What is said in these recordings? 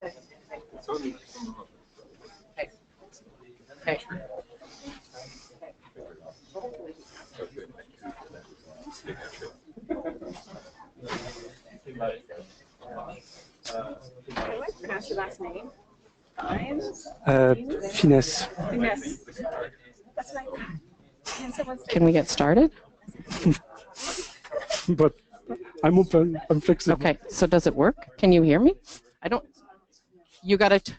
Okay. Let's pronounce your last name. Finesse. Finesse. That's right. Can we get started? But I'm open. I'm flexible. Okay. So does it work? Can you hear me? I don't. You got to.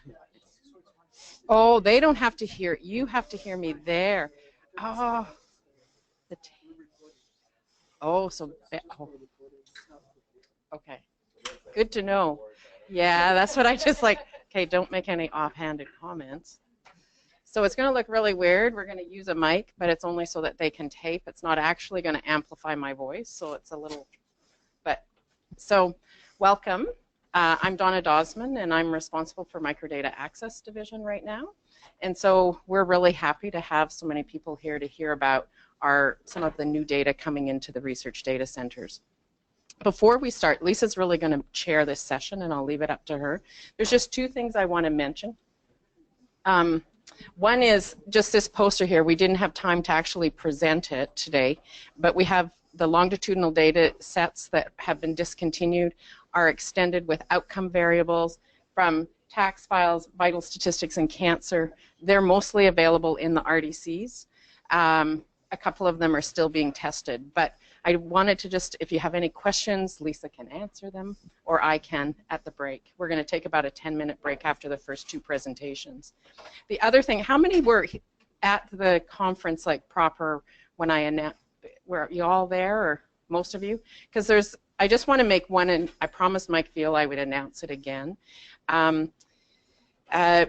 Oh, they don't have to hear. You have to hear me there. Oh. Oh, so. Oh. Okay. Good to know. Yeah, that's what I just like. Okay, don't make any offhanded comments. So it's going to look really weird. We're going to use a mic, but it's only so that they can tape. It's not actually going to amplify my voice, so it's a little, but, so welcome. I'm Donna Dosman, and I'm responsible for Microdata Access Division right now. And so we're really happy to have so many people here to hear about some of the new data coming into the research data centers. Before we start, Lisa's really going to chair this session, and I'll leave it up to her. There's just two things I want to mention. One is just this poster here. We didn't have time to actually present it today, but we have the longitudinal data sets that have been discontinued are extended with outcome variables from tax files, vital statistics, and cancer. They're mostly available in the RDCs. A couple of them are still being tested, but I wanted to just, if you have any questions, Lisa can answer them, or I can at the break. We're going to take about a 10-minute break after the first two presentations. The other thing, how many were at the conference, like proper, when I announced, were you all there, or most of you? Because I just want to make one, and I promised Mike Veal I would announce it again.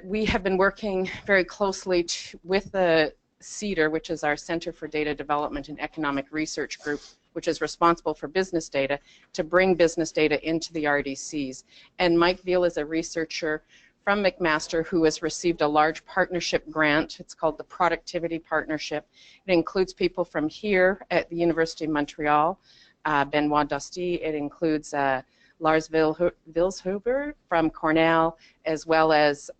We have been working very closely with the CEDAR, which is our Center for Data Development and Economic Research Group, which is responsible for business data, to bring business data into the RDCs. And Mike Veal is a researcher from McMaster who has received a large partnership grant. It's called the Productivity Partnership. It includes people from here at the University of Montreal, Benoit Dusty. It includes Lars Vilshuber from Cornell, as well as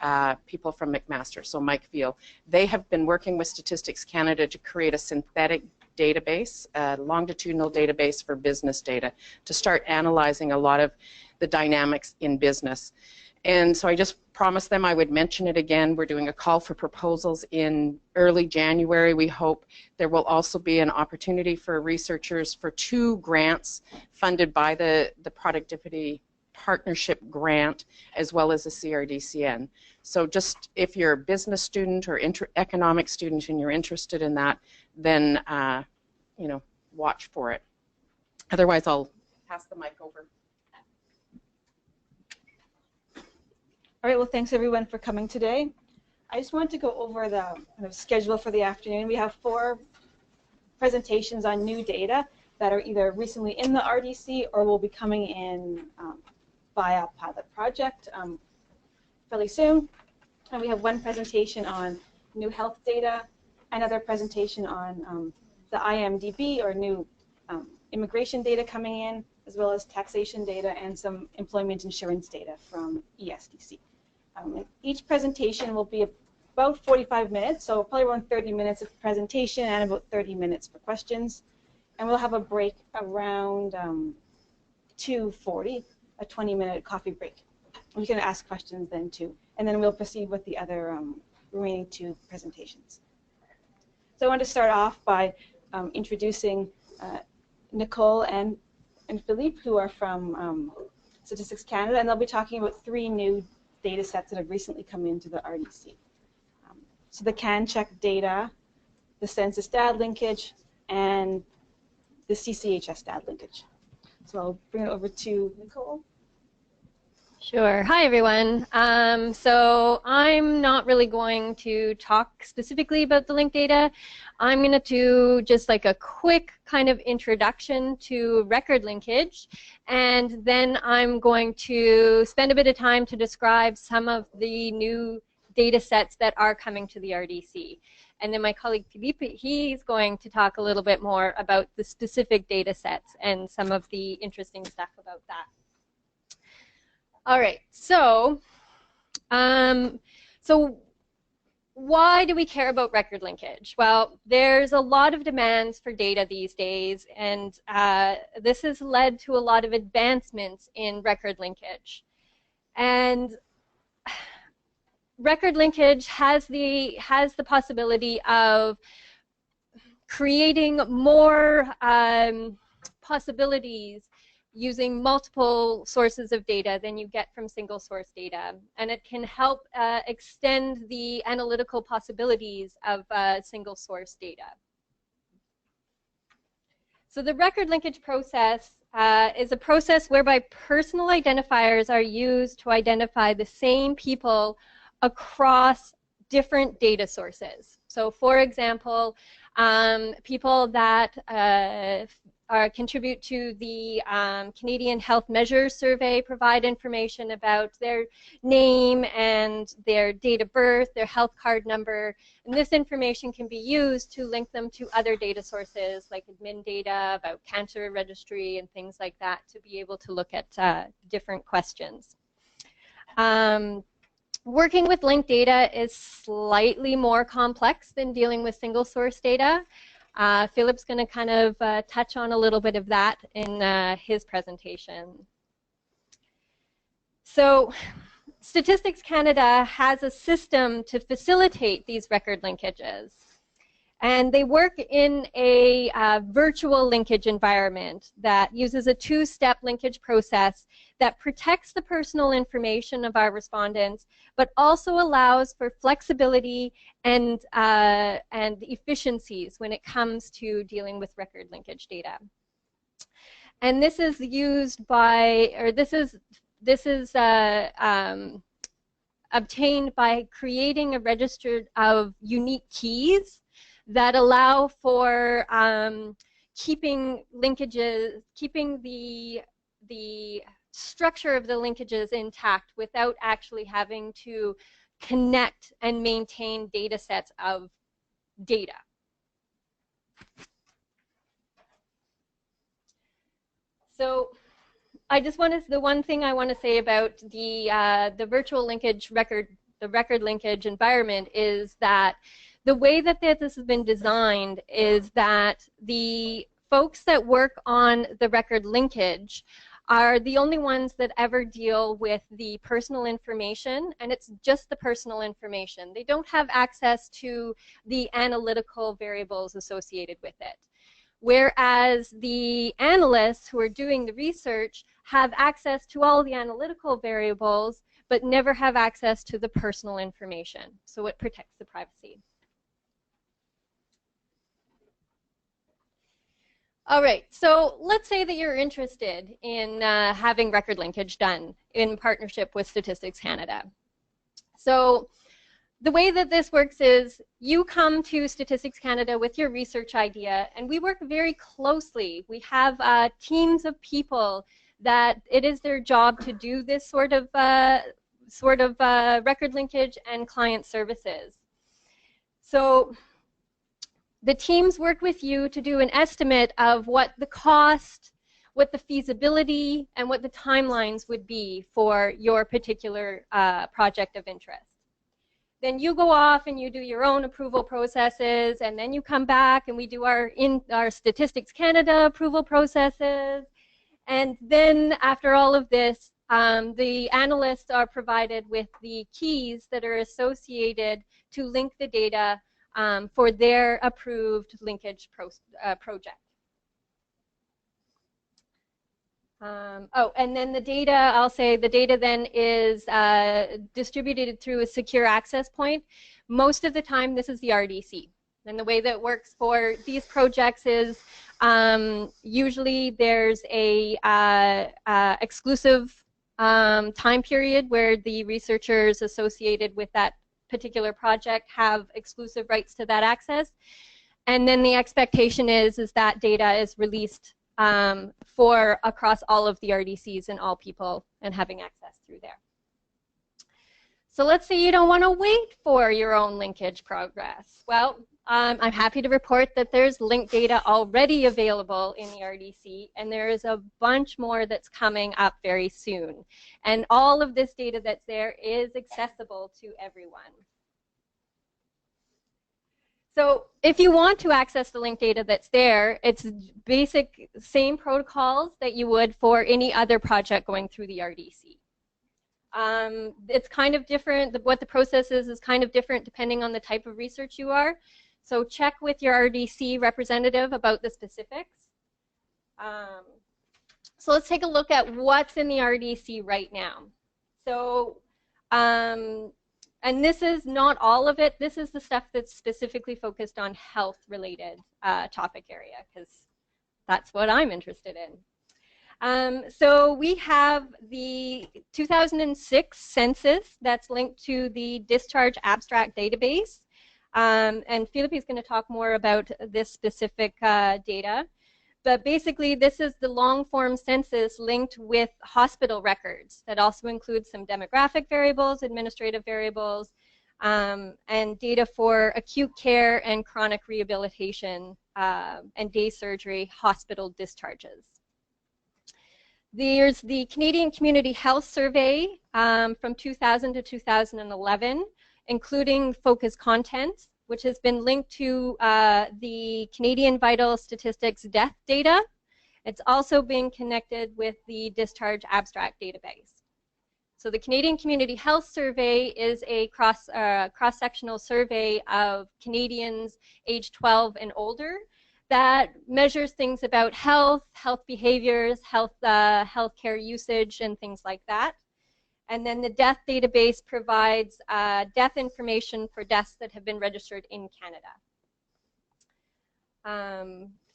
people from McMaster, so Mike Veal. They have been working with Statistics Canada to create a synthetic database, a longitudinal database for business data, to start analyzing a lot of the dynamics in business. And so I just promised them I would mention it again. We're doing a call for proposals in early January. We hope there will also be an opportunity for researchers for 2 grants funded by the Productivity Partnership Grant, as well as the CRDCN. So just if you're a business student or economic student and you're interested in that, then you know, watch for it. Otherwise, I'll pass the mic over. All right, well, thanks everyone for coming today. I just wanted to go over the kind of schedule for the afternoon. We have 4 presentations on new data that are either recently in the RDC or will be coming in via pilot project fairly soon. And we have 1 presentation on new health data, another presentation on the IMDb or new immigration data coming in, as well as taxation data and some employment insurance data from ESDC. Each presentation will be about 45 minutes, so probably around 30 minutes of presentation and about 30 minutes for questions. And we'll have a break around 2:40, a 20-minute coffee break. You can ask questions then too, and then we'll proceed with the other remaining 2 presentations. So I want to start off by introducing Nicole and Philippe, who are from Statistics Canada, and they'll be talking about 3 new data sets that have recently come into the RDC. So the CanCheck data, the Census data linkage, and the CCHS data linkage. So I'll bring it over to Nicole. Sure. Hi, everyone. So I'm not really going to talk specifically about the link data. I'm going to do just like a quick kind of introduction to record linkage, and then I'm going to spend a bit of time to describe some of the new data sets that are coming to the RDC. And then my colleague Philippe, he's going to talk a little bit more about the specific data sets and some of the interesting stuff about that. All right, so So why do we care about record linkage? Well, there's a lot of demands for data these days, and this has led to a lot of advancements in record linkage. And record linkage has the possibility of creating more possibilities using multiple sources of data than you get from single source data. And it can help extend the analytical possibilities of single source data. So the record linkage process is a process whereby personal identifiers are used to identify the same people across different data sources. So for example, people that contribute to the Canadian Health Measures Survey provide information about their name and their date of birth, their health card number, and this information can be used to link them to other data sources like admin data about cancer registry and things like that to be able to look at different questions. Working with linked data is slightly more complex than dealing with single source data. Philip's going to kind of touch on a little bit of that in his presentation. So Statistics Canada has a system to facilitate these record linkages. And they work in a virtual linkage environment that uses a two-step linkage process that protects the personal information of our respondents, but also allows for flexibility and efficiencies when it comes to dealing with record linkage data. And this is used by, or this is obtained by creating a register of unique keys that allow for keeping linkages, keeping the structure of the linkages intact without actually having to connect and maintain data sets of data. So I just want to, the one thing I want to say about the virtual linkage the record linkage environment is that the way that this has been designed is that the folks that work on the record linkage are the only ones that ever deal with the personal information, and it's just the personal information. They don't have access to the analytical variables associated with it. Whereas the analysts who are doing the research have access to all the analytical variables, but never have access to the personal information. So it protects the privacy. All right, so let's say that you're interested in having record linkage done in partnership with Statistics Canada. So the way that this works is you come to Statistics Canada with your research idea, and we work very closely. We have teams of people that it is their job to do this sort of record linkage and client services. So the teams work with you to do an estimate of what the cost, what the feasibility, and what the timelines would be for your particular project of interest. Then you go off and you do your own approval processes, and then you come back and we do our Statistics Canada approval processes. And then after all of this, the analysts are provided with the keys that are associated to link the data for their approved linkage project. Oh, and then the data, I'll say the data then is distributed through a secure access point. Most of the time, this is the RDC. And the way that it works for these projects is usually there's a exclusive time period where the researchers associated with that particular project have exclusive rights to that access, and then the expectation is that data is released for across all of the RDCs and all people and having access through there. So let's say you don't want to wait for your own linkage progress. Well, I'm happy to report that there's linked data already available in the RDC, and there is a bunch more that's coming up very soon. And all of this data that's there is accessible to everyone. So if you want to access the linked data that's there, it's basic same protocols that you would for any other project going through the RDC. It's kind of different. What the process is kind of different depending on the type of research you are. So check with your RDC representative about the specifics. So let's take a look at what's in the RDC right now. So, and this is not all of it. This is the stuff that's specifically focused on health-related topic area, because that's what I'm interested in. So we have the 2006 census that's linked to the Discharge abstract database. And Philippe is going to talk more about this specific data. But basically, this is the long-form census linked with hospital records that also includes some demographic variables, administrative variables, and data for acute care and chronic rehabilitation and day surgery hospital discharges. There's the Canadian Community Health Survey from 2000 to 2011, including focus content, which has been linked to the Canadian Vital Statistics death data. It's also been connected with the Discharge abstract database. So the Canadian Community Health Survey is a cross-sectional survey of Canadians age 12 and older that measures things about health, health behaviors, healthcare usage, and things like that. And then the death database provides death information for deaths that have been registered in Canada.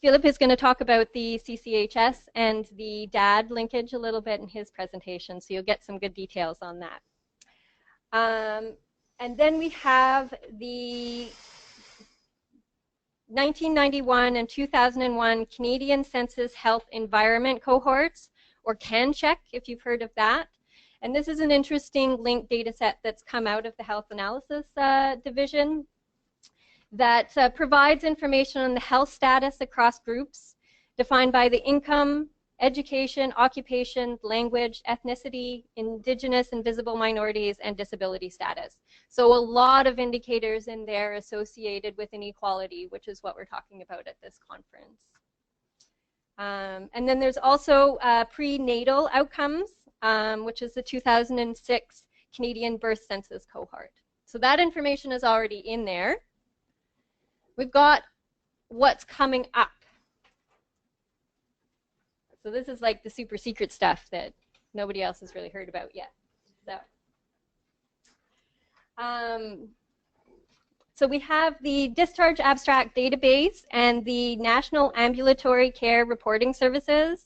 Philip is going to talk about the CCHS and the DAD linkage a little bit in his presentation, so you'll get some good details on that. And then we have the 1991 and 2001 Canadian Census Health Environment Cohorts, or CanCheck, if you've heard of that. And this is an interesting linked data set that's come out of the Health Analysis Division that provides information on the health status across groups defined by the income, education, occupation, language, ethnicity, Indigenous and visible minorities, and disability status. So a lot of indicators in there associated with inequality, which is what we're talking about at this conference. And then there's also prenatal outcomes, which is the 2006 Canadian birth census cohort. So that information is already in there. We've got what's coming up. So this is like the super secret stuff that nobody else has really heard about yet. So we have the Discharge Abstract Database and the National Ambulatory Care Reporting Services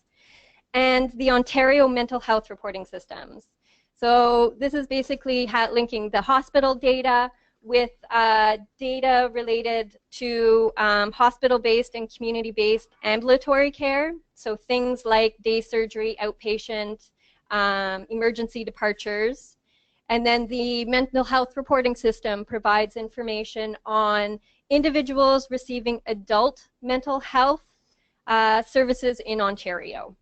and the Ontario Mental Health Reporting Systems. So this is basically linking the hospital data with data related to hospital-based and community-based ambulatory care. So things like day surgery, outpatient, emergency departures. And then the mental health reporting system provides information on individuals receiving adult mental health services in Ontario,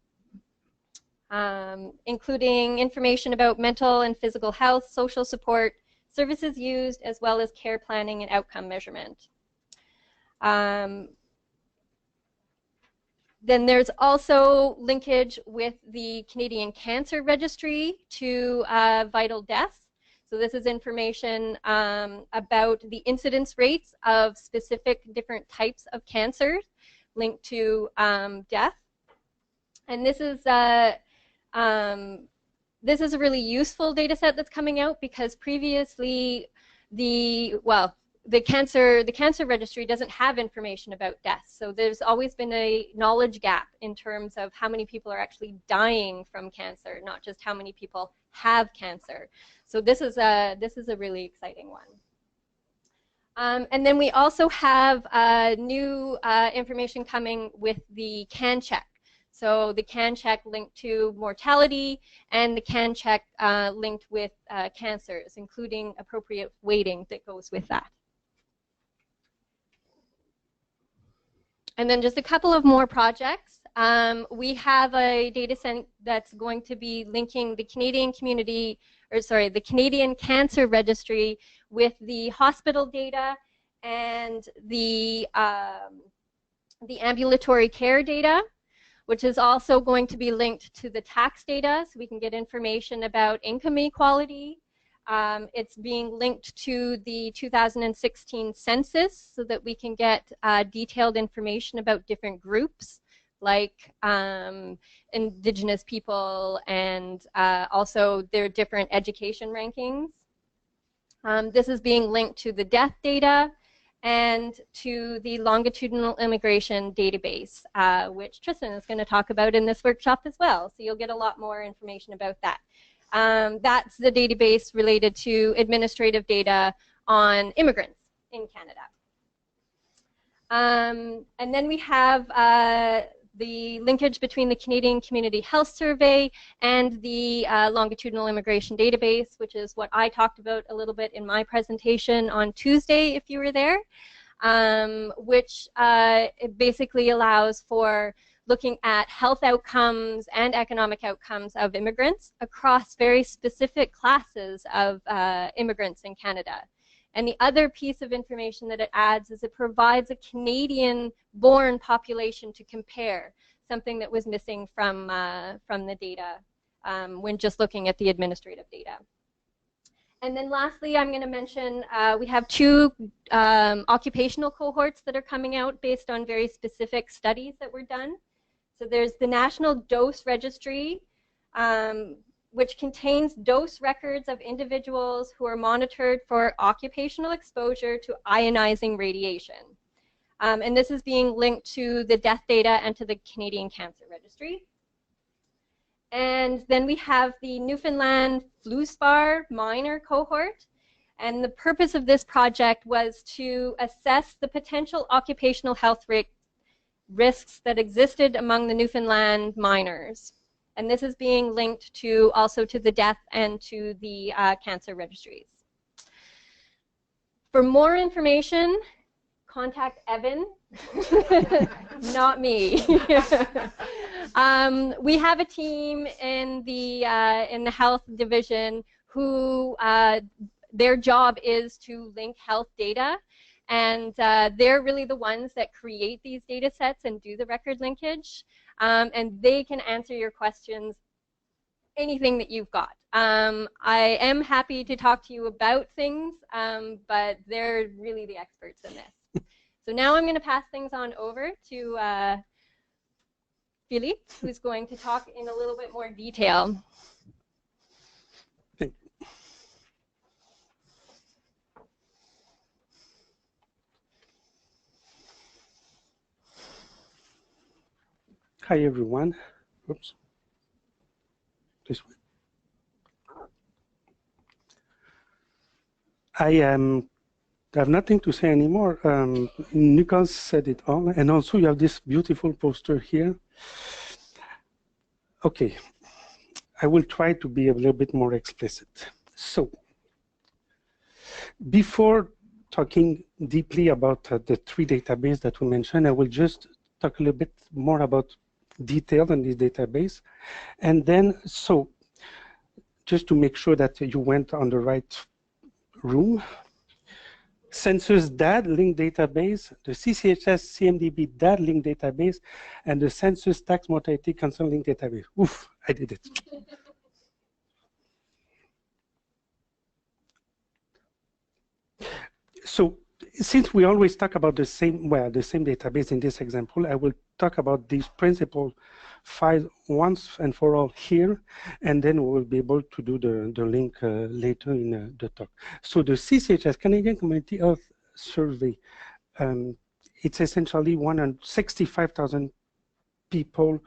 including information about mental and physical health, social support, services used, as well as care planning and outcome measurement. Then there's also linkage with the Canadian Cancer Registry to vital deaths. So this is information about the incidence rates of specific different types of cancers linked to death. And this is a really useful data set that's coming out because previously the cancer registry doesn't have information about deaths. So there's always been a knowledge gap in terms of how many people are actually dying from cancer, not just how many people have cancer. So this is a really exciting one. And then we also have new information coming with the CanCheck. So the CanCheck linked to mortality and the CanCheck linked with cancers, including appropriate weighting that goes with that. And then just a couple of more projects. We have a data set that's going to be linking the Canadian community, or sorry, the Canadian Cancer Registry with the hospital data and the ambulatory care data, which is also going to be linked to the tax data, so we can get information about income inequality. It's being linked to the 2016 census so that we can get detailed information about different groups like Indigenous people and also their different education rankings. This is being linked to the death data and to the longitudinal immigration database, which Tristan is going to talk about in this workshop as well. So you'll get a lot more information about that. That's the database related to administrative data on immigrants in Canada. And then we have the linkage between the Canadian Community Health Survey and the Longitudinal Immigration Database, which is what I talked about a little bit in my presentation on Tuesday, if you were there, which it basically allows for looking at health outcomes and economic outcomes of immigrants across very specific classes of immigrants in Canada. And the other piece of information that it adds is it provides a Canadian-born population to compare, something that was missing from the data when just looking at the administrative data. And then lastly, I'm going to mention we have two occupational cohorts that are coming out based on very specific studies that were done. So there's the National Dose Registry, which contains dose records of individuals who are monitored for occupational exposure to ionizing radiation. And this is being linked to the death data and to the Canadian Cancer Registry. And then we have the Newfoundland Fluspar minor cohort. And the purpose of this project was to assess the potential occupational health risks that existed among the Newfoundland miners. And this is being linked to also to the death and to the cancer registries. For more information, contact Evan, not me. We have a team in the health division who their job is to link health data, and they're really the ones that create these data sets and do the record linkage. And they can answer your questions, anything that you've got. I am happy to talk to you about things, but they're really the experts in this. So now I'm going to pass things on over to Philippe, who's going to talk in a little bit more detail. Hi everyone. Oops. This way. I have nothing to say anymore. Nicholas said it all, and also you have this beautiful poster here. Okay, I will try to be a little bit more explicit. So, before talking deeply about the three databases that we mentioned, I will just talk a little bit more about detail on this database. And then, so, just to make sure that you went on the right room, Census DAD link database, the CCHS CMDB DAD link database, and the Census Tax Mortality Council link database. Oof, I did it. So, since we always talk about the same, well, the same database in this example, I will talk about these principal files once and for all here, and then we will be able to do the link later in the talk. So the CCHS, Canadian Community Health Survey, it's essentially 165,000 people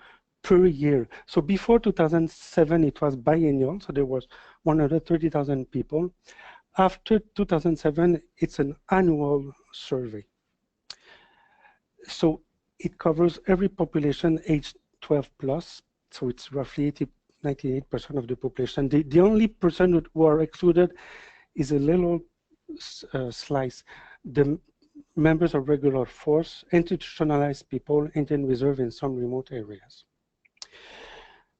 per year. So before 2007, it was biennial, so there was 130,000 people. After 2007, it's an annual survey. So it covers every population aged 12 plus, so it's roughly 98% of the population. The only person who are excluded is a little slice. The members of regular force, institutionalized people, Indian reserve in some remote areas.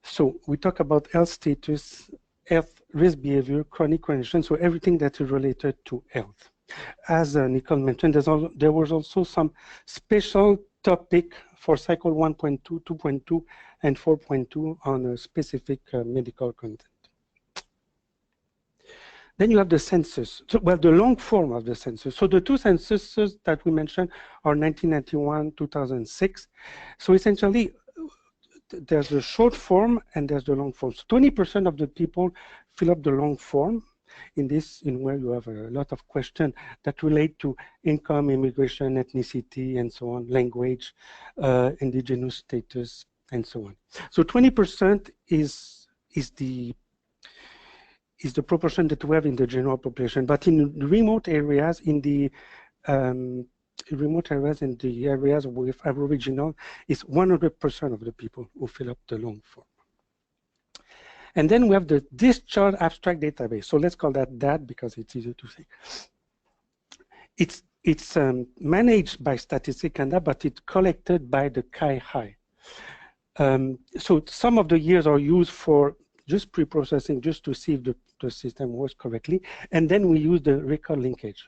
So we talk about health status, health risk behavior, chronic condition, so everything that is related to health. As Nicole mentioned, there was also some special topic for cycle 1.2, 2.2, and 4.2 on a specific medical content. Then you have the census, so, well, the long form of the census. So the two censuses that we mentioned are 1991, 2006. So essentially, there's the short form and there's the long form. So 20% of the people fill up the long form in where you have a lot of questions that relate to income, immigration, ethnicity, and so on, language, indigenous status, and so on. So 20% is the proportion that we have in the general population. But in remote areas, in the areas with Aboriginal, it's 100% of the people who fill up the long form. And then we have the Discharge abstract database. So let's call that DAD because it's easier to say. It's managed by Statistics Canada, but it's collected by the CAI. So some of the years are used for just pre-processing, just to see if the system works correctly. And then we use the record linkage.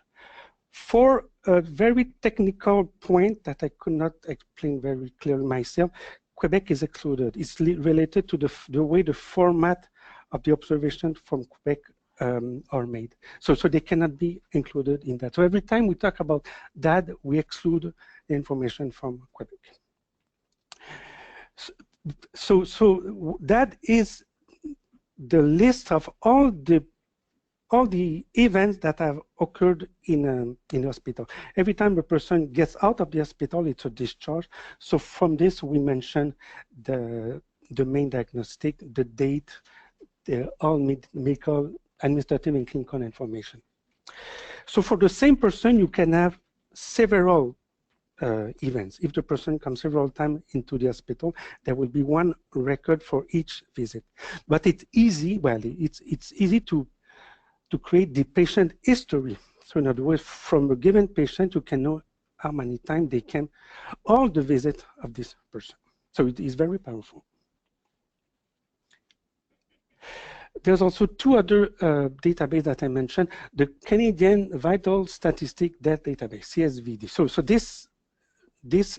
For a very technical point that I could not explain very clearly myself, Quebec is excluded. It's related to the way the format of the observation from Quebec are made. So they cannot be included in that. So every time we talk about that, we exclude the information from Quebec. So that is the list of all the events that have occurred in hospital. Every time a person gets out of the hospital, it's a discharge. So from this, we mention the main diagnostic, the date, all medical, administrative, and clinical information. So for the same person, you can have several events. If the person comes several times into the hospital, there will be one record for each visit. But it's easy, well, it's easy to create the patient history. So in other words, from a given patient, you can know how many times they came, all the visits of this person. So it is very powerful. There's also two other databases that I mentioned, the Canadian Vital Statistic Death Database, CSVD. So this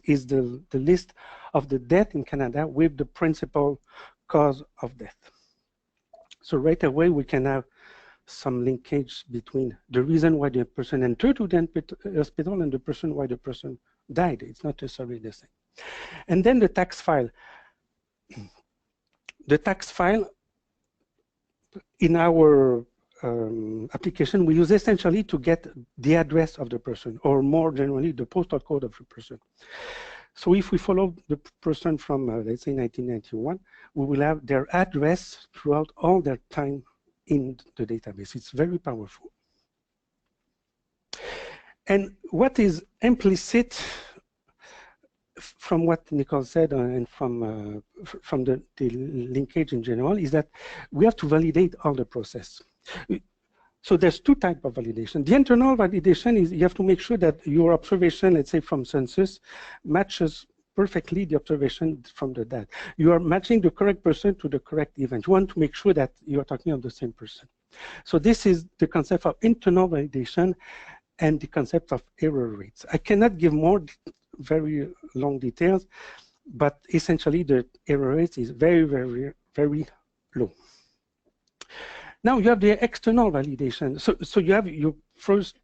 is the list of the death in Canada with the principal cause of death. So right away, we can have some linkage between the reason why the person entered to the hospital and the person why the person died. It's not necessarily the same. And then the tax file. The tax file in our application, we use essentially to get the address of the person, or more generally, the postal code of the person. So if we follow the person from, let's say, 1991, we will have their address throughout all their time in the database. It's very powerful. And what is implicit from what Nicole said and from the linkage in general is that we have to validate all the process. So there's two types of validation. The internal validation is you have to make sure that your observation, let's say from census, matches perfectly the observation from the data. You are matching the correct person to the correct event. You want to make sure that you are talking of the same person. So this is the concept of internal validation and the concept of error rates. I cannot give more very long details, but essentially the error rate is very, very, very low. Now you have the external validation. So you have your first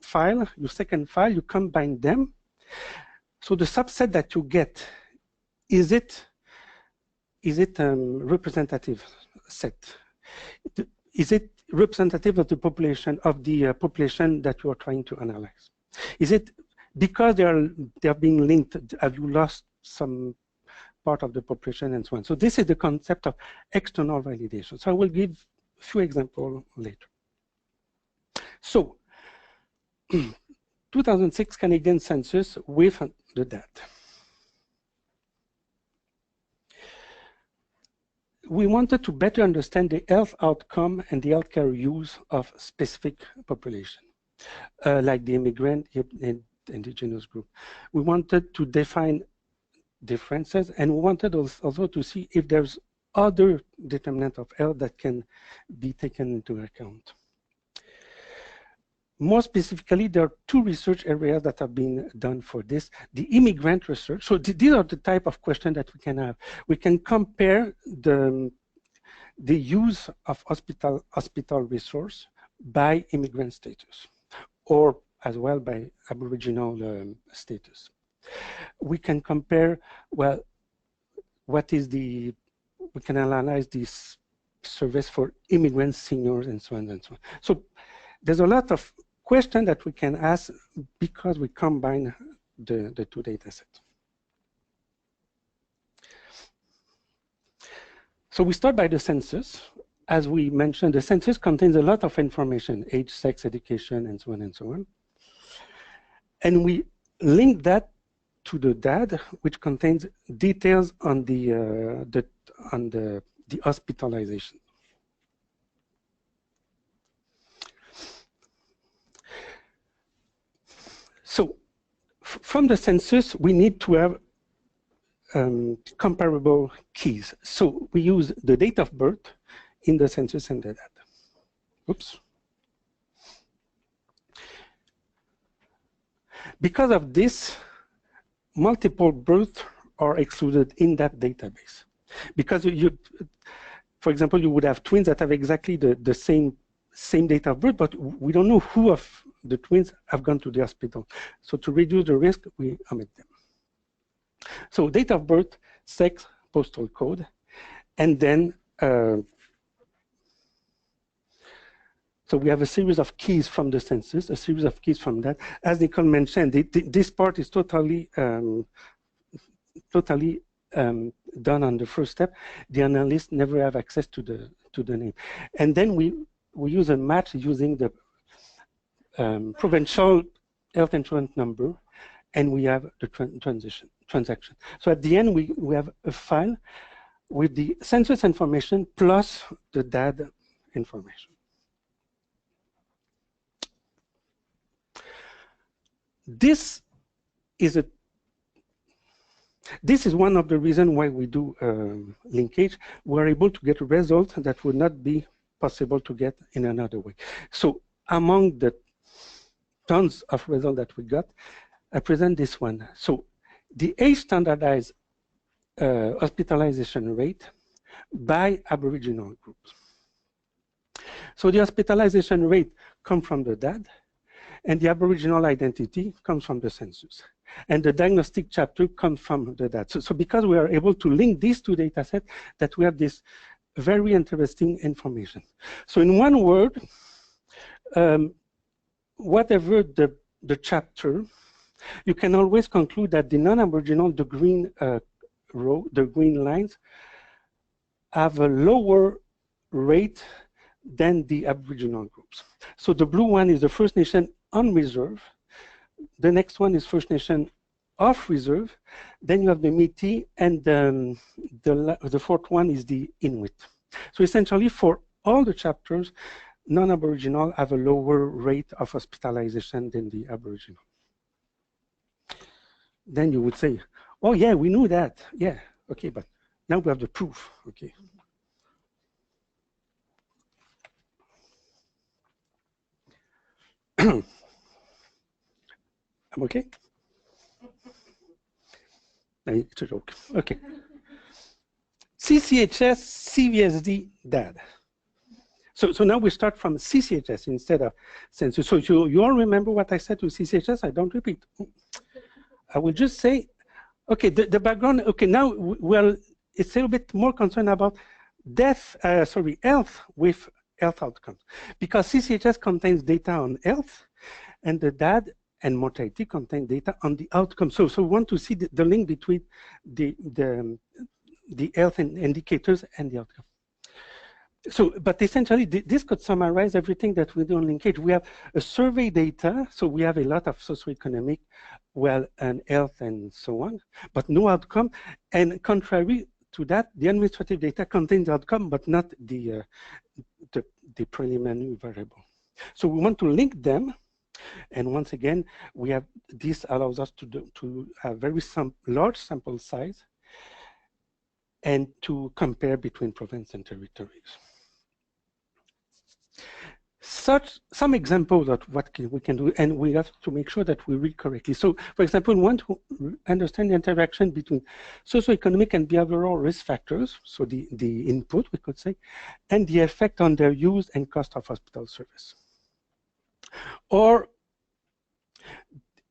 file, your second file, you combine them. So the subset that you get, is it representative set? Is it representative of the population that you are trying to analyze? Is it because they are being linked? Have you lost some part of the population and so on? So this is the concept of external validation. So I will give a few examples later. So 2006 Canadian Census with the data. We wanted to better understand the health outcome and the healthcare use of specific population, like the immigrant indigenous group. We wanted to define differences, and we wanted also to see if there's other determinants of health that can be taken into account. More specifically, there are two research areas that have been done for this. The immigrant research. So these are the type of questions that we can have. We can compare the use of hospital resource by immigrant status, or as well by Aboriginal status. We can compare, well, what is the, we can analyze these surveys for immigrant seniors and so on and so on. So there's a lot of questions that we can ask because we combine the two data sets. So we start by the census. As we mentioned, the census contains a lot of information, age, sex, education, and so on and so on. And we link that to the DAD, which contains details on the hospitalization. So from the census, we need to have comparable keys. So we use the date of birth in the census and the DAD. Oops. Because of this, multiple births are excluded in that database. Because for example, you would have twins that have exactly the same date of birth, but we don't know who of the twins have gone to the hospital. So to reduce the risk, we omit them. So date of birth, sex, postal code, and then so we have a series of keys from the census, a series of keys from that. As Nicole mentioned, this part is totally done on the first step. The analysts never have access to the name, and then we use a match using the provincial health insurance number, and we have the transaction. So at the end, we have a file with the census information plus the DAD information. This is one of the reasons why we do linkage. We're able to get results that would not be possible to get in another way. So among the tons of results that we got, I present this one. So the age standardized hospitalization rate by Aboriginal groups. So the hospitalization rate comes from the DAD, and the Aboriginal identity comes from the census. And the diagnostic chapter comes from the DAD. So because we are able to link these two data sets, that we have this very interesting information. So in one word, whatever the chapter, you can always conclude that the non-Aboriginal, the green row, the green lines, have a lower rate than the Aboriginal groups. So the blue one is the First Nation on reserve. The next one is First Nation off reserve. Then you have the Métis, and the fourth one is the Inuit. So essentially, for all the chapters, non-Aboriginal have a lower rate of hospitalization than the Aboriginal. Then you would say, oh yeah, we knew that. Yeah, okay, but now we have the proof. Okay. I'm okay? It's a joke. Okay. CCHS, CVSD, DAD. So now we start from CCHS instead of census. So you all remember what I said to CCHS? I don't repeat. I will just say, okay, the background, okay, now, well, it's a little bit more concerned about health with health outcomes. Because CCHS contains data on health, and the DAD and mortality contain data on the outcome. So we want to see the link between the health indicators and the outcome. So, but essentially, this could summarize everything that we do on Linkage. We have a survey data, so we have a lot of socioeconomic, well, and health and so on, but no outcome. And contrary to that, the administrative data contains the outcome, but not the preliminary variable. So we want to link them And once again, this allows us to have very large sample size and to compare between provinces and territories. Some examples of what we can do, and we have to make sure that we read correctly. So, for example, we want to understand the interaction between socioeconomic and behavioral risk factors, so the input, we could say, and the effect on their use and cost of hospital service. Or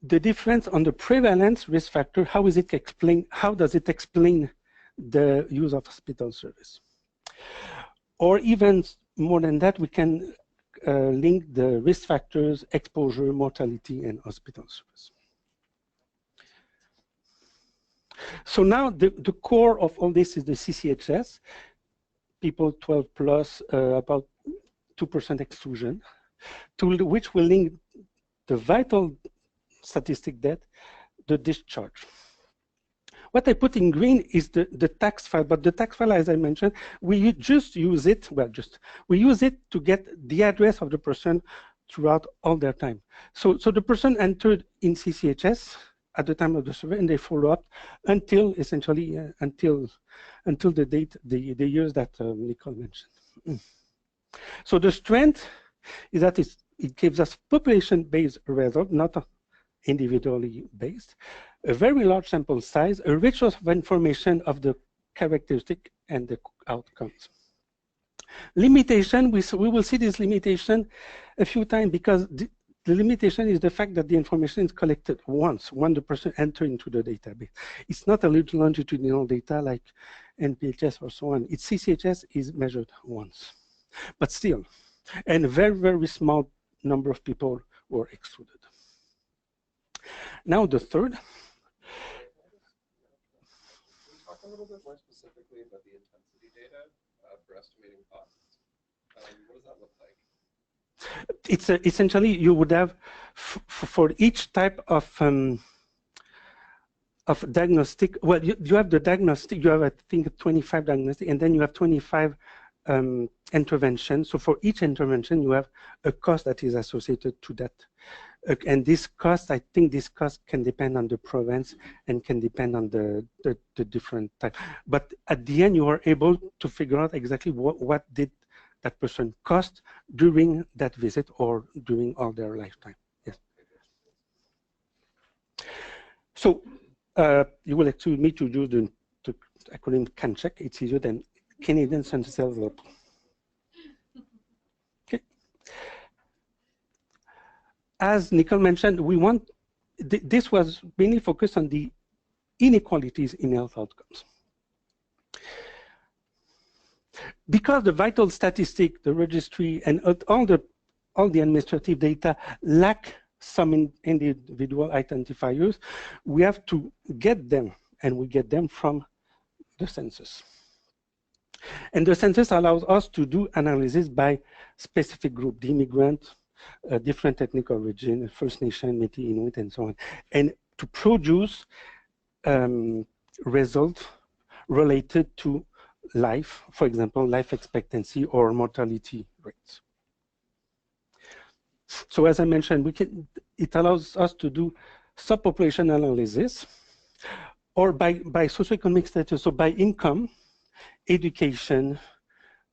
the difference on the prevalence risk factor, how does it explain the use of hospital service? Or even more than that, we can link the risk factors, exposure, mortality, and hospital service. So now the core of all this is the CCHS, people 12 plus, about 2% exclusion, to which will link the vital statistic debt, the discharge. What I put in green is the tax file, but the tax file, as I mentioned, we just use it, we use it to get the address of the person throughout all their time. So the person entered in CCHS at the time of the survey, and they follow up until, essentially, until the date, the years that Nicole mentioned. So the strength is that it gives us population-based result, not individually based, a very large sample size, a rich source of information of the characteristic and the outcomes. Limitation, we will see this limitation a few times, because the limitation is the fact that the information is collected once, when the person enters into the database. It's not a longitudinal data like NPHS or so on. It's CCHS is measured once, but still, and a very, very small number of people were excluded. Now the third. Can you talk a little bit more specifically about the intensity data for estimating costs? What does that look like? It's essentially, you would have for each type of diagnostic. Well, you have the diagnostic. You have, I think, 25 diagnostic, and then you have 25 interventions. So for each intervention, you have a cost that is associated to that. And this cost, I think this cost can depend on the province and can depend on the different type. But at the end, you are able to figure out exactly what did that person cost during that visit or during all their lifetime. Yes. So you will actually me to use the acronym CanCheck. It's easier than Canadian Census Development. Okay. As Nicole mentioned, we want this was mainly focused on the inequalities in health outcomes. Because the vital statistic, the registry, and all the administrative data lack some individual identifiers, we have to get them, and we get them from the census. And the census allows us to do analysis by specific group, the immigrant, different ethnic origin, First Nation, Métis, Inuit, and so on, and to produce results related to life, for example, life expectancy or mortality rates. So as I mentioned, it allows us to do subpopulation analysis, or by socioeconomic status, so by income, education,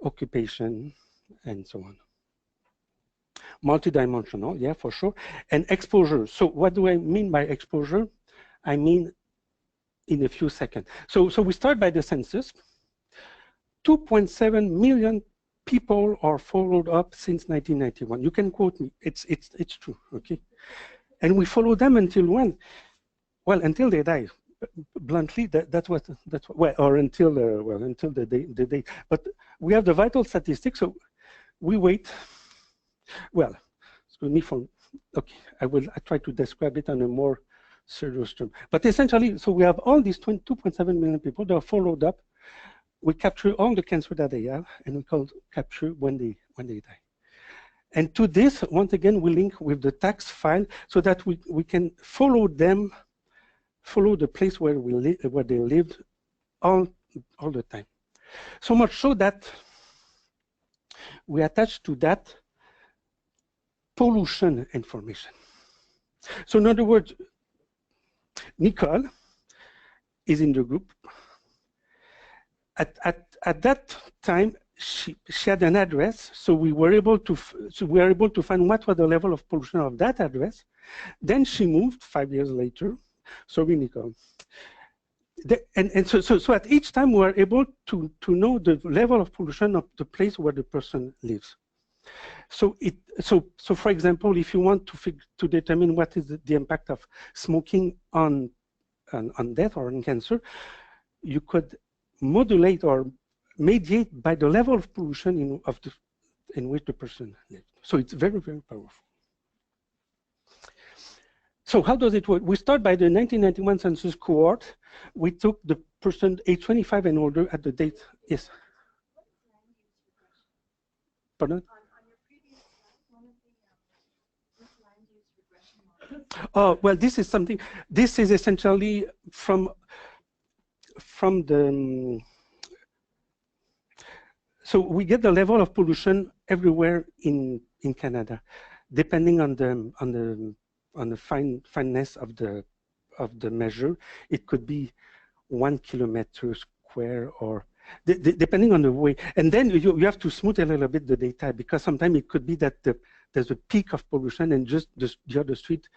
occupation, and so on. Multidimensional, yeah, for sure. And exposure. So what do I mean by exposure? I mean in a few seconds. So we start by the census. 2.7 million people are followed up since 1991. You can quote me. It's true, okay? And we follow them until when? Well, until they die. Bluntly, that's what well, or until until the day. But we have the vital statistics, so we wait. Well, excuse me for. Okay, I try to describe it on a more serious term. But essentially, so we have all these 2.7 million people that are followed up. We capture all the cancer that they have, and we call capture when they die. And to this, once again, we link with the tax file so that we can follow them, follow the place where they lived all the time. So much so that we attach to that pollution information. So in other words, Nicole is in the group. At that time, she had an address, so we were able to find what was the level of pollution of that address. Then she moved 5 years later. Sorry, Nicole. So at each time we were able to know the level of pollution of the place where the person lives. So for example, if you want to determine what is the impact of smoking on death or on cancer, you could modulate or mediate by the level of pollution in which the person lived. So it's very, very powerful. So how does it work? We start by the 1991 census cohort. We took the person age 25 and older at the date. Yes. Pardon? Oh, well, this is something, this is essentially from the, so we get the level of pollution everywhere in Canada, depending on the fineness of the measure. It could be 1 kilometer square or depending on the way. And then you have to smooth a little bit the data, because sometimes it could be that there's a peak of pollution and just the other street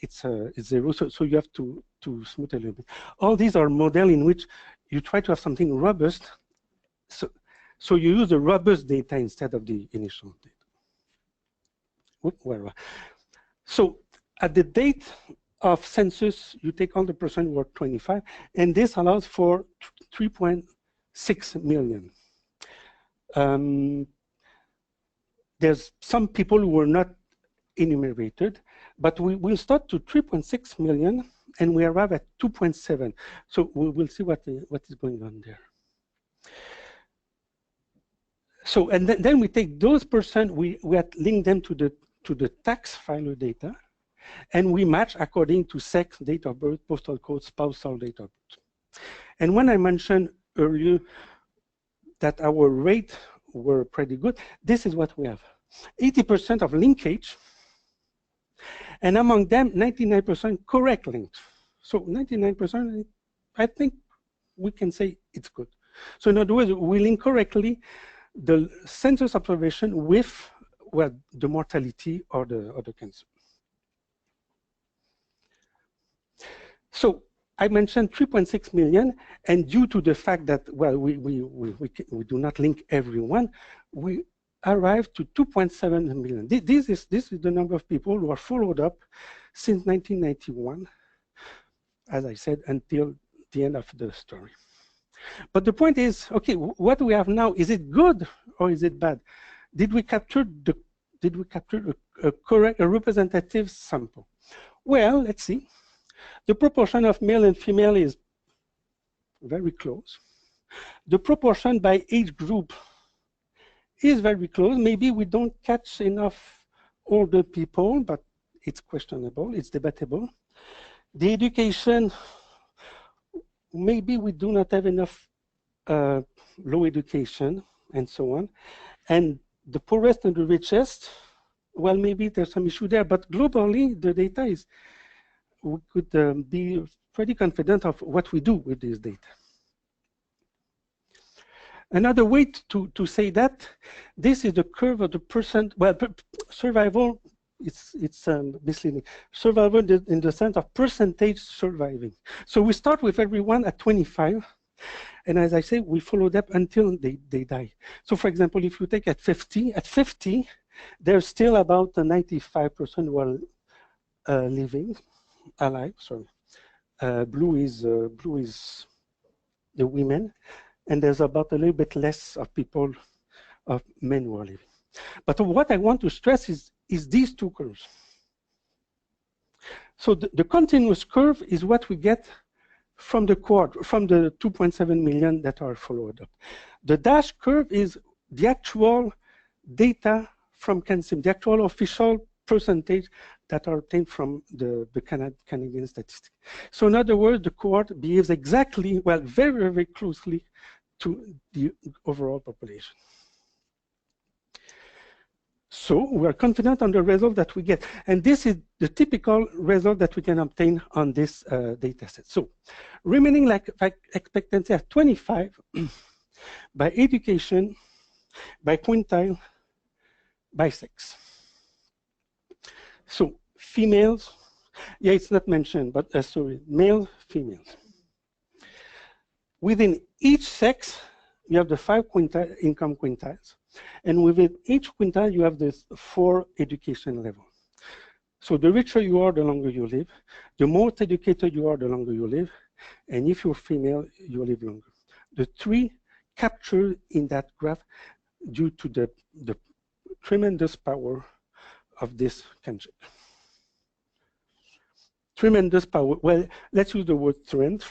it's zero. So you have to smooth a little bit. All these are models in which you try to have something robust. So you use the robust data instead of the initial data. So at the date of census, you take all the person who are 25, and this allows for 3.6 million. There's some people who were not enumerated, but we will start to 3.6 million, and we arrive at 2.7. So we'll see what is going on there. So, and then we take those person, we had linked them to the tax filer data, and we match according to sex, date of birth, postal code, spousal date of birth. And when I mentioned earlier that our rate were pretty good, this is what we have. 80% of linkage, and among them, 99% correct links. So 99%, I think we can say it's good. So in other words, we link correctly the census observation with, well, the mortality or the cancer. So I mentioned 3.6 million, and due to the fact that, well, we do not link everyone, we arrived to 2.7 million. This is the number of people who are followed up since 1991, as I said, until the end of the story. But the point is, okay, what we have now, is it good or is it bad? Did we capture a correct, a representative sample? Well, let's see. The proportion of male and female is very close. The proportion by age group is very close. Maybe we don't catch enough older people, but it's questionable, it's debatable. The education, maybe we do not have enough low education and so on. And the poorest and the richest, well, maybe there's some issue there, but globally the data is, we could be pretty confident of what we do with this data. Another way to say that, this is the curve of the percent, well, survival, it's misleading. Survival in the sense of percentage surviving. So we start with everyone at 25, and as I say, we follow them until they die. So for example, if you take at 50, there's still about 95% who are living, alive, sorry. Blue is the women, and there's about a little bit less of people, of men who are living. But what I want to stress is these two curves. So the continuous curve is what we get from the cohort, from the 2.7 million that are followed up. The dashed curve is the actual data from CanSIM, the actual official percentage that are obtained from the Canadian statistics. So in other words, the cohort behaves exactly, well, very, very closely to the overall population. So we are confident on the result that we get. And this is the typical result that we can obtain on this data set. So remaining life expectancy at 25 by education, by quintile, by sex. So females, yeah, it's not mentioned, but sorry, males, females. Within each sex, you have the 5 income quintiles. And within each quintile, you have this 4 education level. So the richer you are, the longer you live. The more educated you are, the longer you live. And if you're female, you live longer. The 3 captured in that graph due to the tremendous power of this cancer. Tremendous power. Well, let's use the word trend.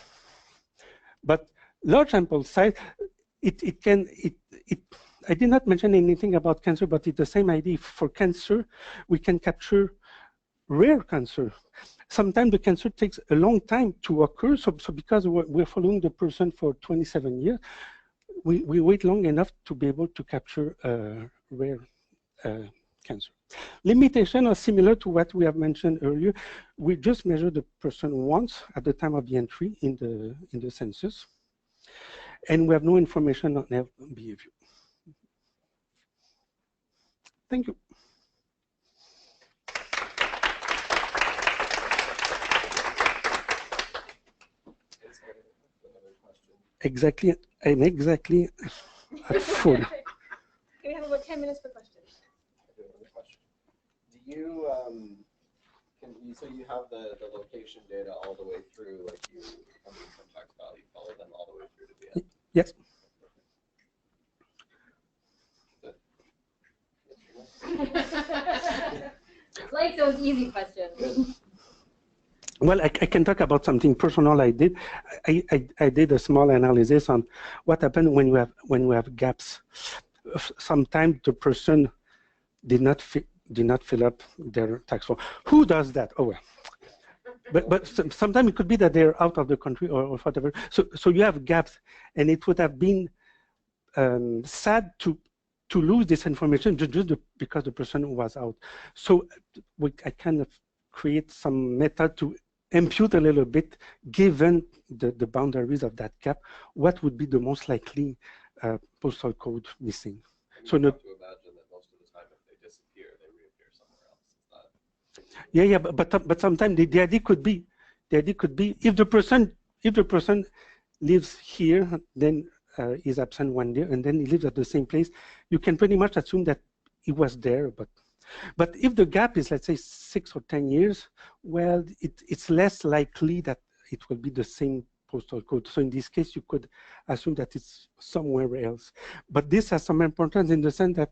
But large sample size, I did not mention anything about cancer, but it's the same idea. For cancer, we can capture rare cancer. Sometimes the cancer takes a long time to occur, so because we're following the person for 27 years, we wait long enough to be able to capture rare cancer. Limitations are similar to what we have mentioned earlier. We just measure the person once at the time of the entry in the census, and we have no information on health behavior. Thank you. Exactly, and exactly at 40. We have about 10 minutes for questions. I do have another question. Do you, so you have the location data all the way through, like you come from tax value, follow them all the way through to the end? Yes. It's like those easy questions. Well, I can talk about something personal I did. I did a small analysis on what happened when we have gaps. Sometimes the person did not fill up their tax form. Who does that? Oh well. But sometimes it could be that they're out of the country or whatever. So you have gaps, and it would have been sad to lose this information just because the person was out. So I kind of create some method to impute a little bit, given the boundaries of that gap, what would be the most likely postal code missing. So you have to imagine that most of the time, if they disappear, they reappear somewhere else. Yeah, but sometimes the idea could be if the person lives here, then is absent one day, and then he lives at the same place, you can pretty much assume that he was there, but if the gap is, let's say, 6 or 10 years, well, it's less likely that it will be the same postal code. So in this case, you could assume that it's somewhere else. But this has some importance in the sense that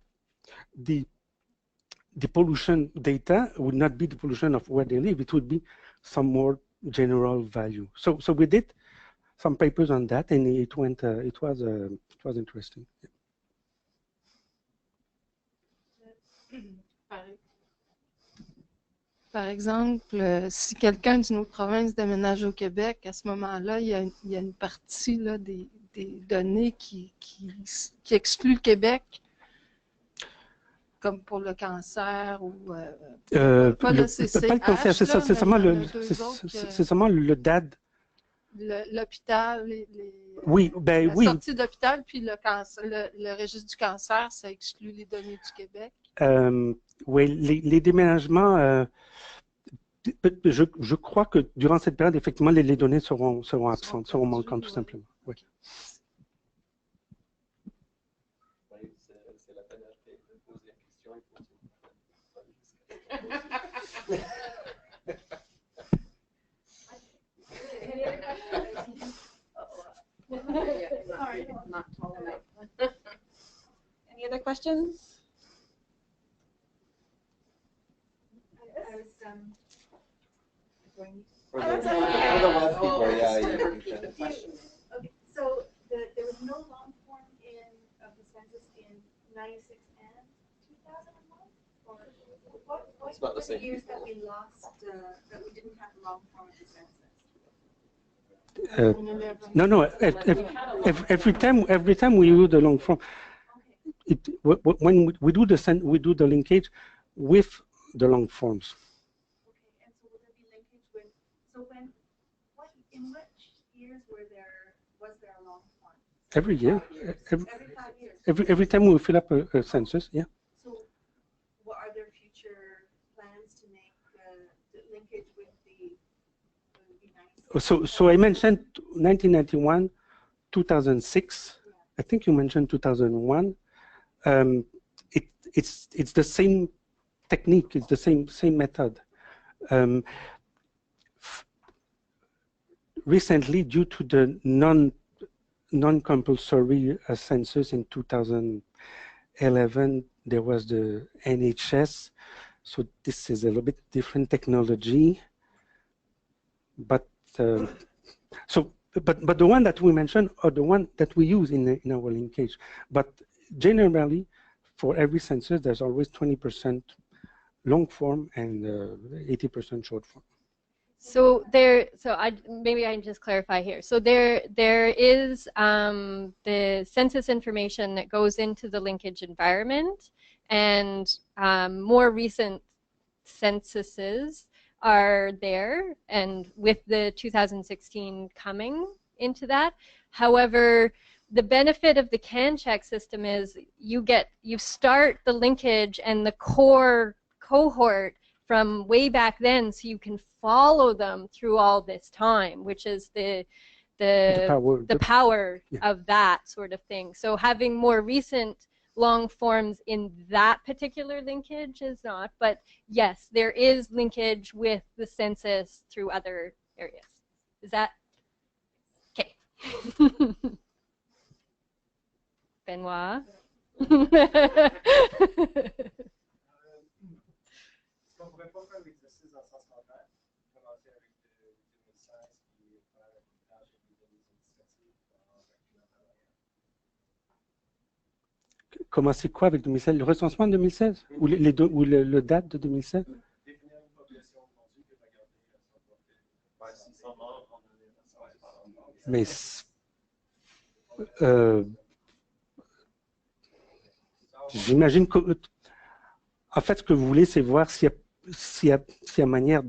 the pollution data would not be the pollution of where they live. It would be some more general value. So we did some papers on that, and it was interesting. Par exemple, si quelqu'un d'une autre province déménage au Québec, à ce moment-là, il y a une partie là, des données qui excluent le Québec, comme pour le cancer ou pas le CCH. Pas le cancer, c'est seulement le DAD. L'hôpital, oui, ben, la sortie d'hôpital, puis le cancer, le registre du cancer, ça exclut les données du Québec. Oui, les déménagements, je crois que durant cette période, effectivement, les données seront absentes, seront manquantes, tout simplement. Oui. C'est la dernière de poser la question. Any other questions? For the web people, yeah, you can. Okay, so there was no long form of the census in 96 and 2001? Or what Not the same years people. that we lost, that we didn't have long form of the census? No. Every time we use the long form, when we do the linkage with the long forms. Okay, and so will there be linkage with? So in which years was there a long form? Every year. Every 5 years. Every time we fill up a census, yeah. So, what are there future plans to make the linkage with the? So I mentioned 1991, 2006. Yeah. I think you mentioned 2001. It's the same technique. It's the same method. Recently, due to the non-compulsory census in 2011, there was the NHS. So this is a little bit different technology. But but the one that we mentioned are the one that we use in our linkage. But generally, for every census, there's always 20% long form and 80% short form. So maybe I can just clarify here. So there is the census information that goes into the linkage environment, and more recent censuses are there, and with the 2016 coming into that. However, the benefit of the CanCheck system is you start the linkage and the core cohort from way back then, so you can follow them through all this time, which is the power yeah. of that sort of thing. So having more recent long forms in that particular linkage is not, but yes, there is linkage with the census through other areas. Is that okay? Benoit? On pourrait pas faire l'exercice dans le sens contraire, commencer avec 2016 puis faire un montage avec les données significatives en calculant par arrière. Commencer quoi avec 2016? Le recensement de 2016? Ou le date de 2016? Définir une population aujourd'hui puis regarder son profil. Ouais, s'ils sont morts, on a des mais j'imagine que en fait ce que vous voulez c'est voir s'il y a manière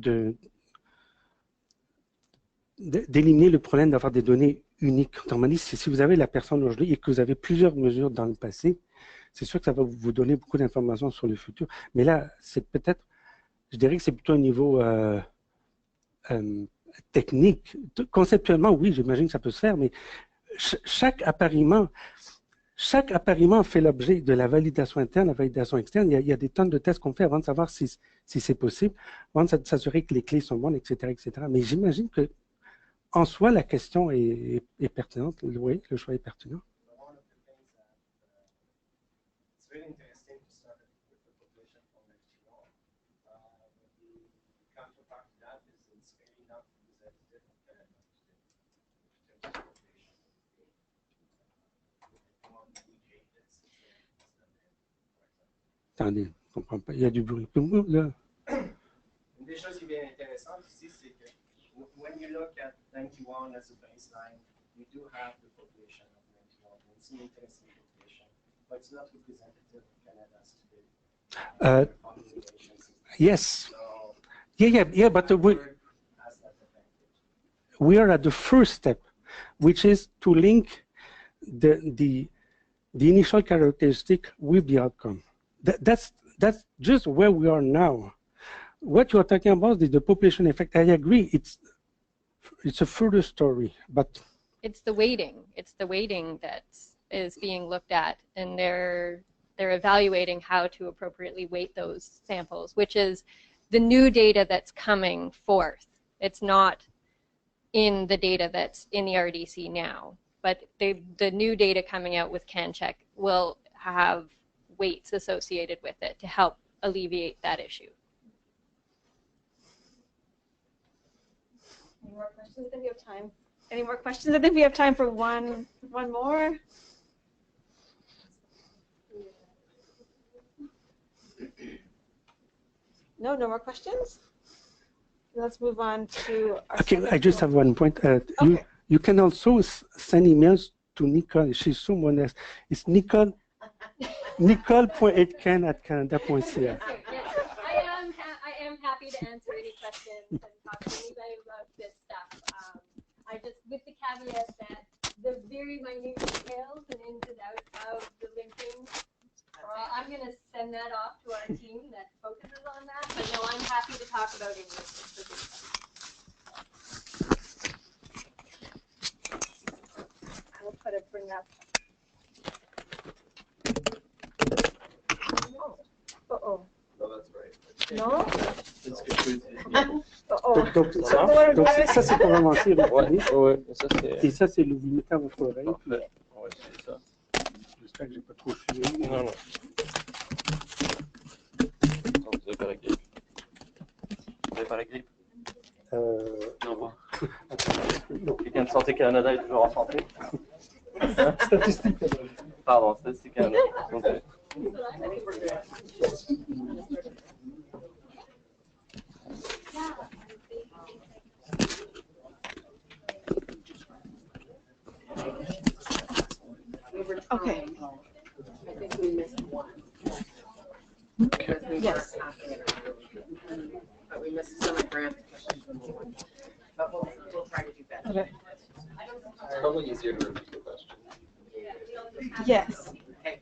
d'éliminer le problème d'avoir des données uniques. Autrement dit, si vous avez la personne aujourd'hui et que vous avez plusieurs mesures dans le passé, c'est sûr que ça va vous donner beaucoup d'informations sur le futur. Mais là, c'est peut-être, je dirais que c'est plutôt un niveau technique. Conceptuellement, oui, j'imagine que ça peut se faire, mais chaque appariement fait l'objet de la validation interne, la validation externe. Il y a des tonnes de tests qu'on fait avant de savoir si c'est possible, avant de s'assurer que les clés sont bonnes, etc., etc. Mais j'imagine que en soi, la question est pertinente. Oui, le choix est pertinent. Attendez, je ne comprends pas. Il y a du bruit. Là. Une des choses qui est bien intéressante ici, c'est que when you look at 91 as a baseline, we do have the population of 91. It's an interesting population, but it's not representative of Canada's today. Yes. So, yeah, but we are at the first step, which is to link the initial characteristic with the outcome. That's just where we are now. What you are talking about is the population effect. I agree. It's a further story, but it's the weighting. It's the weighting that is being looked at, and they're evaluating how to appropriately weight those samples, which is the new data that's coming forth. It's not in the data that's in the RDC now, but the new data coming out with CanCheck will have weights associated with it to help alleviate that issue. Any more questions? I think we have time. Any more questions? I think we have time for one more. No more questions? Let's move on to our I just have one point. Okay. You can also send emails to Nicole. She's someone else. It's Nicole. Nicole.aitken@canada.ca. Yes, I am happy to answer any questions and talk to anybody about this stuff. I just, with the caveat that the very minute details and ins and outs of the linking, I'm going to send that off to our team that focuses on that. But no, I'm happy to talk about any of this. I will put it, bring up. Uh-oh. No, that's right. No? It's good. Uh-oh. Donc, ça c'est pour avancer le Ouais, ça c'est. Et ça, c'est le limité à votre oreille. Parfait. Ouais, c'est ça. J'espère que j'ai pas trop fumé. Non, non. Non, vous avez pas la grippe. Vous n'avez pas la grippe? Non, pas. Quelqu'un de Santé Canada est toujours en santé? Statistique. Pardon, Statistique Canada. Okay. Okay. I think we missed one. Yes. But we missed some grant. But we'll try to do better. Okay. It's probably easier to repeat the question. Yes. Okay.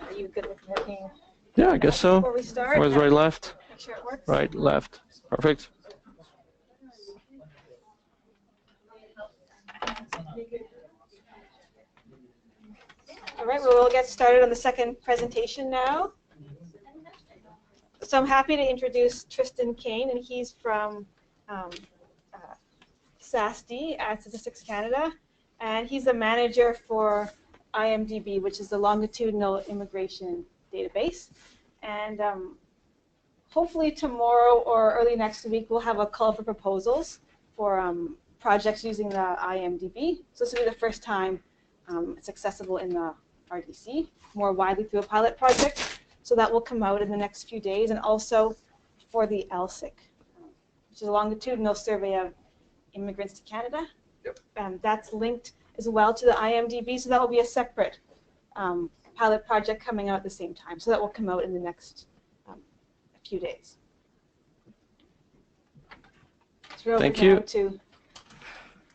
Are you good with working Yeah, I guess so. before we start? Where's right, left? Make sure it works. Right, left. Perfect. All right, well, we'll get started on the second presentation now. So I'm happy to introduce Tristan Kane, and he's from SASD at Statistics Canada, and he's the manager for IMDb, which is the Longitudinal Immigration Database. And hopefully tomorrow or early next week, we'll have a call for proposals for projects using the IMDb. So this will be the first time it's accessible in the RDC, more widely through a pilot project. So that will come out in the next few days, and also for the Elsic, which is a longitudinal survey of immigrants to Canada. Yep. That's linked as well to the IMDb, so that will be a separate pilot project coming out at the same time. So that will come out in the next few days. So Thank you. To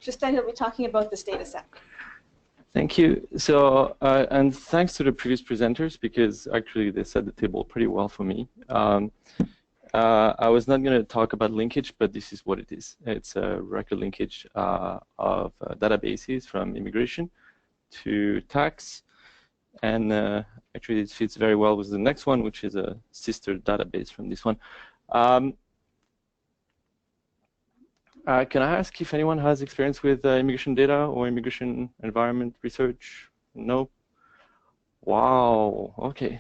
Tristan, he'll be talking about this data set. Thank you. So, and thanks to the previous presenters, because actually they set the table pretty well for me. I was not going to talk about linkage, but this is what it is. It's a record linkage of databases from immigration to tax. And actually it fits very well with the next one, which is a sister database from this one. Can I ask if anyone has experience with immigration data or immigration environment research? No? Wow, okay.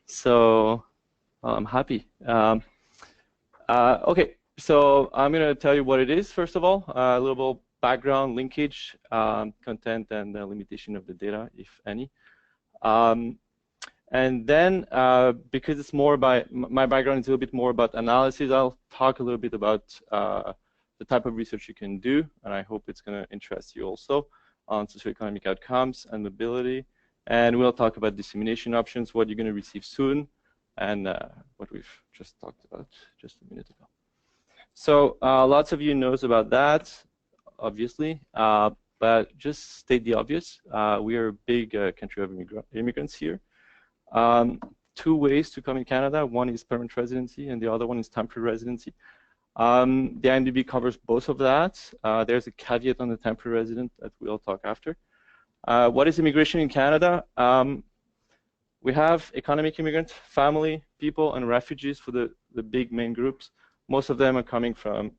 So I'm happy. Okay, so I'm going to tell you what it is, first of all, a little background, linkage, content, and the limitation of the data, if any. And then, because it's more by my background is a little bit more about analysis, I'll talk a little bit about the type of research you can do, and I hope it's going to interest you also on socioeconomic outcomes and mobility. And we'll talk about dissemination options, what you're going to receive soon, and what we've just talked about just a minute ago. So lots of you knows about that, obviously, but just state the obvious. We are a big country of immigrants here. 2 ways to come in Canada. One is permanent residency, and the other one is temporary residency. The IMDb covers both of that. There's a caveat on the temporary resident that we'll talk after. What is immigration in Canada? We have economic immigrants, family, people, and refugees for the big main groups. Most of them are coming from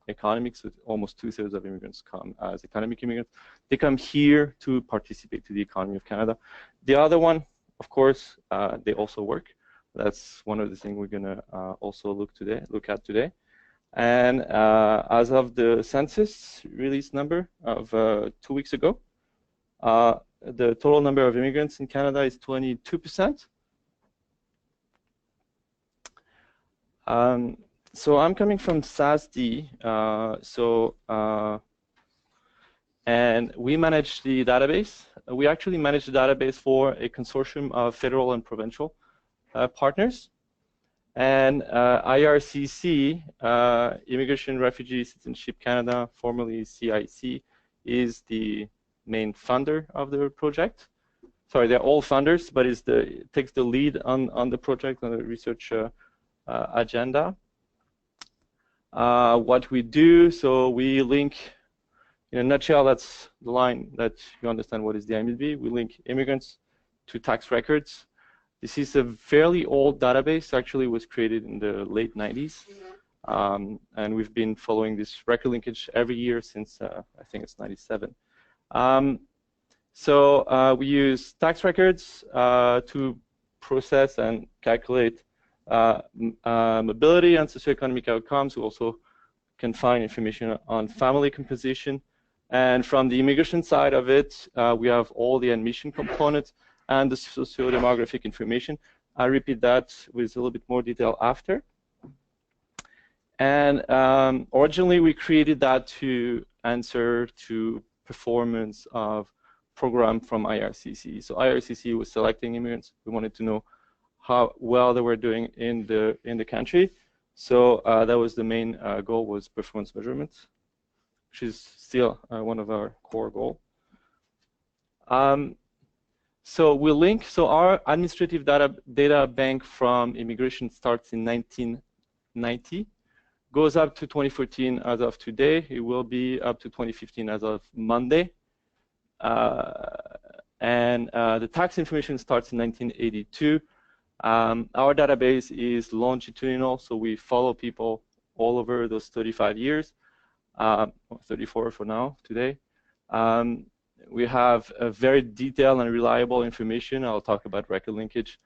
economics. So almost 2/3 of immigrants come as economic immigrants. They come here to participate to the economy of Canada. The other one, of course, they also work. That's one of the things we're going to also look at today. And as of the census release number of 2 weeks ago, the total number of immigrants in Canada is 22%. So I'm coming from SASD, and we manage the database. We actually manage the database for a consortium of federal and provincial partners. And IRCC, Immigration, Refugee, Citizenship Canada, formerly CIC, is the main funder of the project. Sorry, they're all funders, but it takes the lead on the project, on the research agenda. What we do, so we link, in a nutshell, that's the line that you understand what is the IMDb. We link immigrants to tax records. This is a fairly old database. Actually, it was created in the late 90s. And we've been following this record linkage every year since, I think it's 97. So we use tax records to process and calculate mobility and socioeconomic outcomes. We also can find information on family composition. And from the immigration side of it, we have all the admission components and the socio-demographic information. I'll repeat that with a little bit more detail after. And originally, we created that to answer to performance of program from IRCC. So IRCC was selecting immigrants. We wanted to know how well they were doing in the country. So that was the main goal, was performance measurement, which is still one of our core goals. So we link, so our administrative data bank from immigration starts in 1990, goes up to 2014 as of today. It will be up to 2015 as of Monday. And the tax information starts in 1982. Our database is longitudinal, so we follow people all over those 35 years, 34 for now, today. We have a very detailed and reliable information. I'll talk about record linkage.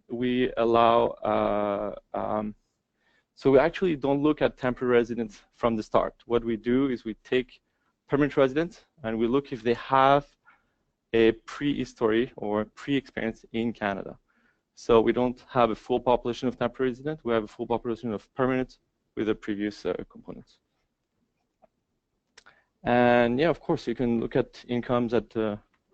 We allow, so we actually don't look at temporary residents from the start. What we do is we take permanent residents and we look if they have a pre-history or pre-experience in Canada. So we don't have a full population of temporary residents. We have a full population of permanent with the previous components. And yeah, of course, you can look at incomes at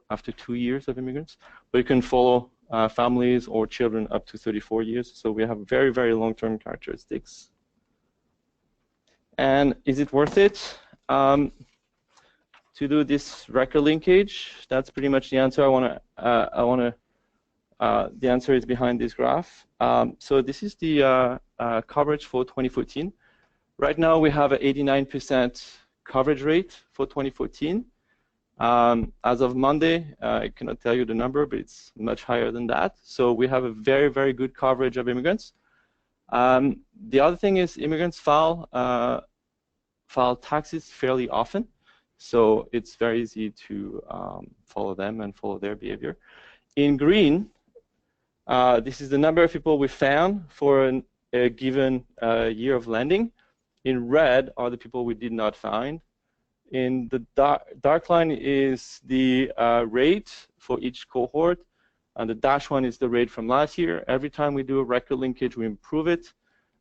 after 2 years of immigrants, but you can follow families or children up to 34 years. So we have very, very long-term characteristics. And is it worth it to do this record linkage? That's pretty much the answer. The answer is behind this graph. So this is the coverage for 2014. Right now, we have an 89% coverage rate for 2014. As of Monday, I cannot tell you the number, but it's much higher than that. So we have a very, very good coverage of immigrants. The other thing is immigrants file taxes fairly often. So it's very easy to follow them and follow their behavior. In green, this is the number of people we found for a given year of lending. In red are the people we did not find. In the dark line is the rate for each cohort, and the dash one is the rate from last year. Every time we do a record linkage, we improve it.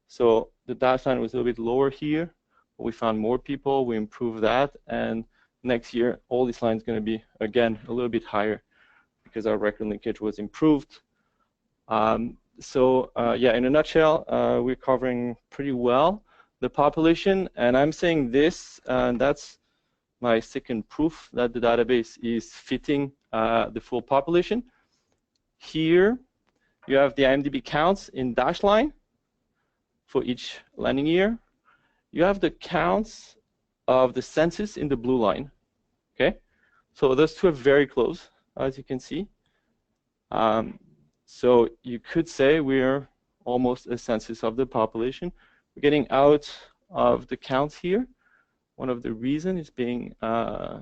So the dash line was a little bit lower here. We found more people, we improve that, and next year, all these lines going to be, again, a little bit higher because our record linkage was improved. Yeah, in a nutshell, we're covering pretty well the population, and I'm saying this, and that's my second proof that the database is fitting the full population. Here, you have the IMDb counts in dash line for each lending year. You have the counts of the census in the blue line. Okay, so those two are very close, as you can see. So you could say we're almost a census of the population. We're getting out of the counts here. One of the reasons is being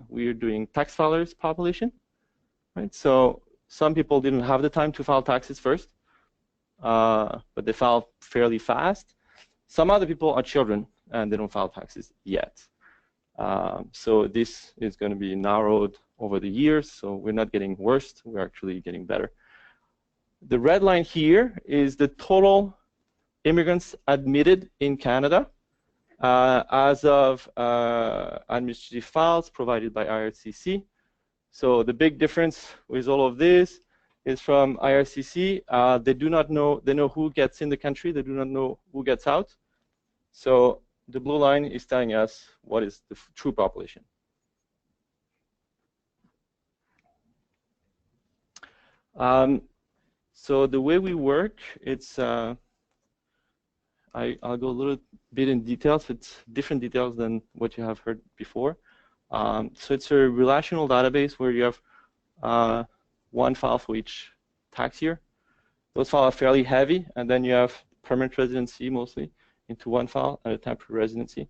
we're doing tax filers population, right? So some people didn't have the time to file taxes first, but they filed fairly fast. Some other people are children and they don't file taxes yet. So this is going to be narrowed over the years. So we're not getting worse; we're actually getting better. The red line here is the total immigrants admitted in Canada as of administrative files provided by IRCC. So the big difference with all of this is from IRCC, they do not know, they know who gets in the country, they do not know who gets out. So the blue line is telling us what is the true population. So the way we work, it's, I'll go a little bit in details. It's different details than what you have heard before. So it's a relational database where you have one file for each tax year. Those files are fairly heavy, and then you have permanent residency mostly into one file and a temporary residency.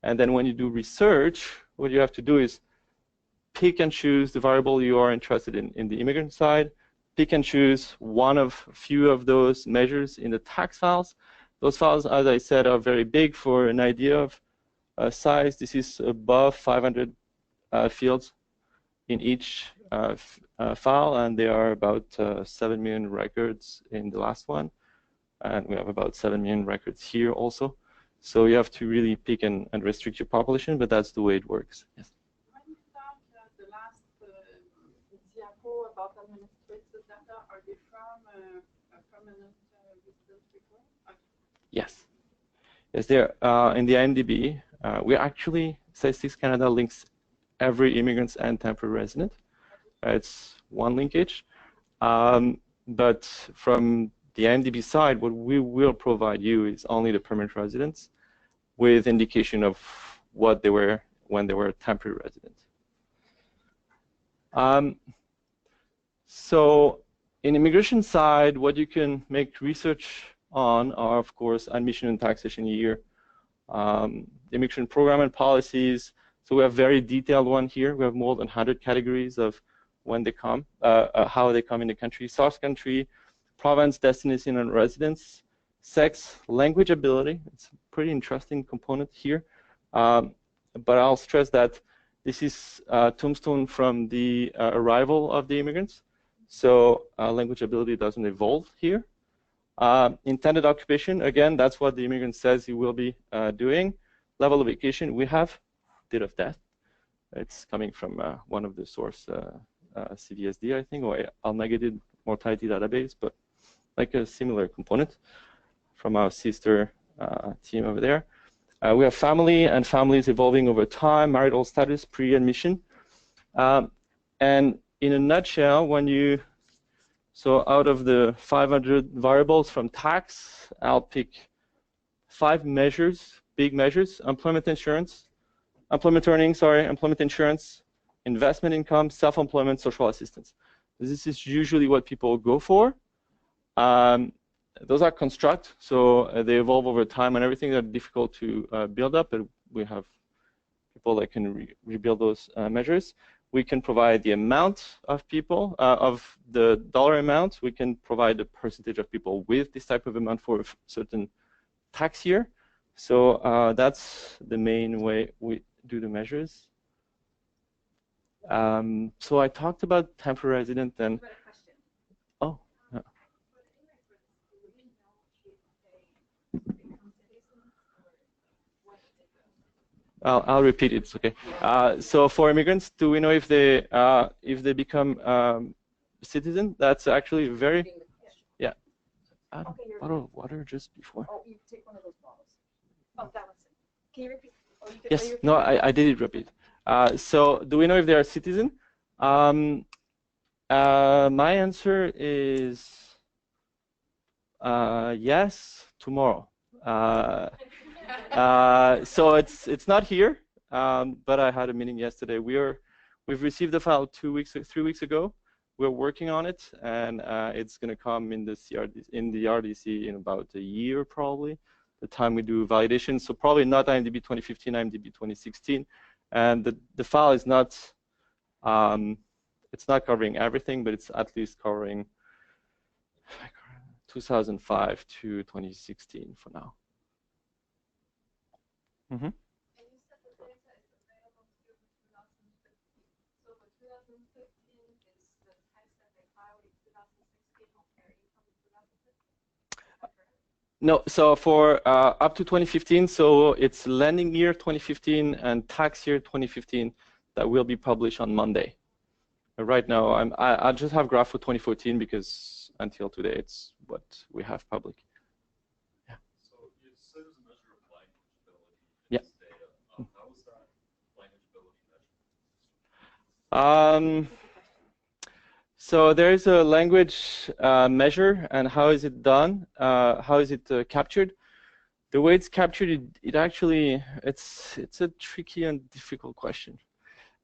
And then when you do research, what you have to do is pick and choose the variable you are interested in the immigrant side, pick and choose one of a few of those measures in the tax files. Those files, as I said, are very big. For an idea of size, this is above 500 fields in each file, and there are about 7 million records in the last one, and we have about 7 million records here also. So you have to really pick and restrict your population, but that's the way it works. Yes. When you found the last diapo about administrative data, are they from a permanent resident report? Yes. Yes, they're in the IMDb. We actually, Statistics Canada links every immigrants and temporary resident. It's one linkage. But from the IMDb side, what we will provide you is only the permanent residents with indication of what they were when they were temporary residents. So in immigration side, what you can make research on are, of course, admission and taxation year, immigration program and policies. So we have very detailed one here. We have more than 100 categories of when they come, how they come in the country, source country, province, destination, and residence, sex, language ability. It's a pretty interesting component here. But I'll stress that this is tombstone from the arrival of the immigrants. So language ability doesn't evolve here. Intended occupation, again, that's what the immigrant says he will be doing. Level of education, we have date of death. It's coming from one of the source, CVSD, I think, or negative mortality database, but like a similar component from our sister team over there. We have family and families evolving over time, marital status, pre-admission. And in a nutshell, when you, so out of the 500 variables from tax, I'll pick 5 measures, big measures: employment insurance, employment earnings, employment insurance, investment income, self-employment, social assistance. This is usually what people go for. Those are construct, so they evolve over time and everything. They're difficult to build up, but we have people that can rebuild those measures. We can provide the amount of people, of the dollar amount. We can provide the percentage of people with this type of amount for a certain tax year. So that's the main way we do the measures. So I talked about temporary resident and. Oh. Yeah. I'll repeat it. It's okay. So for immigrants, do we know if they become citizen? That's actually very. Yeah. I had a bottle of water just before. Oh, you take one of those bottles. Oh, that was it. Can you repeat? Oh, you yes. No, I did repeat. So do we know if they are citizen? My answer is yes. Tomorrow. So it's not here, but I had a meeting yesterday. We've received the file 3 weeks ago. We're working on it, and it's going to come in the RDC in about a year probably. The time we do validation, so probably not IMDb 2015, IMDb 2016, and the file is not. It's not covering everything, but it's at least covering 2005 to 2016 for now. Mm-hmm. And you said the data is available through 2015. So the 2015 is the tax that they filed in 2016 or carried from 2015? No, so for up to 2015, so it's landing year 2015 and tax year 2015 that will be published on Monday. Right now, I just have graph for 2014 because until today it's what we have public. Yeah. So you said there's a measure of languageability in yeah. this data. How is that languageability measured? So there is a language measure, and how is it done? How is it captured? The way it's captured, it actually it's a tricky and difficult question.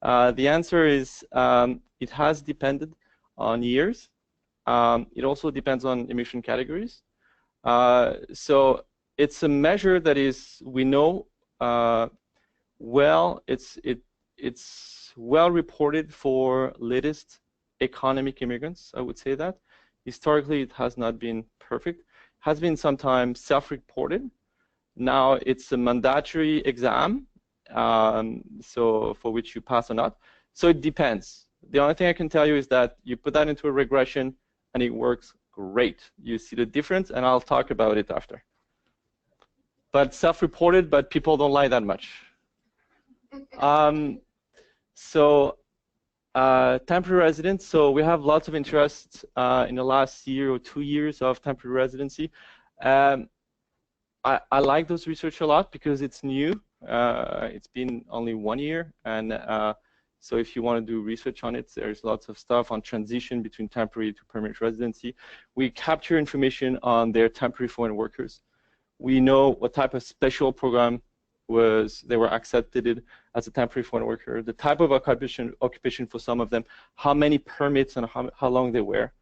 The answer is it has depended on years. It also depends on emission categories. So it's a measure that is, we know, well, it's well reported for latest economic immigrants, I would say that. Historically, it has not been perfect. Has been sometimes self-reported. Now it's a mandatory exam, so for which you pass or not. So it depends. The only thing I can tell you is that you put that into a regression and it works great. You see the difference, and I'll talk about it after. But self-reported, but people don't like that much. Temporary residence. So we have lots of interest in the last year or 2 years of temporary residency. I like those research a lot because it's new. It's been only 1 year, and so if you want to do research on it, there's lots of stuff on transition between temporary to permanent residency. We capture information on their temporary foreign workers. We know what type of special program they were accepted as a temporary foreign worker, the type of occupation for some of them, how many permits and how long they were.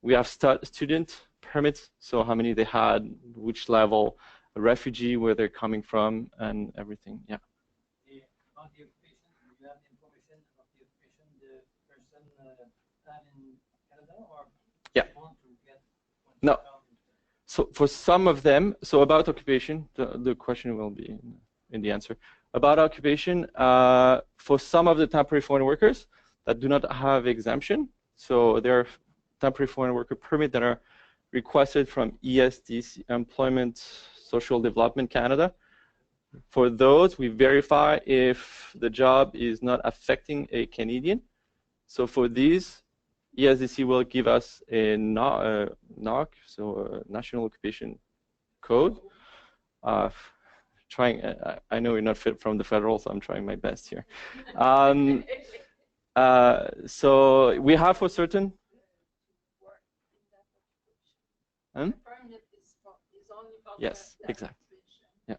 We have student permits, so how many they had, which level, a refugee, where they're coming from, and everything. Yeah. On the occupation, do you have the information about the occupation the person had in Canada, or yeah. Want to get no. So for some of them, so about occupation, the question will be in the answer. About occupation, for some of the temporary foreign workers that do not have exemption, so there are temporary foreign worker permit that are requested from ESDC, Employment Social Development Canada. For those, we verify if the job is not affecting a Canadian. So for these, ESDC will give us a NOC, so a National Occupation Code. I know you're not fit from the federal, so I'm trying my best here. So we have for certain. Yes, exactly. Yeah,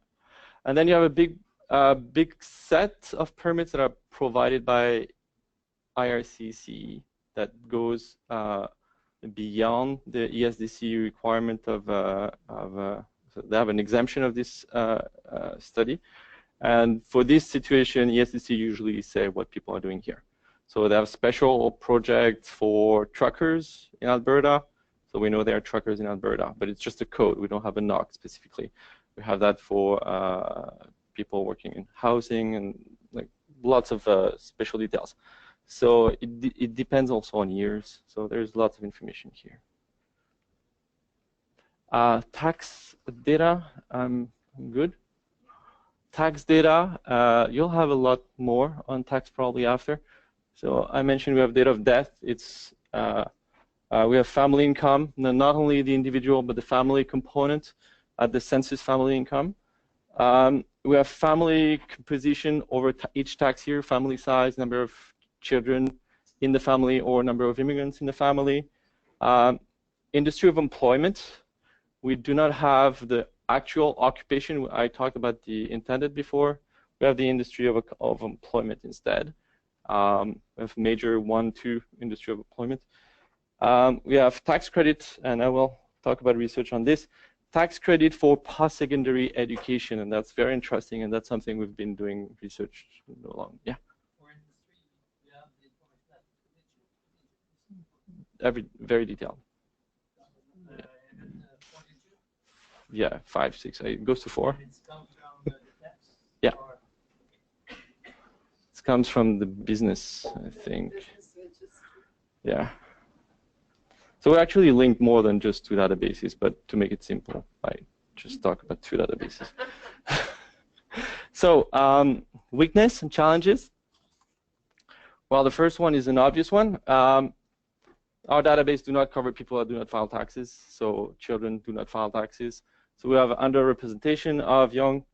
and then you have a big set of permits that are provided by IRCC that goes beyond the ESDC requirement of so they have an exemption of this study. And for this situation, ESDC usually say what people are doing here. So they have special projects for truckers in Alberta. So we know there are truckers in Alberta, but it's just a code. We don't have a NOC specifically. We have that for people working in housing and like lots of special details. So it depends also on years. So there's lots of information here. Tax data, I'm good. Tax data, you'll have a lot more on tax probably after. So I mentioned we have date of death. It's we have family income, not only the individual but the family component at the census family income. We have family composition over each tax year, family size, number of children in the family or number of immigrants in the family. Industry of employment, we do not have the actual occupation. I talked about the intended before. We have the industry of employment instead. We have major 1, 2 industry of employment. We have tax credit, and I will talk about research on this. Tax credit for post-secondary education, and that's very interesting, and that's something we've been doing research along. Yeah. For industry, you have the information Very detailed. Yeah, 5, 6, it goes to 4. Yeah. It comes from the business, I think. Yeah. So we actually link more than just 2 databases, but to make it simple, I just talk about 2 databases. So weakness and challenges. Well, the first one is an obvious one. Our database do not cover people that do not file taxes, so children do not file taxes. So we have underrepresentation of young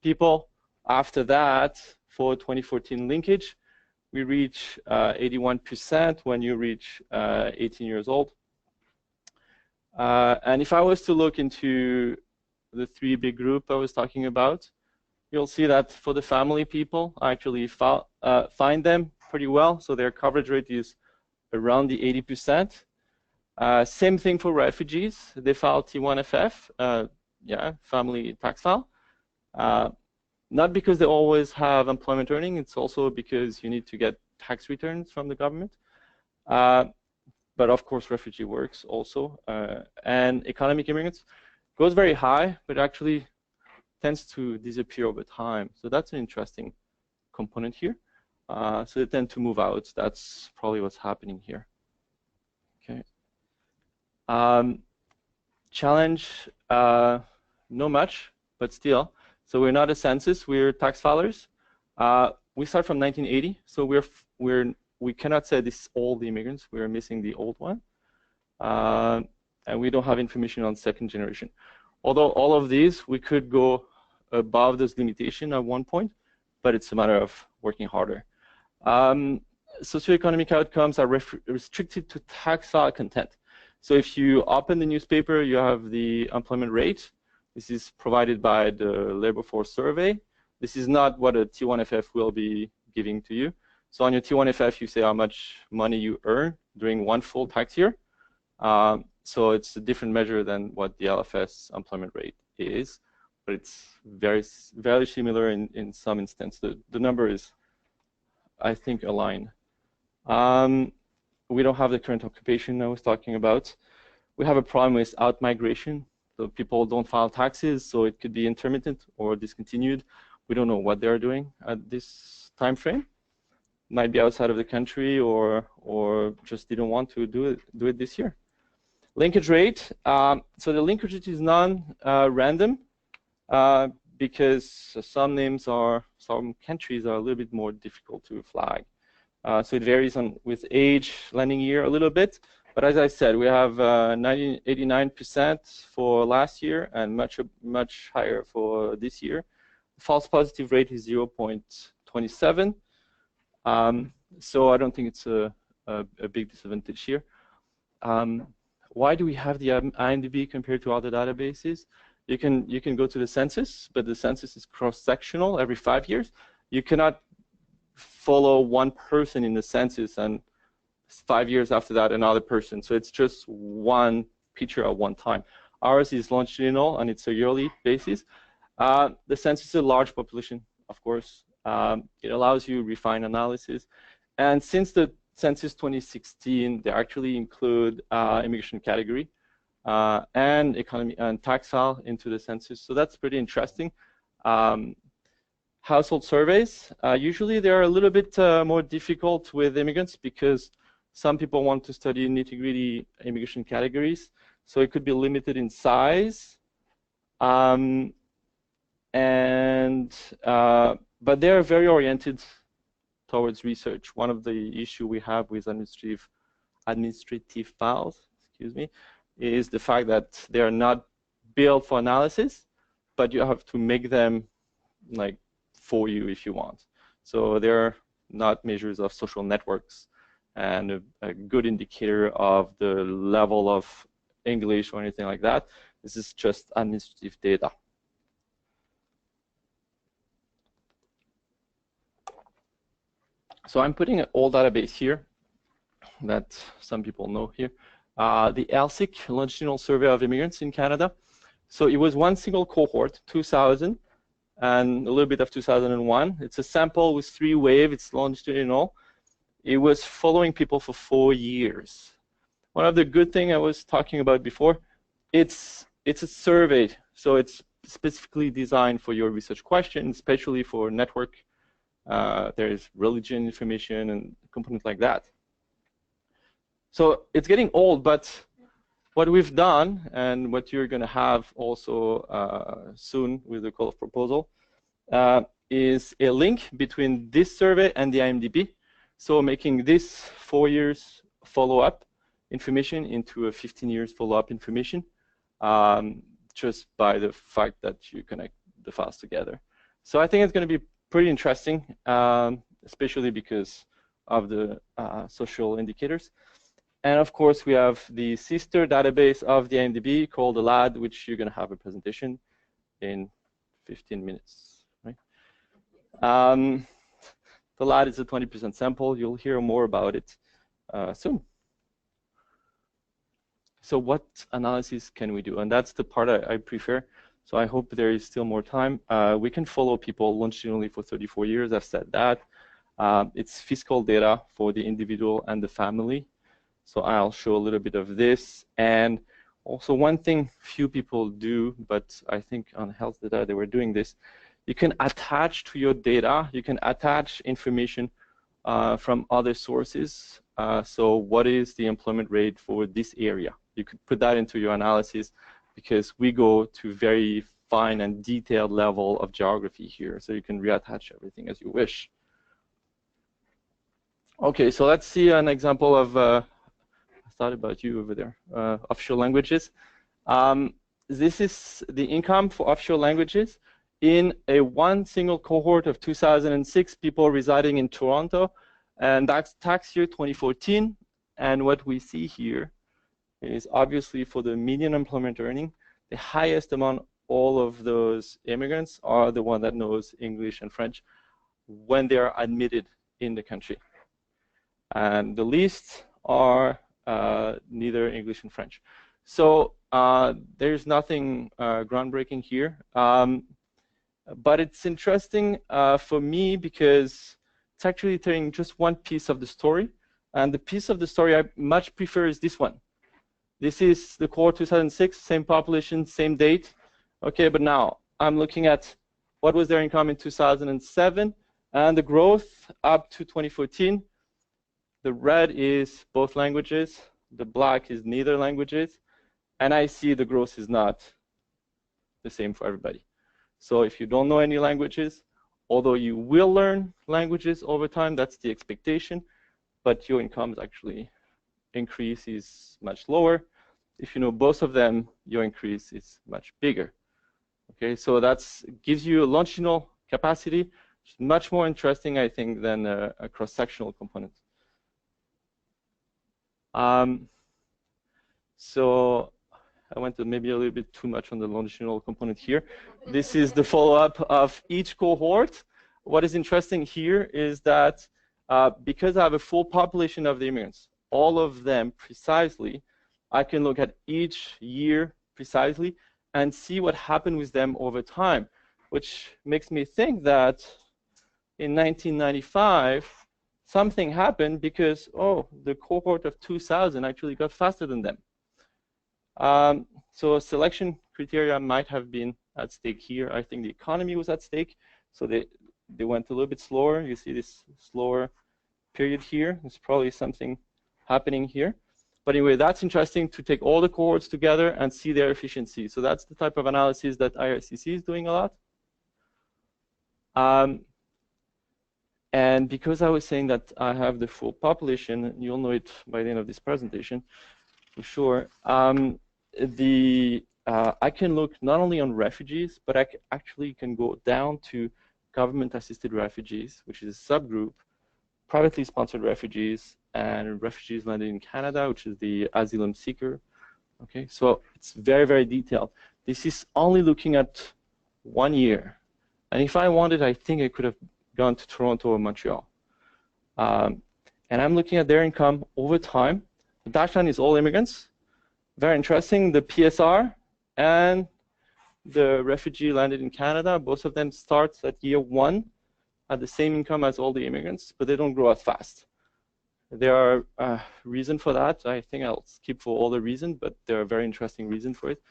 people. After that, for 2014 linkage, we reach 81% when you reach 18 years old. And if I was to look into the 3 big group I was talking about, you'll see that for the family people, I actually find them pretty well. So their coverage rate is around the 80%. Same thing for refugees. They file T1FF, family tax file. Not because they always have employment earning, it's also because you need to get tax returns from the government. But of course, refugee works also. And economic immigrants goes very high, but actually tends to disappear over time. So that's an interesting component here. So they tend to move out. That's probably what's happening here. Okay. Challenge, no much, but still. So we're not a census, we're tax filers. We start from 1980, so we cannot say this is all the immigrants. We're missing the old one. And we don't have information on second generation. Although all of these, we could go above this limitation at one point, but it's a matter of working harder. Socioeconomic outcomes are restricted to tax file content. So if you open the newspaper, you have the employment rate. This is provided by the labor force survey. This is not what a T1FF will be giving to you. So on your T1FF, you say how much money you earn during one full tax year. So it's a different measure than what the LFS employment rate is, but it's very similar in some instance. The number is, I think, aligned. We don't have the current occupation I was talking about. We have a problem with out-migration. So people don't file taxes, so it could be intermittent or discontinued. We don't know what they're doing at this time frame. Might be outside of the country or just didn't want to do it this year. Linkage rate. So the linkage rate is non-random because some countries are a little bit more difficult to flag. So it varies with age, landing year a little bit. But as I said, we have 89% for last year and much higher for this year. False positive rate is 0.27. So I don't think it's a big disadvantage here. Why do we have the IMDb compared to other databases? You can go to the census, but the census is cross-sectional every 5 years. You cannot follow one person in the census and 5 years after that another person. So it's just one picture at one time. Ours is longitudinal and it's a yearly basis. The census is a large population, of course. It allows you refine analysis. And since the census 2016, they actually include immigration category and economy and tax file into the census. So that's pretty interesting. Household surveys, usually they're a little bit more difficult with immigrants because some people want to study nitty-gritty immigration categories. So it could be limited in size. But they're very oriented towards research. One of the issue we have with administrative files, is the fact that they are not built for analysis, but you have to make them like for you if you want. So they're not measures of social networks and a good indicator of the level of English or anything like that. This is just administrative data. So I'm putting an old database here that some people know here. The Elsic, Longitudinal Survey of Immigrants in Canada. So it was one single cohort, 2000, and a little bit of 2001. It's a sample with 3 waves. It's longitudinal. It was following people for 4 years. One of the good things I was talking about before, it's a survey. So it's specifically designed for your research question, especially for network. There is religion information and components like that. So it's getting old, but what we've done and what you're going to have also soon with the call of proposal is a link between this survey and the IMDb. So making this 4 years follow-up information into a 15 years follow-up information just by the fact that you connect the files together. So I think it's going to be pretty interesting, especially because of the social indicators. And of course, we have the sister database of the IMDb called the LAD, which you're going to have a presentation in 15 minutes. Right? The LAD is a 20% sample. You'll hear more about it soon. So what analysis can we do? And that's the part I prefer. So I hope there is still more time. We can follow people longitudinally for 34 years. I've said that. It's fiscal data for the individual and the family. So I'll show a little bit of this. And also one thing few people do, but I think on health data they were doing this, you can attach to your data, you can attach information from other sources. So what is the employment rate for this area? You could put that into your analysis because we go to very fine and detailed level of geography here. So you can reattach everything as you wish. Okay, so let's see an example of, I thought about you over there, offshore languages. This is the income for offshore languages in one single cohort of 2006 people residing in Toronto, and that's tax year 2014. And what we see here is obviously for the median employment earning, the highest among all of those immigrants are the one that knows English and French when they are admitted in the country. And the least are neither English and French. So there's nothing groundbreaking here. But it's interesting for me because it's actually telling just one piece of the story. And the piece of the story I much prefer is this one. This is the cohort 2006, same population, same date. Okay, but now I'm looking at what was their income in 2007 and the growth up to 2014. The red is both languages. The black is neither languages. And I see the growth is not the same for everybody. So if you don't know any languages, although you will learn languages over time, that's the expectation, but your income actually increase is much lower. If you know both of them, your increase is much bigger. Okay, so that gives you a longitudinal capacity, which is much more interesting, I think, than a cross-sectional component. So I went to maybe a little bit too much on the longitudinal component here. This is the follow-up of each cohort. What is interesting here is that because I have a full population of the immigrants, all of them precisely, I can look at each year precisely and see what happened with them over time, which makes me think that in 1995, something happened because, oh, the cohort of 2000 actually got faster than them. So selection criteria might have been at stake here. I think the economy was at stake, so they went a little bit slower. You see this slower period here. There's probably something happening here. But anyway, that's interesting to take all the cohorts together and see their efficiency. So that's the type of analysis that IRCC is doing a lot. And because I was saying that I have the full population, you'll know it by the end of this presentation, for sure. I can look not only on refugees, but I actually can go down to government-assisted refugees, which is a subgroup, privately sponsored refugees, and refugees landed in Canada, which is the asylum seeker. Okay, so it's very, very detailed. This is only looking at 1 year. And if I wanted, I think I could have gone to Toronto or Montreal. And I'm looking at their income over time. The dashed line is all immigrants. Very interesting. The PSR and the refugee landed in Canada, both of them start at year 1 at the same income as all the immigrants, but they don't grow as fast. There are reasons for that. I think I'll skip for all the reasons, but there are very interesting reasons for it.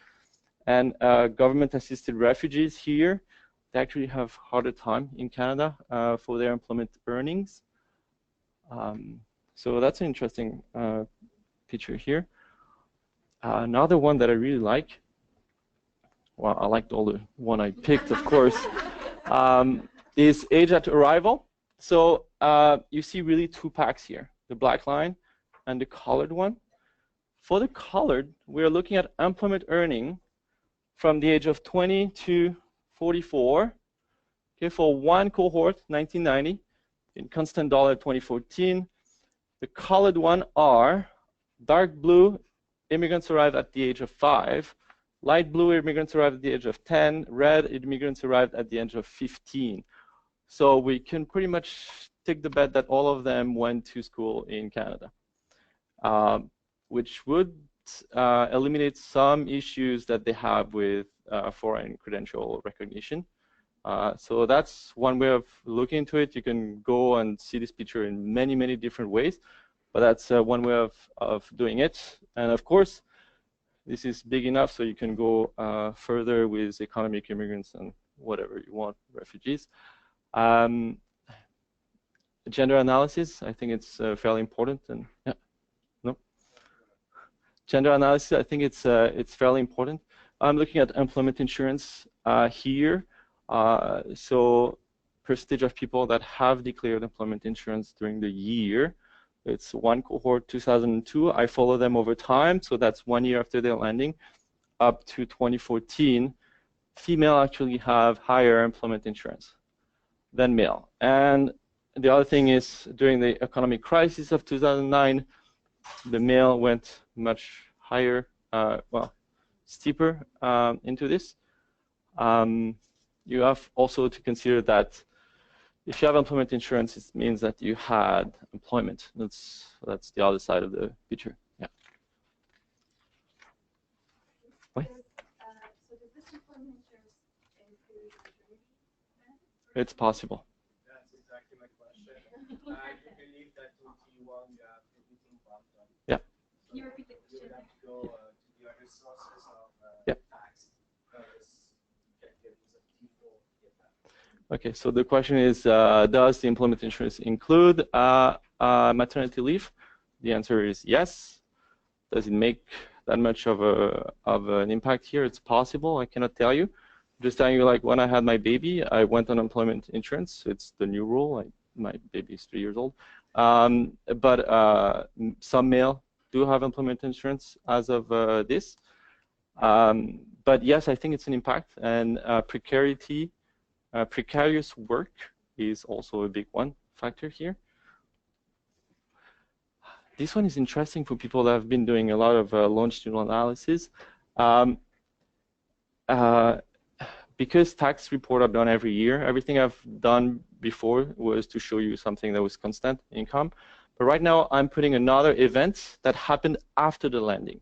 And government-assisted refugees here, they actually have harder time in Canada for their employment earnings. So that's an interesting picture here. Another one that I really like, well, I liked all the one I picked, of course, is age at arrival. So you see really two packs here, the black line and the colored one. For the colored, we're looking at employment earning from the age of 20 to 44. Okay, for one cohort, 1990, in constant dollar 2014. The colored one are dark blue, immigrants arrived at the age of 5. Light blue, immigrants arrived at the age of 10. Red, immigrants arrived at the age of 15. So we can pretty much take the bet that all of them went to school in Canada, which would eliminate some issues that they have with foreign credential recognition. So that's one way of looking into it. You can go and see this picture in many, many different ways, but that's one way of doing it. And of course, this is big enough so you can go further with economic immigrants and whatever you want, refugees. Gender analysis, I think it's fairly important. And yeah, no. Gender analysis, I think it's fairly important. I'm looking at employment insurance here. So percentage of people that have declared employment insurance during the year. It's one cohort, 2002. I follow them over time, so that's 1 year after their landing, up to 2014. Female actually have higher employment insurance than male. And the other thing is, during the economic crisis of 2009, the male went much higher, well, steeper into this. You have also to consider that if you have employment insurance, it means that you had employment. That's the other side of the picture. Yeah. What? So does this employment insurance include maternity benefits? It's possible. That's exactly my question. I believe that in T1 you have everything bumped up. Yeah. Can you repeat the question? You would have to go to the other sources of tax. Okay, so the question is, does the employment insurance include maternity leave? The answer is yes. Does it make that much of an impact here? It's possible. I cannot tell you. I'm just telling you, like, when I had my baby, I went on employment insurance. It's the new rule. My baby is 3 years old. But some male do have employment insurance as of this. But yes, I think it's an impact. And precarious work is also a big factor here. This one is interesting for people that have been doing a lot of longitudinal analysis. Because tax reports are done every year, everything I've done before was to show you something that was constant income. But right now, I'm putting another event that happened after the landing.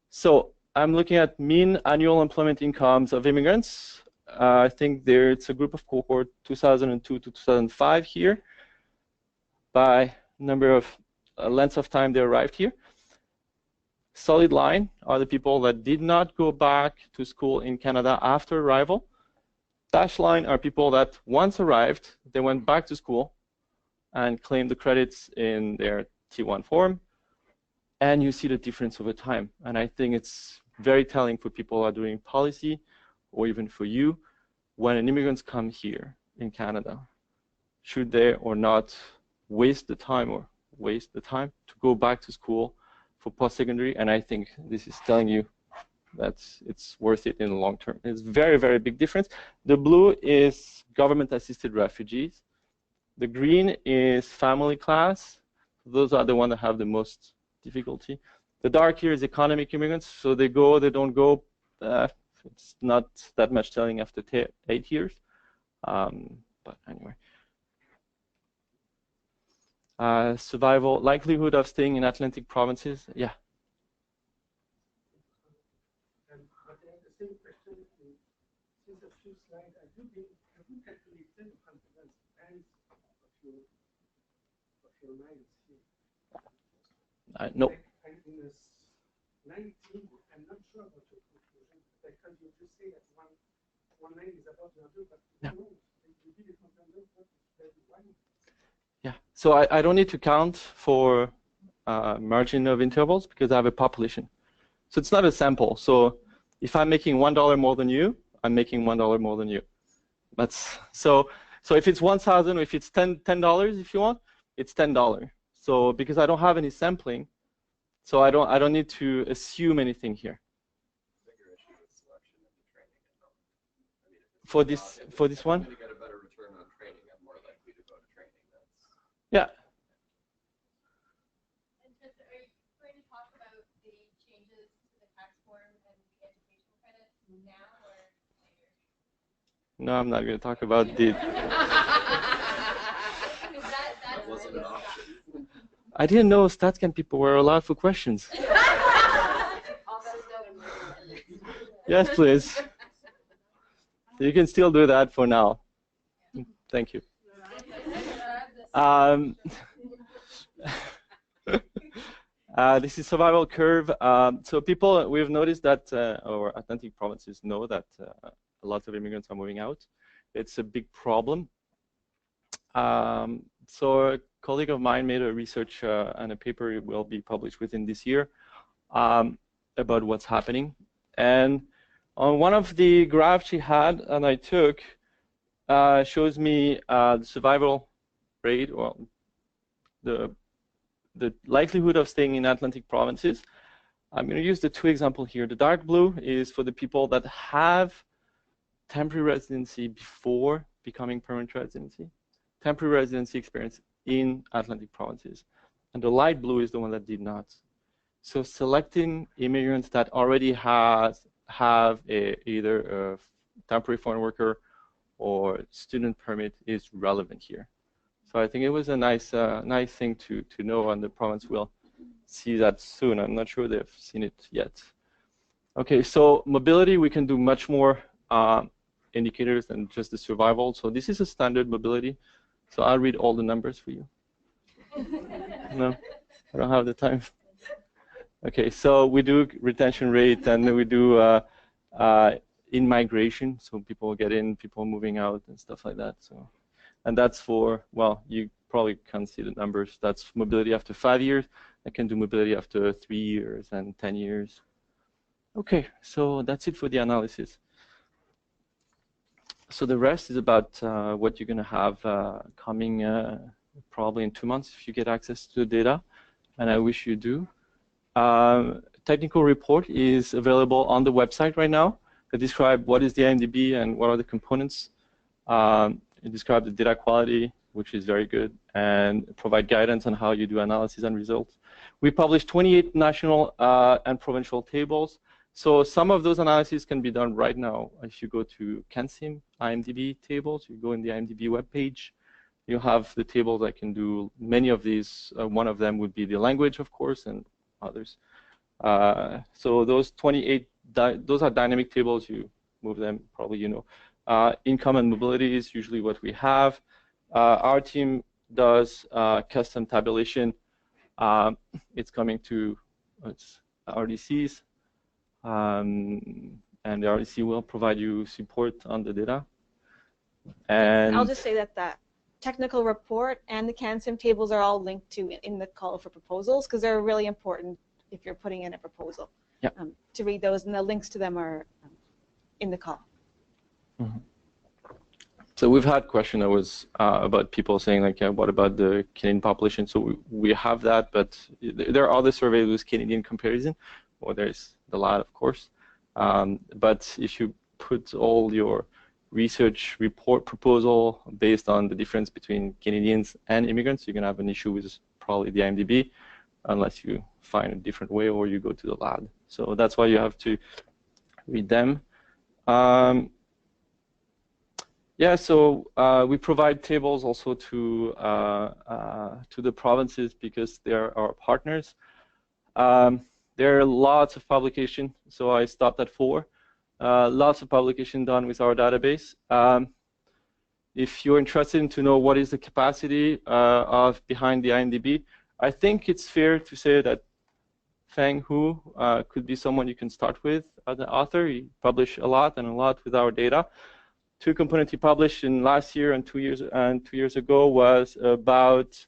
So I'm looking at mean annual employment incomes of immigrants. I think it's a group of cohort 2002 to 2005 here by number of lengths of time they arrived here. Solid line are the people that did not go back to school in Canada after arrival. Dashed line are people that once arrived, they went back to school and claimed the credits in their T1 form. And you see the difference over time. And I think it's very telling for people who are doing policy, or even for you, when an immigrant comes here in Canada, should they or not waste the time to go back to school for post-secondary? And I think this is telling you that it's worth it in the long term. It's very, very big difference. The blue is government-assisted refugees. The green is family class. Those are the ones that have the most difficulty. The dark here is economic immigrants. So they go, they don't go. It's not that much telling after 8 years. But anyway. Survival, likelihood of staying in Atlantic provinces. Yeah. But the same question, since a few slides, have you calculated the confidence bands of your lines here? No. And in this 19, I'm not sure about your conclusion, because you just say that one line is about the other, but yeah. No, you did it on the Yeah, so I don't need to count for margin of intervals because I have a population. So it's not a sample. So if I'm making $1 more than you, I'm making $1 more than you. That's so if it's 1,000 or if it's $10 if you want, it's $10. So because I don't have any sampling, so I don't need to assume anything here. For this one? Yeah. And just, are you going to talk about the changes to the tax form and the education credit now or later? No, I'm not going to talk about the. That wasn't an option. I didn't know StatCan people were allowed for questions. Yes, please. You can still do that for now. Thank you. This is survival curve. So people, we've noticed that, or Atlantic provinces know that a lot of immigrants are moving out. It's a big problem. So a colleague of mine made a research and a paper will be published within this year about what's happening. And on one of the graphs she had, and I took, shows me the survival rate, or the likelihood of staying in Atlantic provinces. I'm going to use the two examples here. The dark blue is for the people that have temporary residency before becoming permanent residency, temporary residency experience in Atlantic provinces. And the light blue is the one that did not. So selecting immigrants that already have either a temporary foreign worker or student permit is relevant here. So I think it was a nice thing to know, and the province will see that soon. I'm not sure they've seen it yet. Okay, so mobility, we can do much more indicators than just the survival. So this is a standard mobility. So I'll read all the numbers for you. No, I don't have the time. Okay, so we do retention rate, and we do in migration. So people get in, people moving out, and stuff like that. So. And that's for, well, you probably can't see the numbers. That's mobility after 5 years. I can do mobility after 3 years and 10 years. Okay, so that's it for the analysis. So the rest is about what you're going to have coming probably in 2 months if you get access to the data, and I wish you do. Technical report is available on the website right now. They describe what is the IMDb and what are the components. It describes the data quality, which is very good, and provide guidance on how you do analysis and results. We publish 28 national and provincial tables. So some of those analyses can be done right now. If you go to CanSIM IMDb tables, you go in the IMDb webpage, you have the tables that can do many of these. One of them would be the language, of course, and others. So those 28, those are dynamic tables. You move them, probably you know. Income and mobility is usually what we have. Our team does custom tabulation. It's coming to RDCs, and the RDC will provide you support on the data. And I'll just say that the technical report and the CanSIM tables are all linked to in the call for proposals, because they're really important if you're putting in a proposal. Yep. To read those, and the links to them are in the call. Mm-hmm. So we've had question that was about people saying like, what about the Canadian population? So we have that, but there are other surveys with Canadian comparison, or there's a lot, of course. But if you put all your research report proposal based on the difference between Canadians and immigrants, you're going to have an issue with probably the IMDb, unless you find a different way or you go to the lab. So that's why you have to read them. Yeah, so we provide tables also to the provinces because they're our partners. There are lots of publication, so I stopped at 4. Lots of publication done with our database. If you're interested to know what is the capacity of behind the IMDb, I think it's fair to say that Feng Hu could be someone you can start with as an author. He published a lot with our data. 2 components he published in last year and 2 years ago was about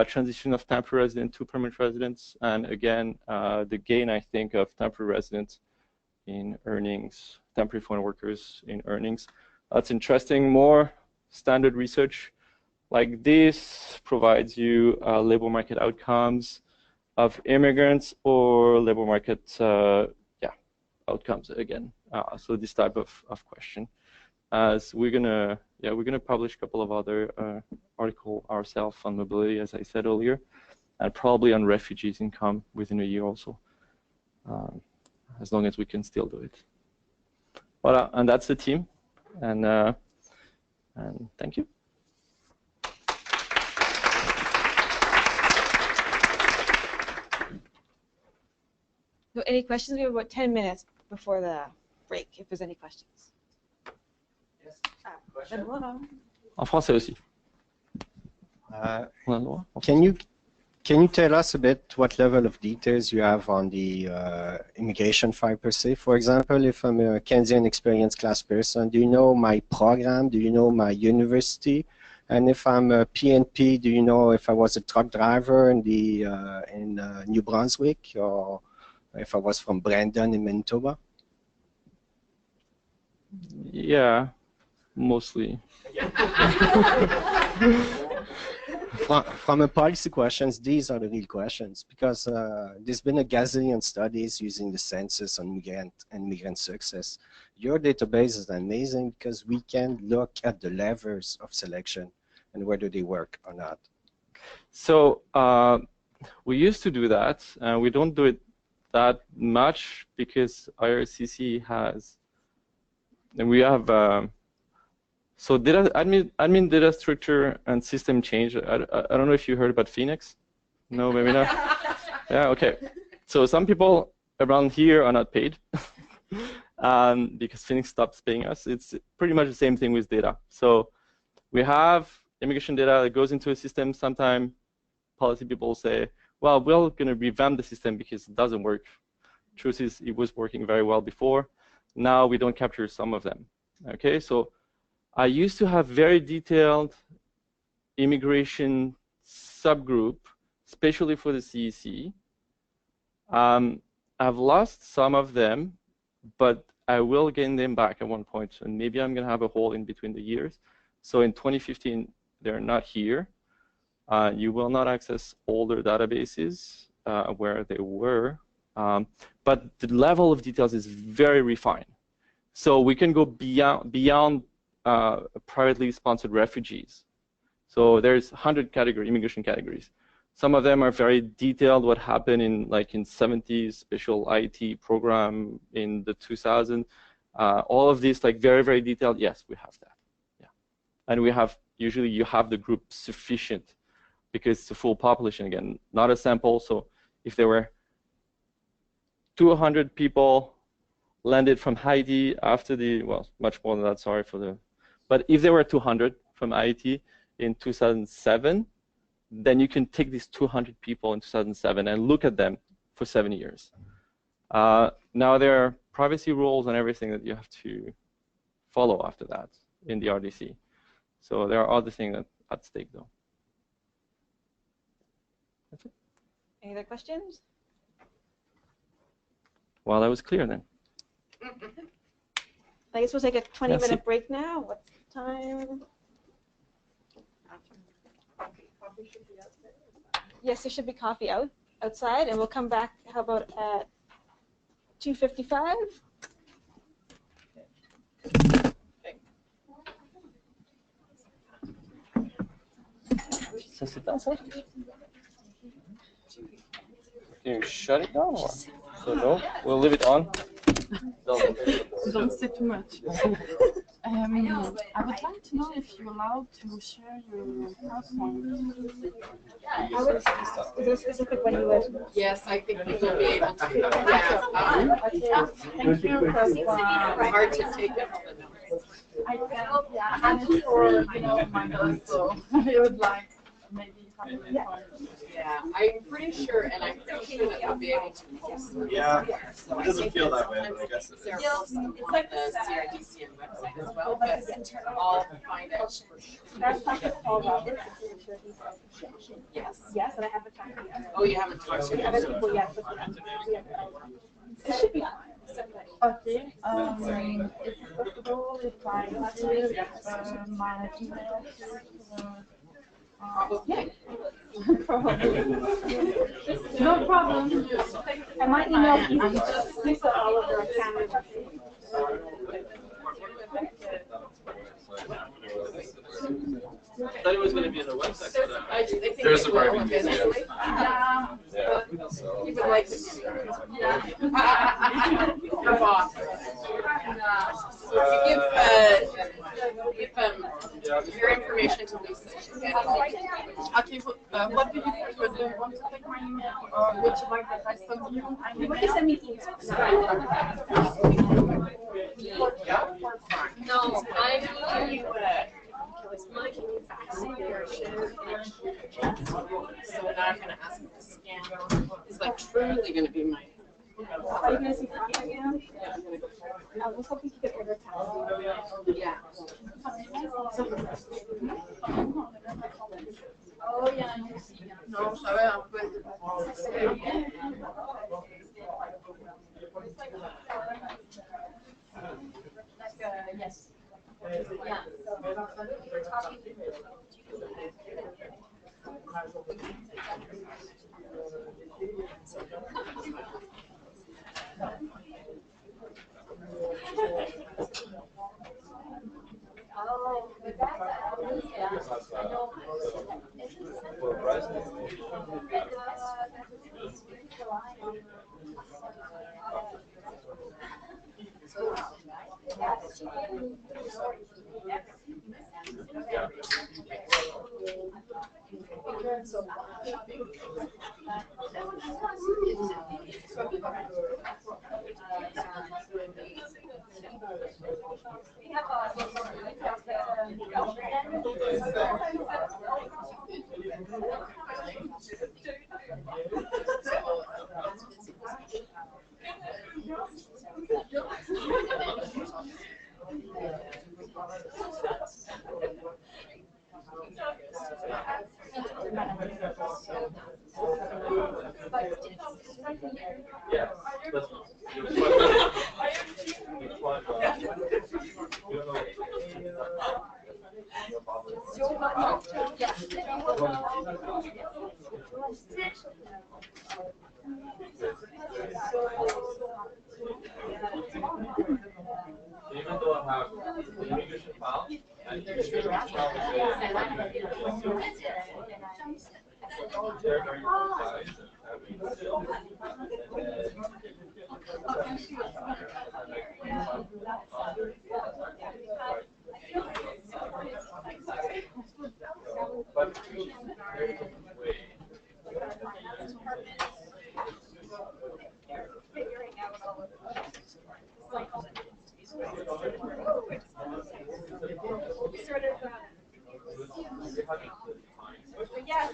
transition of temporary resident to permanent residents, and again, the gain, I think, of temporary residents in earnings, temporary foreign workers in earnings. That's interesting. More standard research like this provides you labor market outcomes of immigrants or labor market outcomes again. So this type of question. As we're gonna publish a couple of other articles ourselves on mobility, as I said earlier, and probably on refugees income within a year also, as long as we can still do it. Voilà, and that's the team, and thank you. So any questions? We have about 10 minutes before the break, if there's any questions. Yes. En français aussi. Can you tell us a bit what level of details you have on the immigration file per se? For example, if I'm a Canadian experienced class person, do you know my program? Do you know my university? And if I'm a PNP, do you know if I was a truck driver in New Brunswick, or if I was from Brandon in Manitoba? Yeah, mostly. From a policy questions, these are the real questions, because there's been a gazillion studies using the census on immigrant success. Your database is amazing because we can look at the levers of selection and whether they work or not. So we used to do that, and we don't do it that much because IRCC has, and we have so admin data structure and system change. I don't know if you heard about Phoenix. No, maybe not. Yeah, okay. So some people around here are not paid because Phoenix stops paying us. It's pretty much the same thing with data. So we have immigration data that goes into a system. Sometimes policy people say, well, we're going to revamp the system because it doesn't work. Truth is, it was working very well before. Now we don't capture some of them. Okay, so I used to have very detailed immigration subgroup, especially for the CEC. I've lost some of them, but I will gain them back at one point, and maybe I'm going to have a hole in between the years. So in 2015, they're not here. You will not access older databases where they were, but the level of details is very refined. So we can go beyond privately sponsored refugees. So there's 100 immigration categories. Some of them are very detailed, what happened in 70s, special IT program in the 2000s. All of these very, very detailed, yes, we have that. Yeah. And we have, usually you have the group sufficient because it's a full population again, not a sample. So if there were 200 people landed from Haiti after the, well, much more than that, sorry for the, but if there were 200 from Haiti in 2007, then you can take these 200 people in 2007 and look at them for 7 years. Now there are privacy rules and everything that you have to follow after that in the RDC. So there are other things at stake though. That's it. Any other questions? Well, that was clear then. I guess we'll take a 20-minute break now. What's the time? Yes, there should be coffee outside, and we'll come back, how about at 2:55? Ça s'éteint, ça? Can you shut it down or? So no, we'll leave it on. Don't say too much. I would like to know if you're allowed to share your PowerPoint. Is there a specific one you would? Yes, I think we will be able to. Yeah. Thank you. Hard to take it. I felt, yeah, and it's for my dog, so I would like maybe have a Yeah, I'm pretty sure, and I'm pretty sure that we'll be able to post them. Yeah, So it I doesn't think feel that that way, but I guess it Sarah is. posts them on the CRDCN website as well, but I'll find out for sure. That's not Paul Roberts. Yes. Yes, and I haven't talked to him. Oh, you haven't talked to Other him? people, yes, but it should be fine. Okay, is it possible if I send my email Yeah. No problem. And my email is Lisa Oliver Canada. I thought it was going to be on the website. I think There's it a will barbecue, eventually. Yeah. Yeah. So. He would like to see it. Your boss. Give your information to Lisa. She'll get it. Okay, what do you think? Would you want to take my email, or would you like that I send you an You email? can send me No, I so now I'm gonna ask him to scan. It's like truly gonna be my. Are you going to see contact again? Yeah, I'm gonna go. I was hoping you could order Yeah. Oh, yeah. Non, je savais un peu. Yes. Oh, Even though I have the immigration file, and the immigration file they're very precise and having still. But figuring out all of sort of yeah,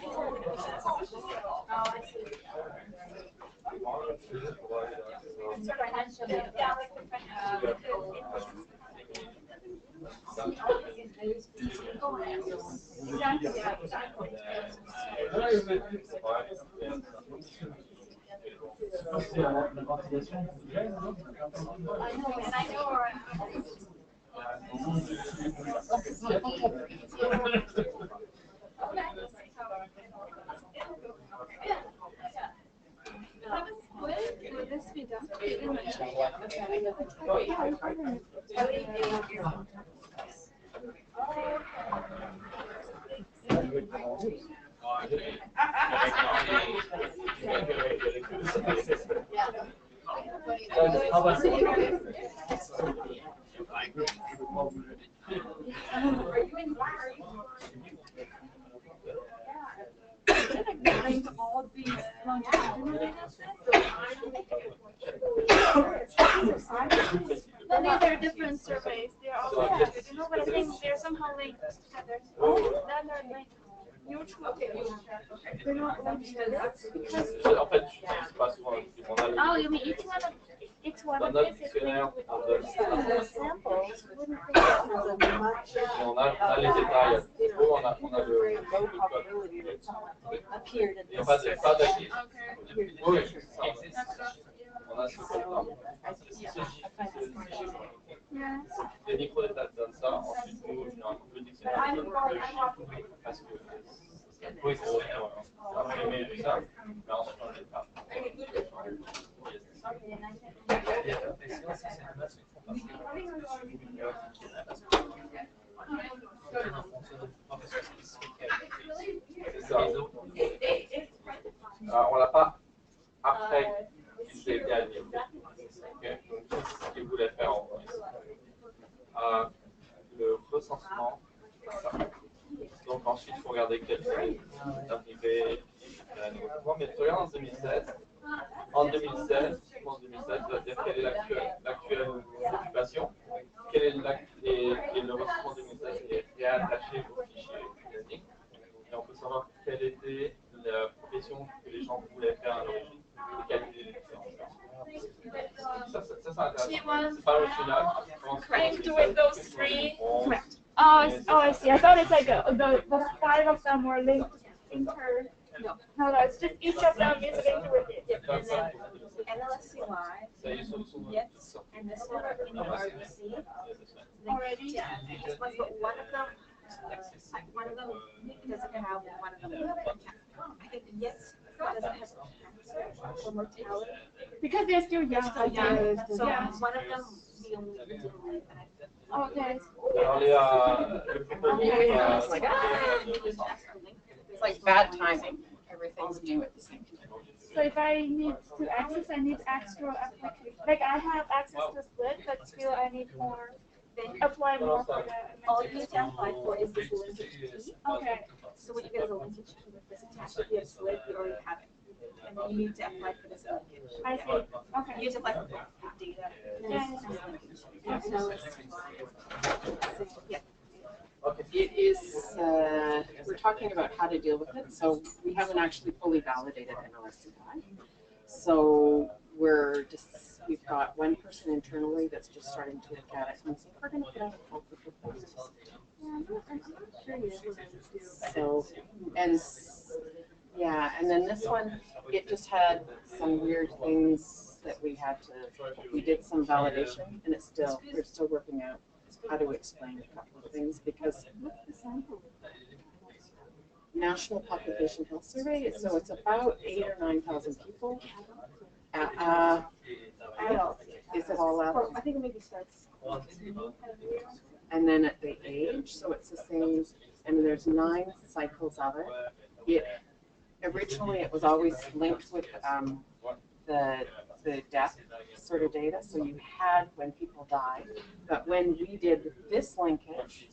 Would this be done? All these longitudinal data No, these are different surveys. They're all longitudinal, but I think they're somehow linked together. Then they're linked. Neutral. They're not longitudinal. En fait, je n'utilise pas souvent le tribunal. Oh, you mean each one of Dans notre dictionnaire, on donne samples? Wouldn't think that was a much. on a les détails. On a le Appeared in il n'y a pas d'acquis. Oui, c'est ça. On a ce les micro-détails donnent ça. Ensuite, nous, généralement, le dictionnaire donne parce que oui, c'est vrai. On a imprimé tout ça, mais ensuite, on ne le fait pas. C'est ça. Alors, on l'a pas après qu'il s'est gagné. Okay. Donc, c'est ce qu'il voulait faire en France. Le recensement, ça. Donc ensuite, il faut regarder quels sont les arrivées. Mais tu regardes en 2016. En 2016, ça veut dire quelle est l'actuelle occupation, quel est et le recensement 2016 est réattaché au fichier Unity. Et on peut savoir quelle était la profession que les gens voulaient faire à l'origine, et quelle était les différences. Ça c'est intéressant. C'est pas original. Crank to Windows 3. Correct. Oh, I see. I thought it's like the 5 of them were linked inter. No, it's just each of them is linked with it. NLSCY, yes, and this one in the RCC. Already? But one of them doesn't have one of them. I think yes doesn't have cancer or mortality. Because they're still young. So Yeah. one of them we only did leave. Okay. It's like bad timing. Everything's due at the same time. So if I need to access, I need extra application. Like I have access to Split, but still I need more. Apply more for the. All you need to apply for is this linkage key. Okay. So what you get is a linkage key with this attached. If you have Split, you already have it. And then you need to apply for this linkage. I see. Okay. You need to apply for data. Yeah. Yeah. It is, we're talking about how to deal with it, so we haven't actually fully validated NLSCI. So we've got one person internally that's just starting to look at it, and so we're going to put out a call for proposals. So, and then this one, it just had some weird things that we did some validation, and we're still working out how to explain a couple of things, because National Population Health Survey, so it's about 8,000 or 9,000 people. Is it all out? I think it maybe starts. And then at the age, so it's the same, and there's 9 cycles of it. Originally, it was always linked with the death sort of data, so you had when people died. But when we did this linkage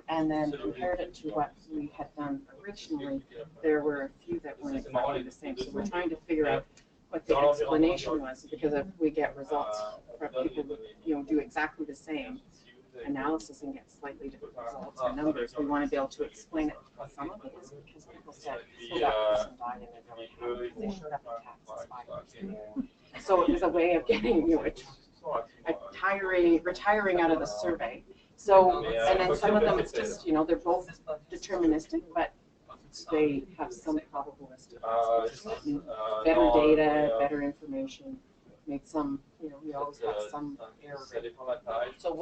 and then compared it to what we had done originally, there were a few that weren't exactly the same. So we're trying to figure out what the explanation was, because if we get results from people who do exactly the same analysis and get slightly different results or numbers, we want to be able to explain it. Some of it is because people said, oh, that person died and they're really happy because they showed up in taxes 5 years ago. So it was a way of getting retiring out of the survey. So, and then some of them it's just, they're both deterministic, but they have some probabilistic. Better data, better information, make some, we always have some error. So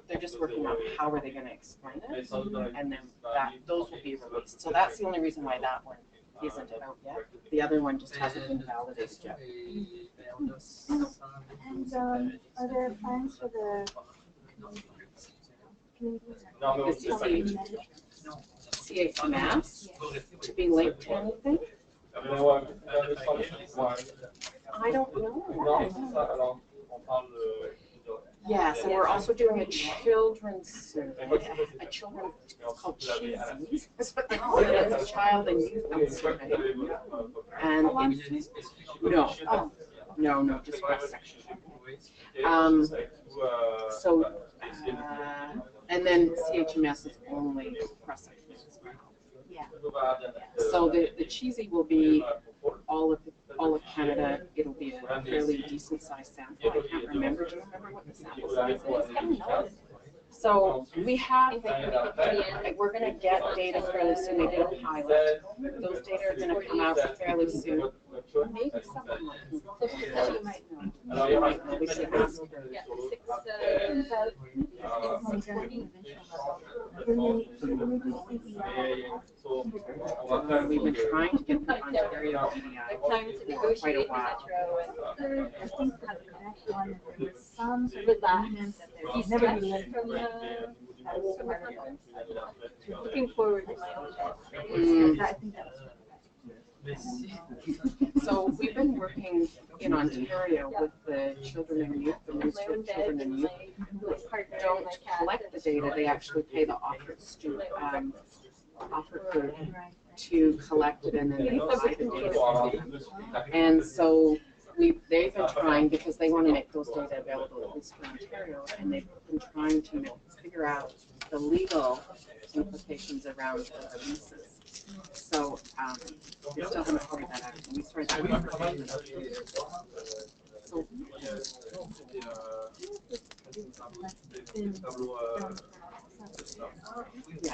they're just working on how are they going to explain it, and then those will be released. So that's the only reason why that one isn't out yet. The other one just hasn't been validated yet. And are there plans for the CHMS to be linked to anything? I don't know. Yes, and we're also doing a children's survey. It's called Cheesies. That's what they call it. It's a child and youth health survey. And no, just cross section. And then CHMS is only cross section as well. So the cheesy will be all of Canada. It'll be a fairly decent sized sample. I can't remember. Do you remember what the sample size is? So we have, we're going to get data fairly soon. They did a pilot. Those data are going to come out fairly soon. Maybe someone might know. You might know. We should ask her. We've been trying to get the Ontario EDI for quite a while. I think that one, there was some sort of agreement that there's never been left from looking forward to my own I think that was So we've been working in Ontario with the children and youth, the Ministry of Children and Youth, who don't collect the data, they actually pay the offered group to collect it and then they provide the data. And so they've been trying, because they want to make those data available at least for Ontario, and they've been trying to figure out the legal implications around the leases. So we still haven't figured that out. We started that conversation. So yeah.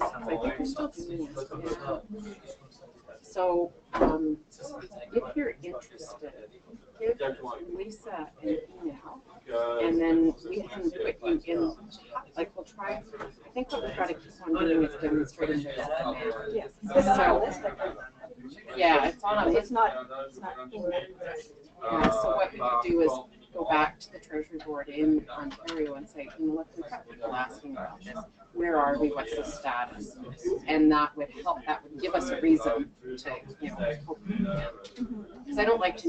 I think we're still doing it. So if you're interested, give Lisa an email, and then we can put you in, like we'll try, I think what we've got to keep on doing is demonstrating the demand. Yes. So, yeah, it's on a list. It's not in there. So what we could do is go back to the Treasury Board in Ontario and say, you know, look, we've got people asking about this. Where are we? What's the status? And that would help. That would give us a reason to, you know, hope. Because I don't like to,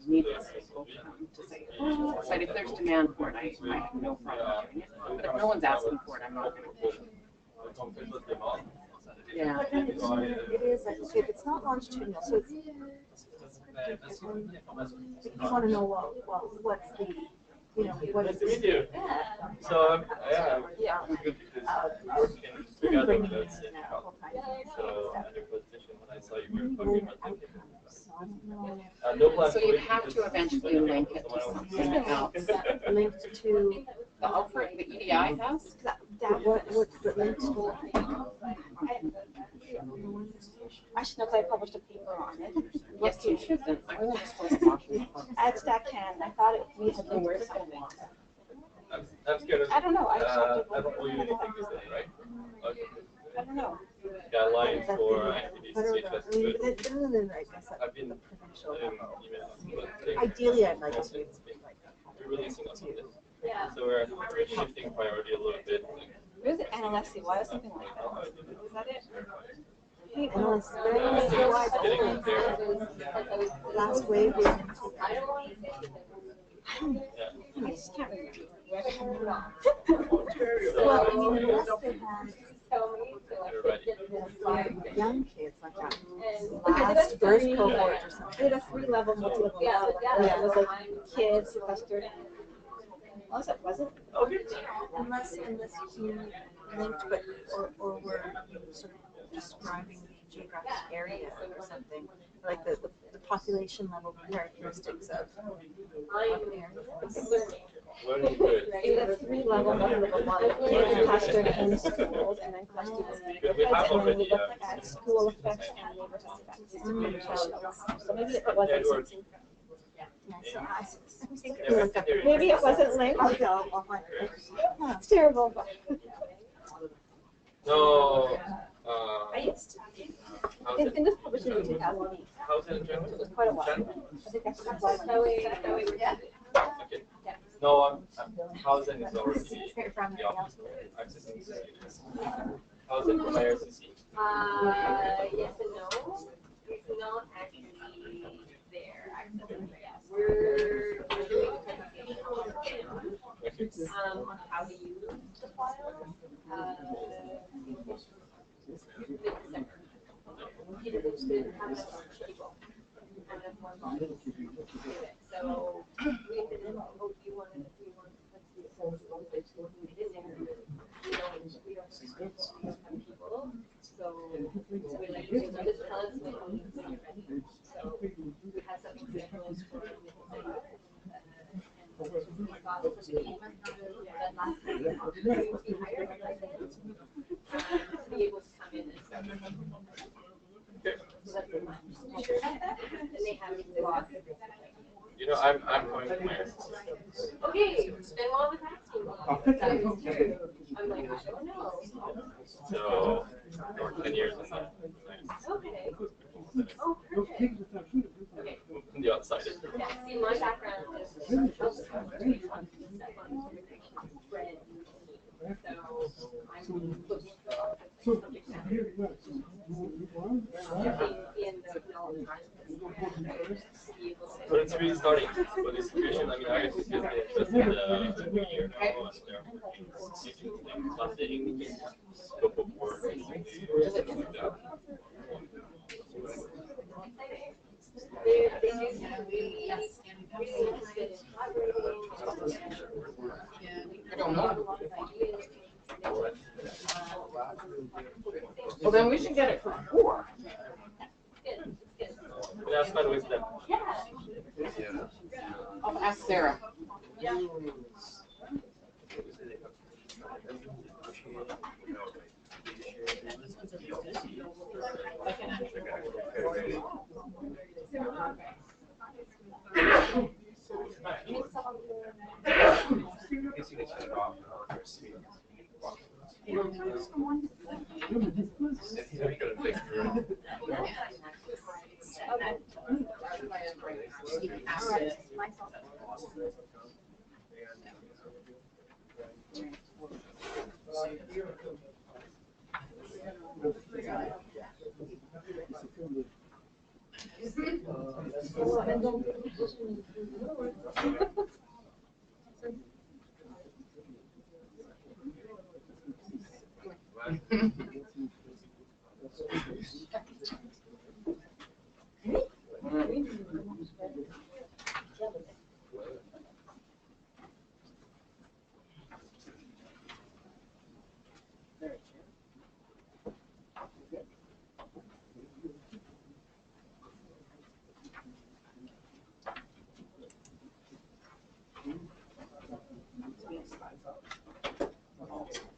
need this to say, but if there's demand for it, I have no problem doing it. But if no one's asking for it, I'm not going to. Yeah. it is like, okay, if it's not longitudinal, so it's you want to know what's the what is it? So yeah, good because we got that. So the position when I saw you were talking about so you have to eventually link it to something else. Linked to the offer the EDI has? What's the linked to? Actually, no, because I published a paper on it. Yes, you should. Then I was supposed to watch it. At StatCan, I thought we had linked to something. I'm scared. I don't know. I don't owe you anything this day, right? Okay. I don't know. Guidelines for activities. I've been provincial. Ideally, I'd like to. We're releasing on Sunday. So we're shifting priority a little bit. Where's it? Analexi? Why was something like that? Is that it? Last wave was I just can't remember. well, I mean, unless they had young kids, like that last birth cohort or something. They had a 3-level multi-level model. It was like kids, sequestered. Unless it wasn't. Unless you linked, but or were sort of describing the geographic area or something, like the population level characteristics of an area. It was a 3-level multi-level model. Kids clustered in schools and then clustered in neighborhoods, and then we looked at school effects and neighborhood effects. So maybe it wasn't something. Maybe it wasn't linked. It's terrible, but. No. I used to. It's been just published in 2008. How's it in German? It was quite a while. I think that's Okay. No, housing is already the option accessing students. Housing for RCC. Yes and no. It's not actually there. We're doing a presentation on how to use the file. So we want You know, I'm coming to my Okay, then what was asking? That is true. I'm like, I don't know. So, or 10 years in that. Okay. Oh, perfect. Okay. On the outside. Yeah, see, my background is But it's really starting for distribution. I mean, I just get just a year now, and they're nothing, scope of work, and all the stuff like that. Well, then we should get it for 4. That's fine with them. I'll ask Sarah.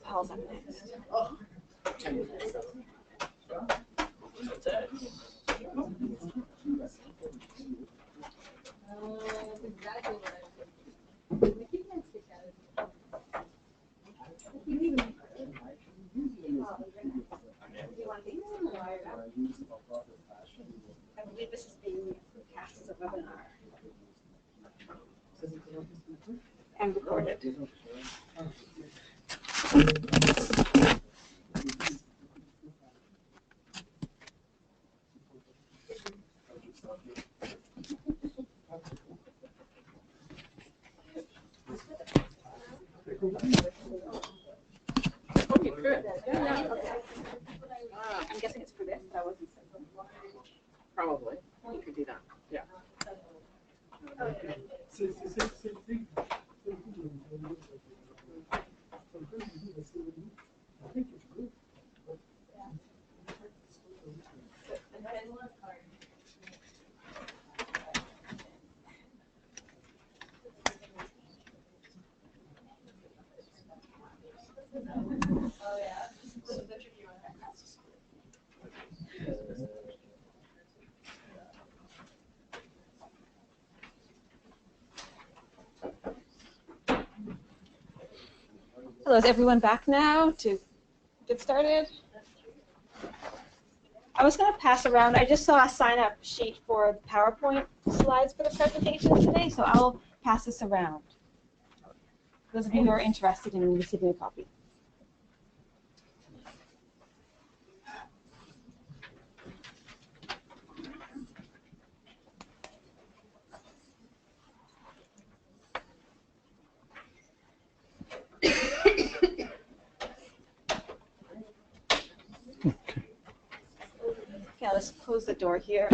How's that next? I believe this is being cast as a webinar and recorded. Okay, good. I'm guessing it's for this, but I wasn't certain. Probably. You could do that. Yeah. Hello, is everyone back now to get started? I was going to pass around, I just saw a sign-up sheet for the PowerPoint slides for the presentation today, so I'll pass this around. Those of you who are interested in receiving a copy. Okay, let's close the door here.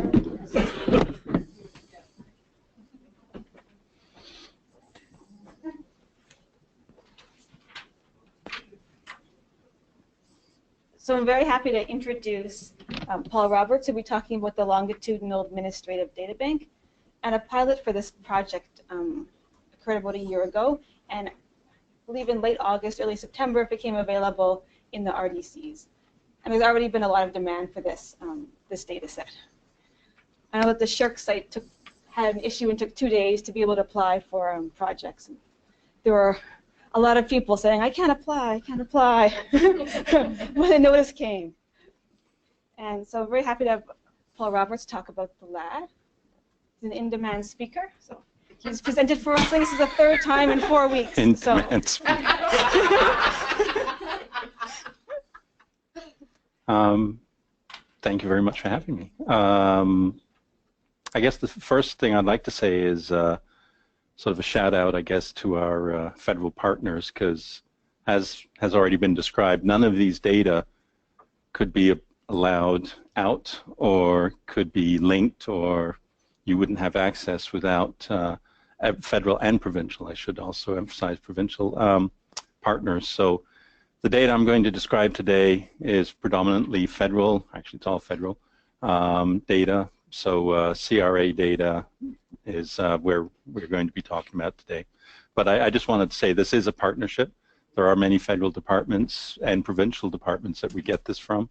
So I'm very happy to introduce Paul Roberts, who'll be talking about the Longitudinal Administrative Data Bank. And a pilot for this project occurred about a year ago. and I believe in late August, early September, it became available in the RDCs. And there's already been a lot of demand for this, this data set. I know that the SSHRC site had an issue and took 2 days to be able to apply for projects. And there were a lot of people saying, I can't apply, when the notice came. And so I'm very happy to have Paul Roberts talk about the LAD. He's an in-demand speaker. So he's presented for us, I think this is the 3rd time in 4 weeks. In-demand speaker. Thank you very much for having me. I guess the first thing I'd like to say is sort of a shout out, I guess, to our federal partners, because as has already been described, none of these data could be allowed out or could be linked, or you wouldn't have access without federal and provincial. I should also emphasize provincial partners. So the data I'm going to describe today is predominantly federal, actually it's all federal data. So CRA data is where we're going to be talking about today. But I just wanted to say this is a partnership. There are many federal departments and provincial departments that we get this from.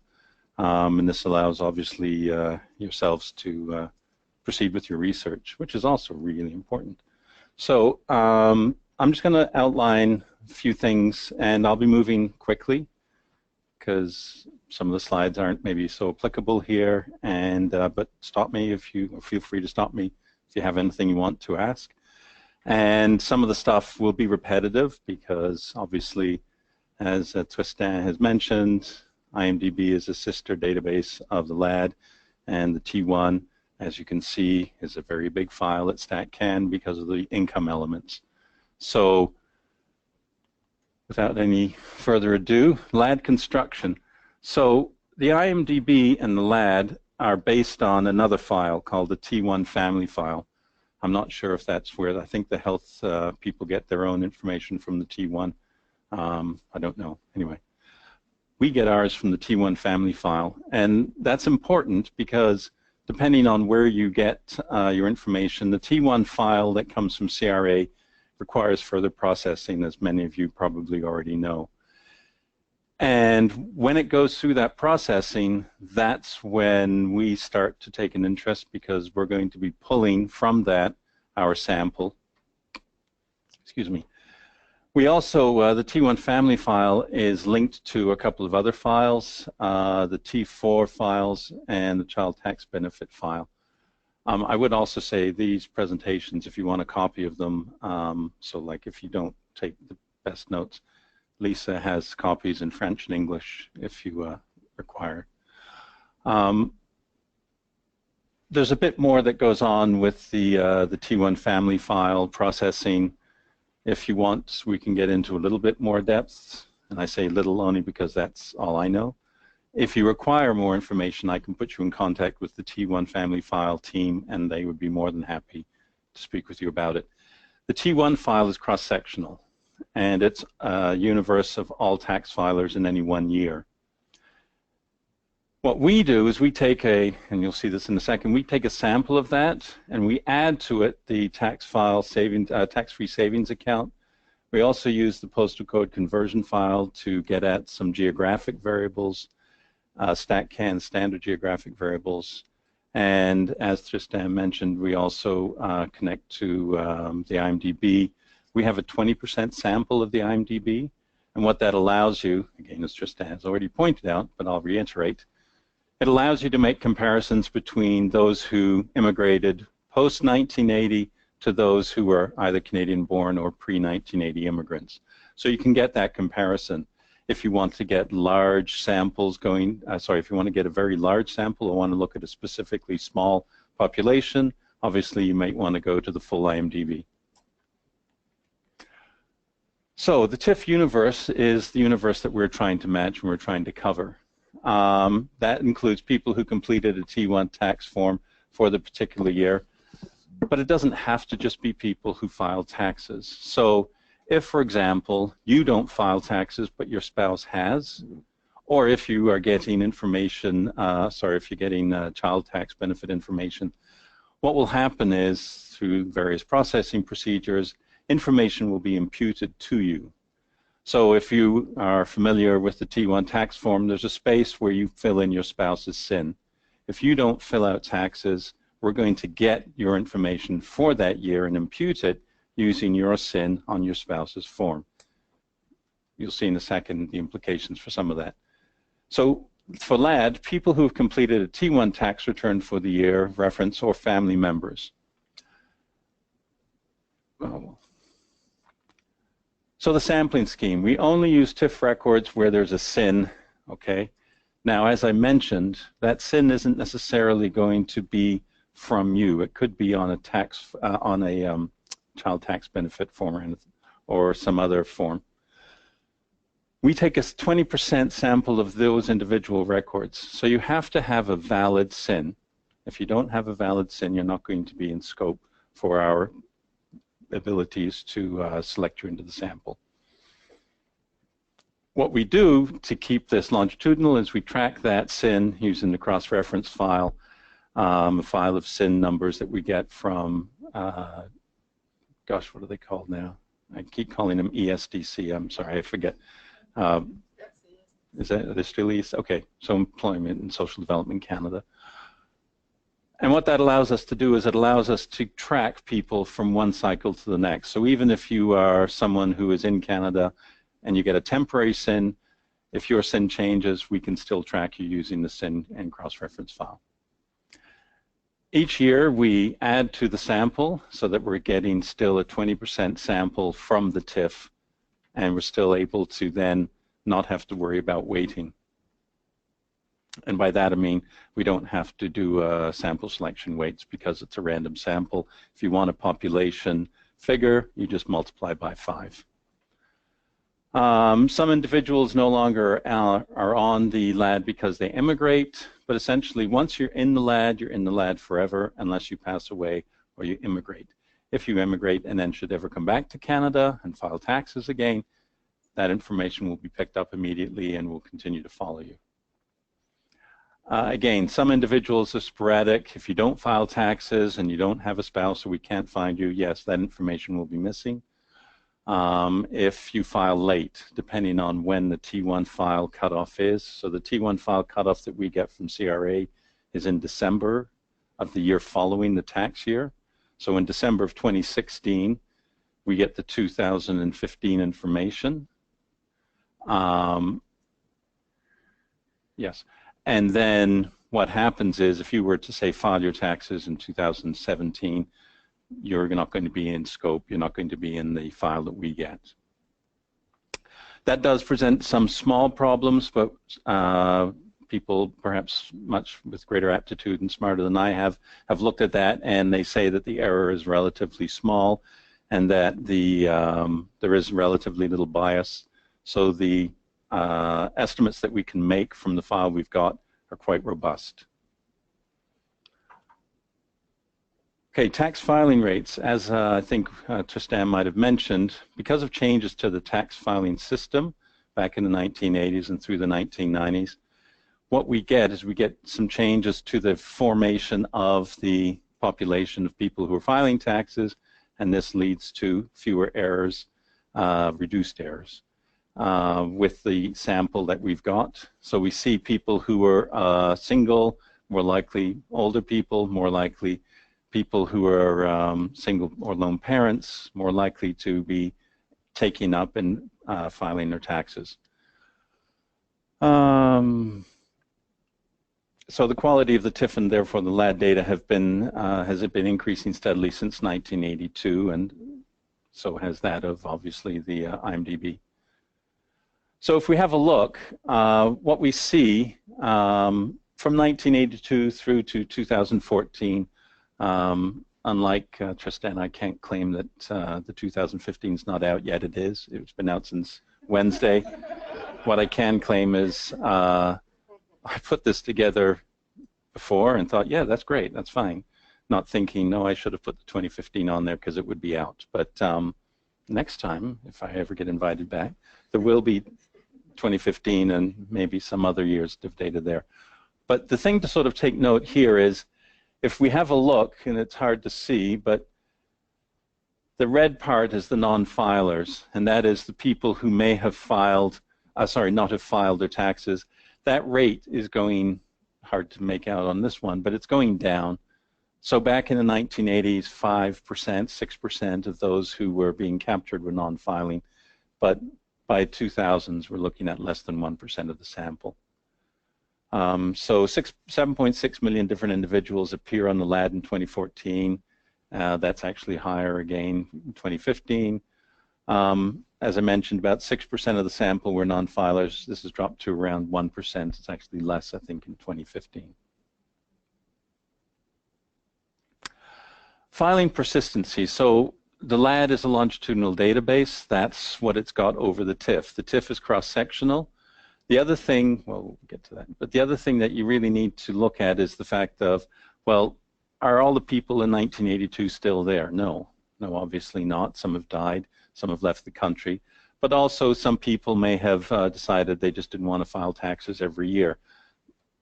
And this allows, obviously, yourselves to proceed with your research, which is also really important. So I'm just going to outline a few things, and I'll be moving quickly because some of the slides aren't maybe so applicable here. And but stop me if you feel free to stop me if you have anything you want to ask. And some of the stuff will be repetitive because, obviously, as Tristan has mentioned, IMDb is a sister database of the LAD, and the T1, as you can see, is a very big file at StatCan because of the income elements. So without any further ado, LAD construction. So the IMDb and the LAD are based on another file called the T1 family file. I'm not sure if that's where, I think the health people get their own information from the T1. I don't know. Anyway, we get ours from the T1 family file, and that's important because depending on where you get your information, the T1 file that comes from CRA requires further processing, as many of you probably already know. And when it goes through that processing, that's when we start to take an interest, because we're going to be pulling from that our sample. Excuse me. We also, the T1 family file is linked to a couple of other files, the T4 files and the child tax benefit file. I would also say these presentations, if you want a copy of them, so like if you don't take the best notes, Lisa has copies in French and English if you require. There's a bit more that goes on with the T1 family file processing. If you want, we can get into a little bit more depth, and I say little only because that's all I know. If you require more information, I can put you in contact with the T1 family file team, and they would be more than happy to speak with you about it. The T1 file is cross-sectional, and it's a universe of all tax filers in any 1 year. What we do is we take and you'll see this in a second, we take a sample of that and we add to it the tax file tax-free savings account. We also use the postal code conversion file to get at some geographic variables, StatCan standard geographic variables, and as Tristan mentioned, we also connect to the IMDb. We have a 20% sample of the IMDb, and what that allows you, again, as Tristan has already pointed out, but I'll reiterate, it allows you to make comparisons between those who immigrated post-1980 to those who were either Canadian-born or pre-1980 immigrants. So you can get that comparison. If you want to get large samples going, if you want to get a very large sample or want to look at a specifically small population, obviously you might want to go to the full IMDb. So the Tiff universe is the universe that we're trying to match and we're trying to cover. That includes people who completed a T1 tax form for the particular year, but it doesn't have to just be people who file taxes. So if, for example, you don't file taxes but your spouse has, or if you are getting information, if you're getting child tax benefit information, what will happen is through various processing procedures, information will be imputed to you. So if you are familiar with the T1 tax form, there's a space where you fill in your spouse's SIN. If you don't fill out taxes, we're going to get your information for that year and impute it using your SIN on your spouse's form. You'll see in a second the implications for some of that. So for LAD, people who have completed a T1 tax return for the year, reference, or family members. So the sampling scheme, we only use TIF records where there's a SIN, okay? Now, as I mentioned, that SIN isn't necessarily going to be from you. It could be on a tax, child tax benefit form or some other form. We take a 20% sample of those individual records. So you have to have a valid SIN. If you don't have a valid SIN, you're not going to be in scope for our abilities to select you into the sample. What we do to keep this longitudinal is we track that SIN using the cross-reference file, a file of SIN numbers that we get from, gosh, what are they called now? I keep calling them ESDC. I'm sorry, I forget. Is that, are they still ESDC? Okay, so Employment and Social Development Canada. And what that allows us to do is it allows us to track people from one cycle to the next. So even if you are someone who is in Canada and you get a temporary SIN, if your SIN changes, we can still track you using the SIN and cross-reference file. Each year we add to the sample so that we're getting still a 20% sample from the TIF, and we're still able to then not have to worry about waiting. And by that I mean we don't have to do sample selection weights because it's a random sample. If you want a population figure, you just multiply by 5. Some individuals no longer are on the LAD because they immigrate, but essentially once you're in the LAD forever unless you pass away or you immigrate. If you immigrate and then should ever come back to Canada and file taxes again, that information will be picked up immediately and will continue to follow you. Again, some individuals are sporadic. If you don't file taxes and you don't have a spouse or we can't find you, yes, that information will be missing. If you file late, depending on when the T1 file cutoff is. So the T1 file cutoff that we get from CRA is in December of the year following the tax year. So in December of 2016, we get the 2015 information. Yes. And then what happens is if you were to say file your taxes in 2017, you're not going to be in scope, you're not going to be in the file that we get. That does present some small problems, but people perhaps much with greater aptitude and smarter than I have looked at that, and they say that the error is relatively small and that there is relatively little bias. So the estimates that we can make from the file we've got are quite robust. Okay, tax filing rates. As I think Tristan might have mentioned, because of changes to the tax filing system back in the 1980s and through the 1990s, what we get is we get some changes to the formation of the population of people who are filing taxes, and this leads to fewer errors, reduced errors. With the sample that we've got. So we see people who are single, more likely older people, more likely people who are single or lone parents, more likely to be taking up and filing their taxes. So the quality of the TIF and therefore the LAD data has been increasing steadily since 1982, and so has that of obviously the IMDb. So if we have a look, what we see from 1982 through to 2014, unlike Tristan, I can't claim that the 2015 is not out yet. It is. It's been out since Wednesday. What I can claim is I put this together before and thought, yeah, that's great, that's fine. Not thinking, no, I should have put the 2015 on there because it would be out. But next time, if I ever get invited back, there will be 2015 and maybe some other years of data there. But the thing to sort of take note here is if we have a look, and it's hard to see, but The red part is the non-filers, and that is the people who may have filed, not have filed their taxes. That rate is going, hard to make out on this one, but it's going down. So back in the 1980s, 5%, 6% of those who were being captured were non-filing, but by 2000s, we're looking at less than 1% of the sample. So 7.6 million different individuals appear on the LAD in 2014. That's actually higher again in 2015. As I mentioned, about 6% of the sample were non-filers. This has dropped to around 1%. It's actually less, I think, in 2015. Filing persistency. So the LAD is a longitudinal database. That's what it's got over the TIFF. The TIFF is cross-sectional. The other thing, well, we'll get to that, but the other thing that you really need to look at is the fact of, well, are all the people in 1982 still there? No, obviously not. Some have died, some have left the country, but also some people may have decided they just didn't want to file taxes every year.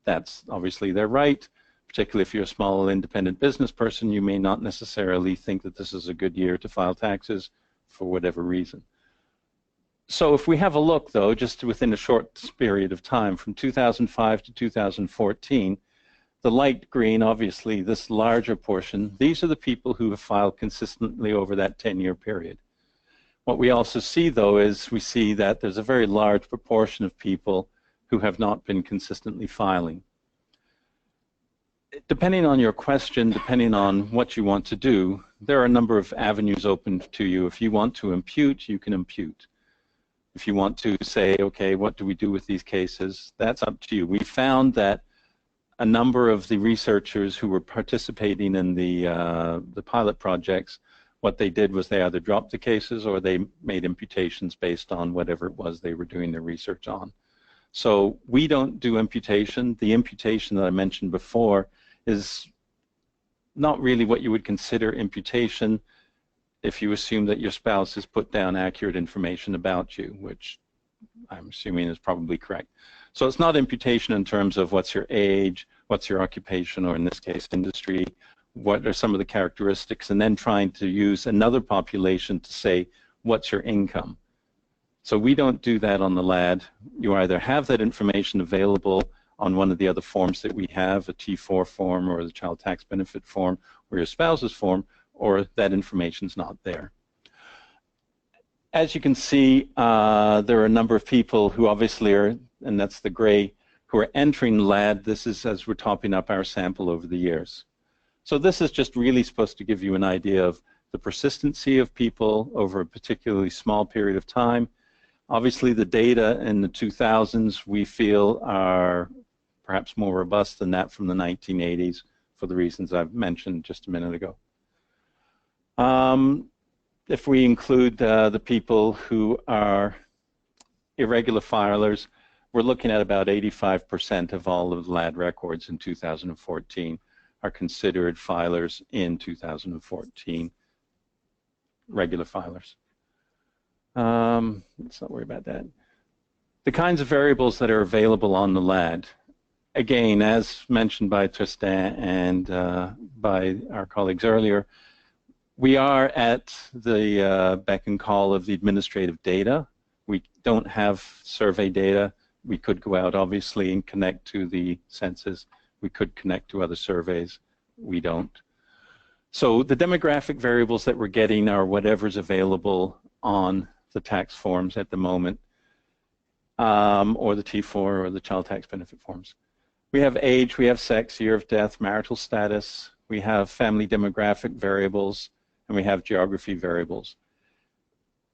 That's obviously their right, particularly if you're a small independent business person. You may not necessarily think that this is a good year to file taxes for whatever reason. So if we have a look, though, just within a short period of time, from 2005 to 2014, the light green, obviously, this larger portion, these are the people who have filed consistently over that 10-year period. What we also see, though, is we see that there's a very large proportion of people who have not been consistently filing. Depending on your question, depending on what you want to do, there are a number of avenues open to you. If you want to impute, you can impute. If you want to say, okay, what do we do with these cases, that's up to you. We found that a number of the researchers who were participating in the pilot projects, what they did was they either dropped the cases or they made imputations based on whatever it was they were doing their research on. So we don't do imputation. The imputation that I mentioned before is not really what you would consider imputation if you assume that your spouse has put down accurate information about you, which I'm assuming is probably correct. So it's not imputation in terms of what's your age, what's your occupation, or in this case, industry, what are some of the characteristics, and then trying to use another population to say, what's your income? So we don't do that on the LAD. You either have that information available on one of the other forms that we have, a T4 form or the child tax benefit form or your spouse's form, or that information's not there. As you can see, there are a number of people who obviously are, and that's the gray, who are entering LAD. This is as we're topping up our sample over the years. So this is just really supposed to give you an idea of the persistency of people over a particularly small period of time. Obviously, the data in the 2000s we feel are perhaps more robust than that from the 1980s for the reasons I've mentioned just a minute ago. If we include the people who are irregular filers, we're looking at about 85% of all of the LAD records in 2014 are considered filers in 2014, regular filers. Let's not worry about that. The kinds of variables that are available on the LAD, again, as mentioned by Tristan and by our colleagues earlier, we are at the beck and call of the administrative data. We don't have survey data. We could go out, obviously, and connect to the census. We could connect to other surveys. We don't. So the demographic variables that we're getting are whatever's available on the tax forms at the moment, or the T4 or the child tax benefit forms. We have age, we have sex, year of death, marital status, we have family demographic variables, and we have geography variables.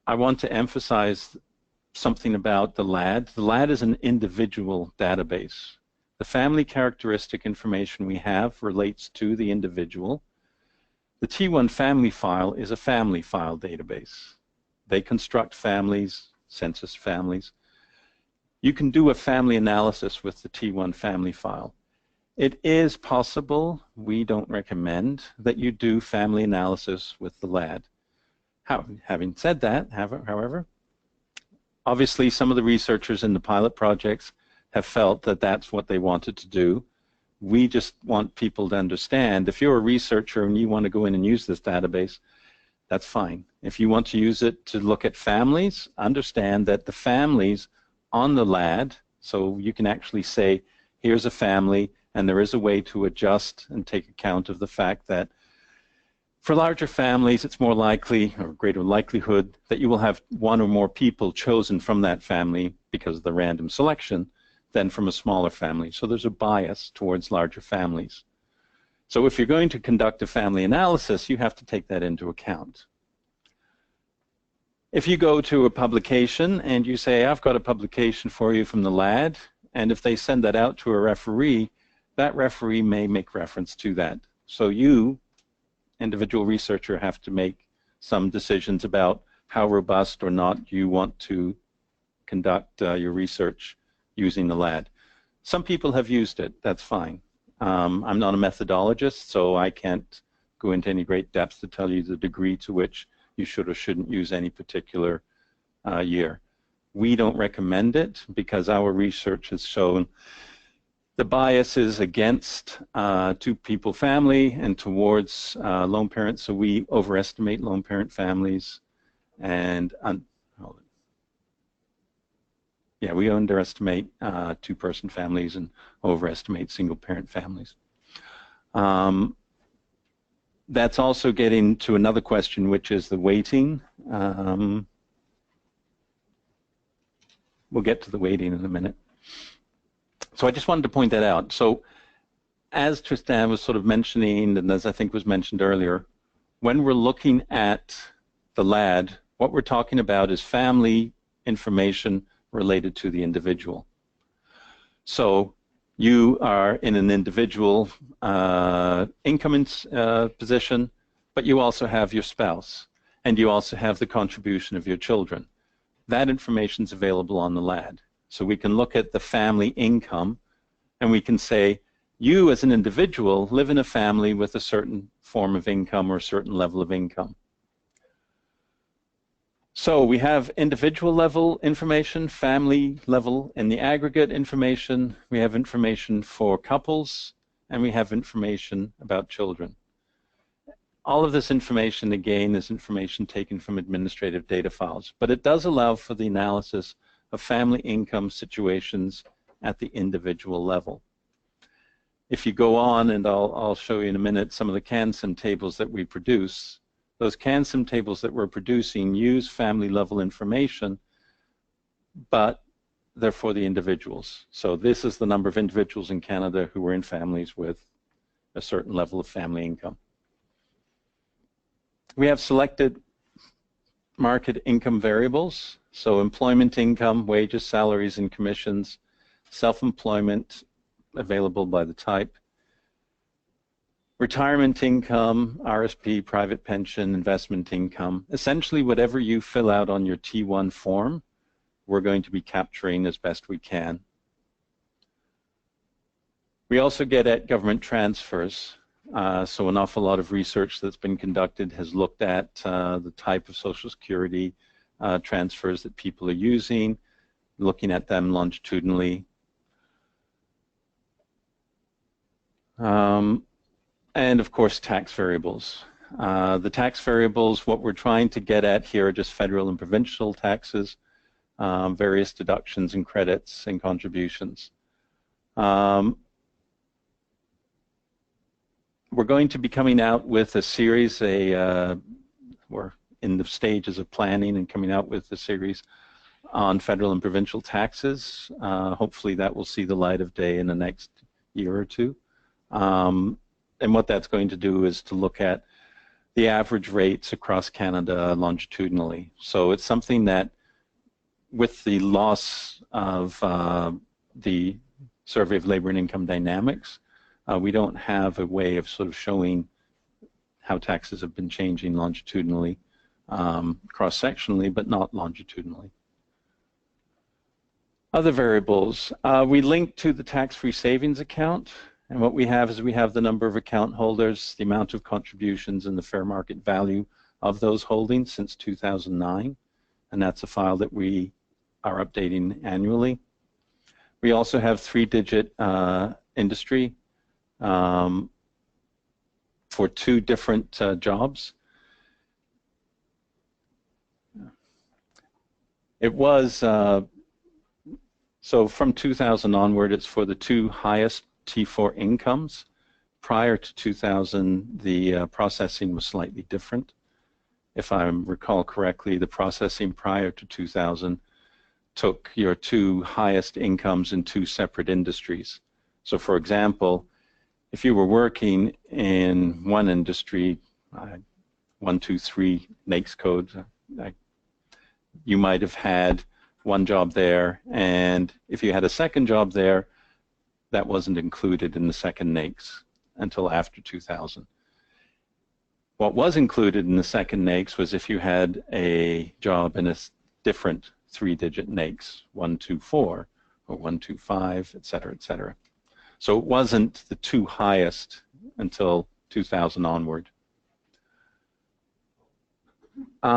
I want to emphasize something about the LAD. The LAD is an individual database. The family characteristic information we have relates to the individual. The T1 family file is a family file database. They construct families, census families. You can do a family analysis with the T1 family file. It is possible, we don't recommend, that you do family analysis with the LAD. Having said that, however, obviously some of the researchers in the pilot projects have felt that that's what they wanted to do. We just want people to understand, if you're a researcher and you want to go in and use this database, that's fine. If you want to use it to look at families, understand that the families on the LAD, so you can actually say, here's a family, and there is a way to adjust and take account of the fact that for larger families, it's more likely, or greater likelihood, that you will have one or more people chosen from that family because of the random selection than from a smaller family. So there's a bias towards larger families. So if you're going to conduct a family analysis, you have to take that into account. If you go to a publication and you say, I've got a publication for you from the LAD, and if they send that out to a referee, that referee may make reference to that. So you, individual researcher, have to make some decisions about how robust or not you want to conduct your research using the LAD. Some people have used it, that's fine. I'm not a methodologist, so I can't go into any great depth to tell you the degree to which you should or shouldn't use any particular year. We don't recommend it because our research has shown the bias is against two-people family and towards lone parents, so we overestimate lone parent families, and we underestimate two-person families and overestimate single-parent families. That's also getting to another question, which is the weighting. We'll get to the weighting in a minute. So I just wanted to point that out. So as Tristan was sort of mentioning, and as I think was mentioned earlier, when we're looking at the LAD, what we're talking about is family information related to the individual. So you are in an individual income position, but you also have your spouse, and you also have the contribution of your children. That information is available on the LAD. So we can look at the family income, and we can say, you as an individual live in a family with a certain form of income or a certain level of income. So we have individual level information, family level in the aggregate information, we have information for couples, and we have information about children. All of this information, again, is information taken from administrative data files, but it does allow for the analysis of family income situations at the individual level. If you go on, and I'll show you in a minute some of the CANSIM tables that we produce, those CANSIM tables that we're producing use family level information, but they're for the individuals. So this is the number of individuals in Canada who are in families with a certain level of family income. We have selected market income variables, so employment income, wages, salaries, and commissions, self-employment available by the type, retirement income, RSP, private pension, investment income. Essentially, whatever you fill out on your T1 form, we're going to be capturing as best we can. We also get at government transfers. So an awful lot of research that's been conducted has looked at the type of Social Security transfers that people are using, looking at them longitudinally. And of course, tax variables. The tax variables, what we're trying to get at here are just federal and provincial taxes, various deductions and credits and contributions. We're going to be coming out with a series, we're in the stages of planning and coming out with a series on federal and provincial taxes. Hopefully that will see the light of day in the next year or two. And what that's going to do is to look at the average rates across Canada longitudinally. So it's something that, with the loss of the Survey of Labor and Income Dynamics, we don't have a way of sort of showing how taxes have been changing longitudinally, cross-sectionally, but not longitudinally. Other variables, we link to the tax-free savings account, and what we have is we have the number of account holders, the amount of contributions, and the fair market value of those holdings since 2009, and that's a file that we are updating annually. We also have 3-digit industry for 2 different jobs. It was, so from 2000 onward, it's for the 2 highest T4 incomes. Prior to 2000, the processing was slightly different. If I recall correctly, the processing prior to 2000 took your 2 highest incomes in 2 separate industries. So for example, if you were working in one industry, 1, 2, 3 NAICS code, you might have had one job there, and if you had a second job there, that wasn't included in the second NAICS until after 2000. What was included in the second NAICS was if you had a job in a different 3-digit NAICS, 124 or 125, et cetera, et cetera. So it wasn't the 2 highest until 2000 onward. The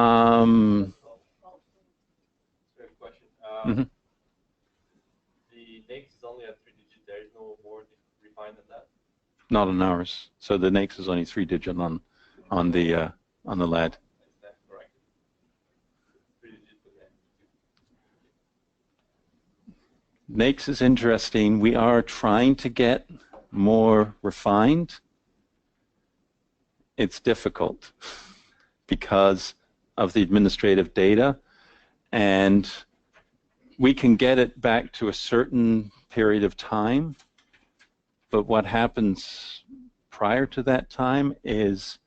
NAICS is only at 3 digits. There is no more refined than that. Not on ours. So the NAICS is only 3-digit on the LAD. Is that correct? 3 digits for that. NAICS is interesting. We are trying to get more refined. It's difficult because of the administrative data, and we can get it back to a certain period of time, but what happens prior to that time is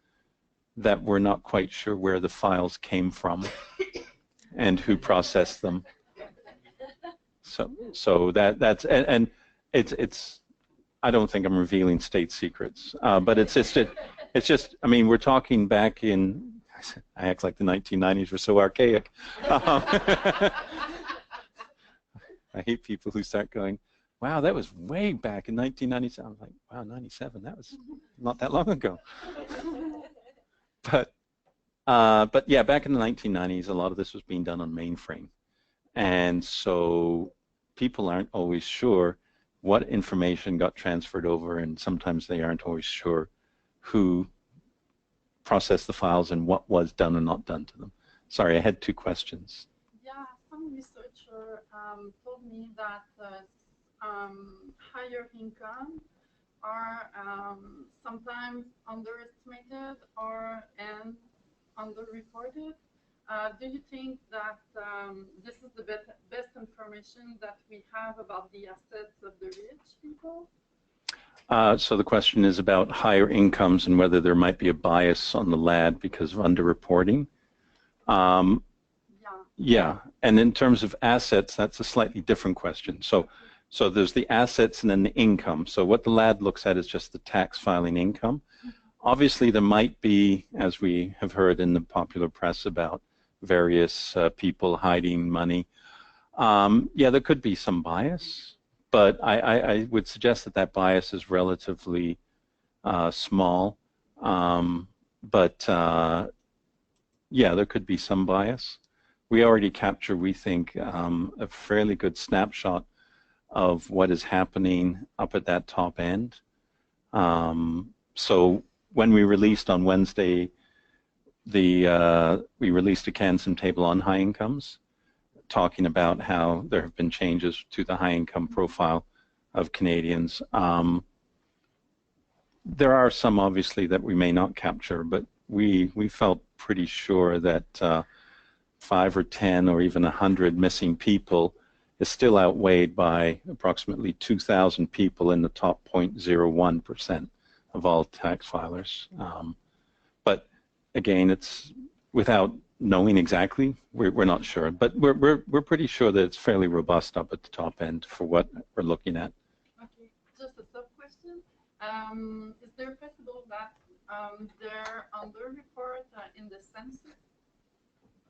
that we're not quite sure where the files came from and who processed them. So that's and it's I don't think I'm revealing state secrets, but it's just I mean, we're talking back in, I act like the 1990s were so archaic. I hate people who start going, wow, that was way back in 1997. I'm like, wow, 97, that was not that long ago. But yeah, back in the 1990s, a lot of this was being done on mainframe. And so people aren't always sure what information got transferred over, and sometimes they aren't always sure who processed the files and what was done and not done to them. Sorry, I had 2 questions. Yeah, some researcher told me that higher income are sometimes underestimated and underreported. Do you think that this is the best information that we have about the assets of the rich people? So the question is about higher incomes and whether there might be a bias on the LAD because of underreporting. Yeah, and in terms of assets, that's a slightly different question. So there's the assets and then the income. So what the LAD looks at is just the tax filing income. Obviously, there might be, as we have heard in the popular press about various people hiding money. Yeah, there could be some bias, but I would suggest that that bias is relatively small. But yeah, there could be some bias. We already capture, we think, a fairly good snapshot of what is happening up at that top end. So when we released on Wednesday, we released a CANSIM table on high incomes, talking about how there have been changes to the high income profile of Canadians. There are some, obviously, that we may not capture, but we felt pretty sure that 5 or 10 or even 100 missing people is still outweighed by approximately 2,000 people in the top 0.01% of all tax filers. But again, it's without knowing exactly, we're not sure. But we're pretty sure that it's fairly robust up at the top end for what we're looking at. Okay, just a sub-question. Is there possible that they're underreported in the census,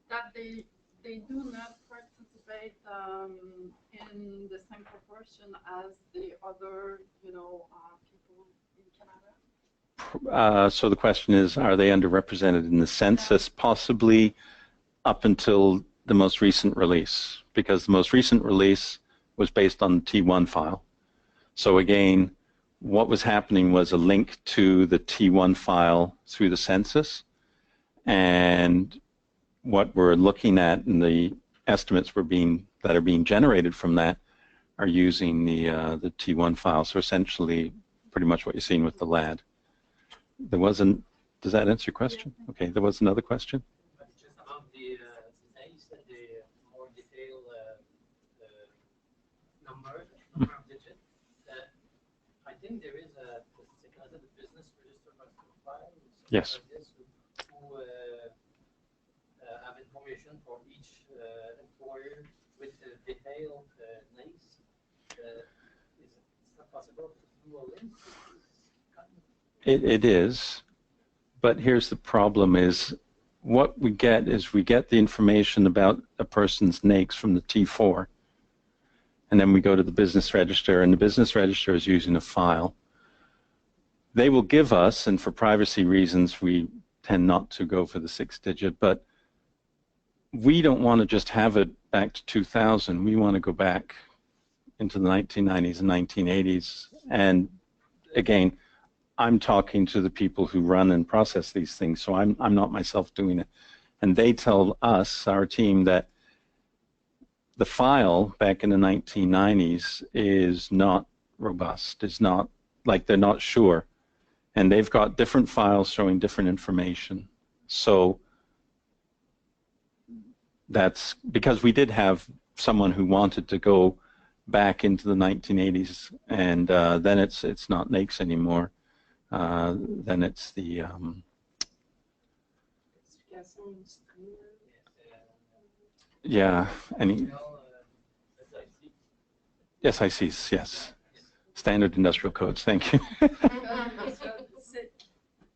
that they do not participate in the same proportion as the other, people in Canada? So the question is, are they underrepresented in the census? Possibly up until the most recent release, because the most recent release was based on the T1 file. So again, what was happening was a link to the T1 file through the census, and what we're looking at in the estimates that are being generated from that are using the T1 file. So essentially, pretty much what you're seeing with the LAD. There wasn't. Does that answer your question? Okay. There was another question. Just about the names and the more detailed number of digits. I think there is a business register file. Yes. Who have information for each employer with the detailed names. It's not possible to do a link. It is, but here's the problem: is what we get is we get the information about a person's NAICS from the T4, and then we go to the business register, and the business register is using a file. They will give us, and for privacy reasons, we tend not to go for the 6-digit, but we don't want to just have it back to 2000. We want to go back into the 1990s and 1980s. And again, I'm talking to the people who run and process these things, so I'm not myself doing it. And they tell us, our team, that the file back in the 1990s is not robust. It's not, like, they're not sure. And they've got different files showing different information. So that's because we did have someone who wanted to go back into the 1980s, and then it's not NAICS anymore. Then it's the yeah, any SICs, yes, standard industrial codes. Thank you.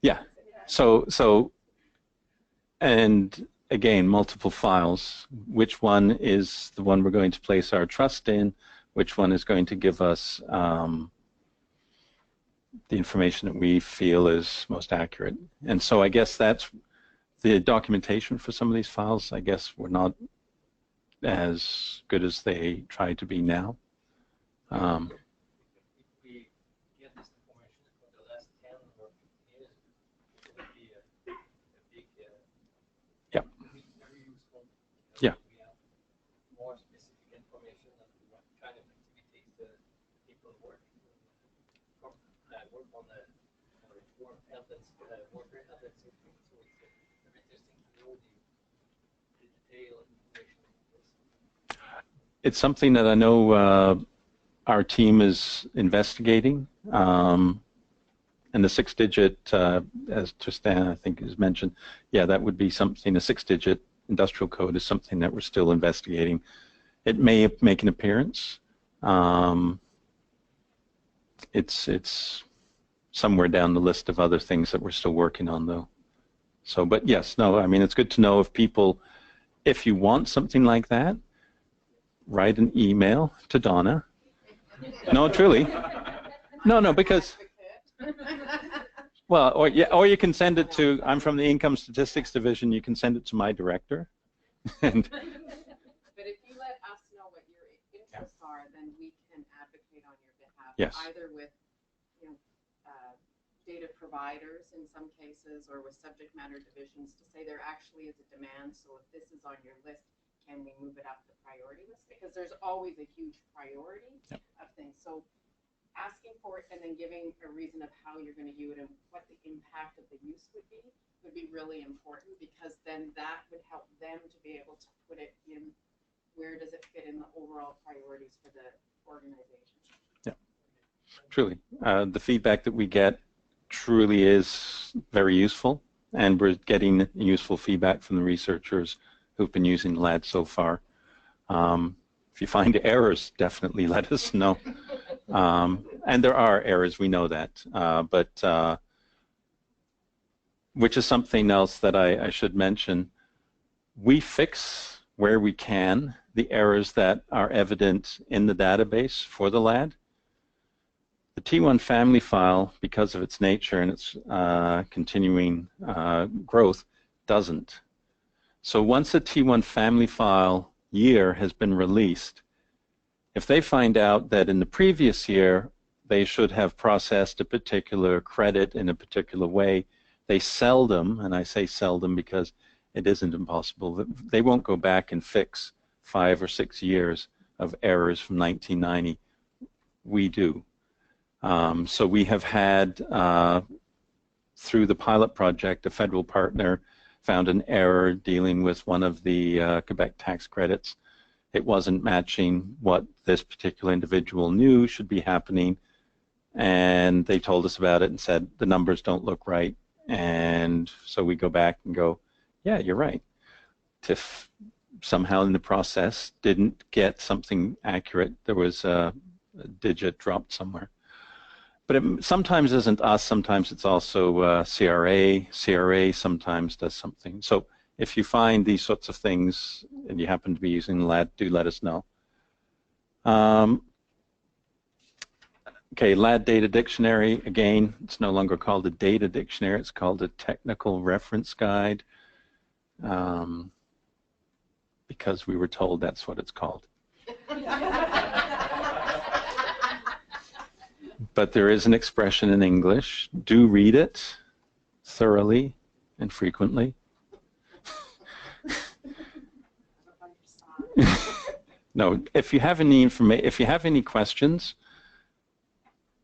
Yeah. So and again, multiple files. Which one is the one we're going to place our trust in? Which one is going to give us the information that we feel is most accurate? And so I guess that's the documentation for some of these files. I guess were not as good as they try to be now. Yeah. More specific information on what kind of activities the people work on the worker health and safety. So it's very interesting to know the detailed information. It's something that I know our team is investigating. And the 6-digit, as Tristan, I think, has mentioned, yeah, that would be something, a 6-digit industrial code is something that we're still investigating. It may make an appearance. It's somewhere down the list of other things that we're still working on, though. So, but yes, no, I mean, it's good to know if people, if you want something like that, write an email to Donna. No, truly. No, because... Well, or you can send it to, I'm from the Income Statistics Division, you can send it to my director. And but if you let us know what your interests are, then we can advocate on your behalf, yes, either with data providers in some cases or with subject matter divisions to say there actually is a demand, so if this is on your list, can we move it up the priority list? Because there's always a huge priority of things. So asking for it and then giving a reason of how you're going to use it and what the impact of the use would be really important, because then that would help them to be able to put it in where does it fit in the overall priorities for the organization. Yeah, truly. The feedback that we get truly is very useful, and we're getting useful feedback from the researchers who've been using LAD so far. If you find errors, definitely let us know. And there are errors, we know that, but which is something else that I should mention. We fix where we can the errors that are evident in the database for the LAD. The T1 family file, because of its nature and its continuing growth, doesn't. So once a T1 family file year has been released, if they find out that in the previous year they should have processed a particular credit in a particular way, they seldom, and I say seldom because it isn't impossible, they won't go back and fix 5 or 6 years of errors from 1990. We do. So we have had, through the pilot project, a federal partner found an error dealing with one of the Quebec tax credits. It wasn't matching what this particular individual knew should be happening, and they told us about it and said the numbers don't look right. And so we go back and go, yeah, you're right. Tiff somehow in the process didn't get something accurate. There was a digit dropped somewhere. But it sometimes isn't us, sometimes it's also CRA. CRA sometimes does something. So if you find these sorts of things and you happen to be using LAD, do let us know. Okay, LAD Data Dictionary, again, it's no longer called a data dictionary, it's called a technical reference guide, because we were told that's what it's called. But there is an expression in English. Do read it thoroughly and frequently. No, if you have any questions,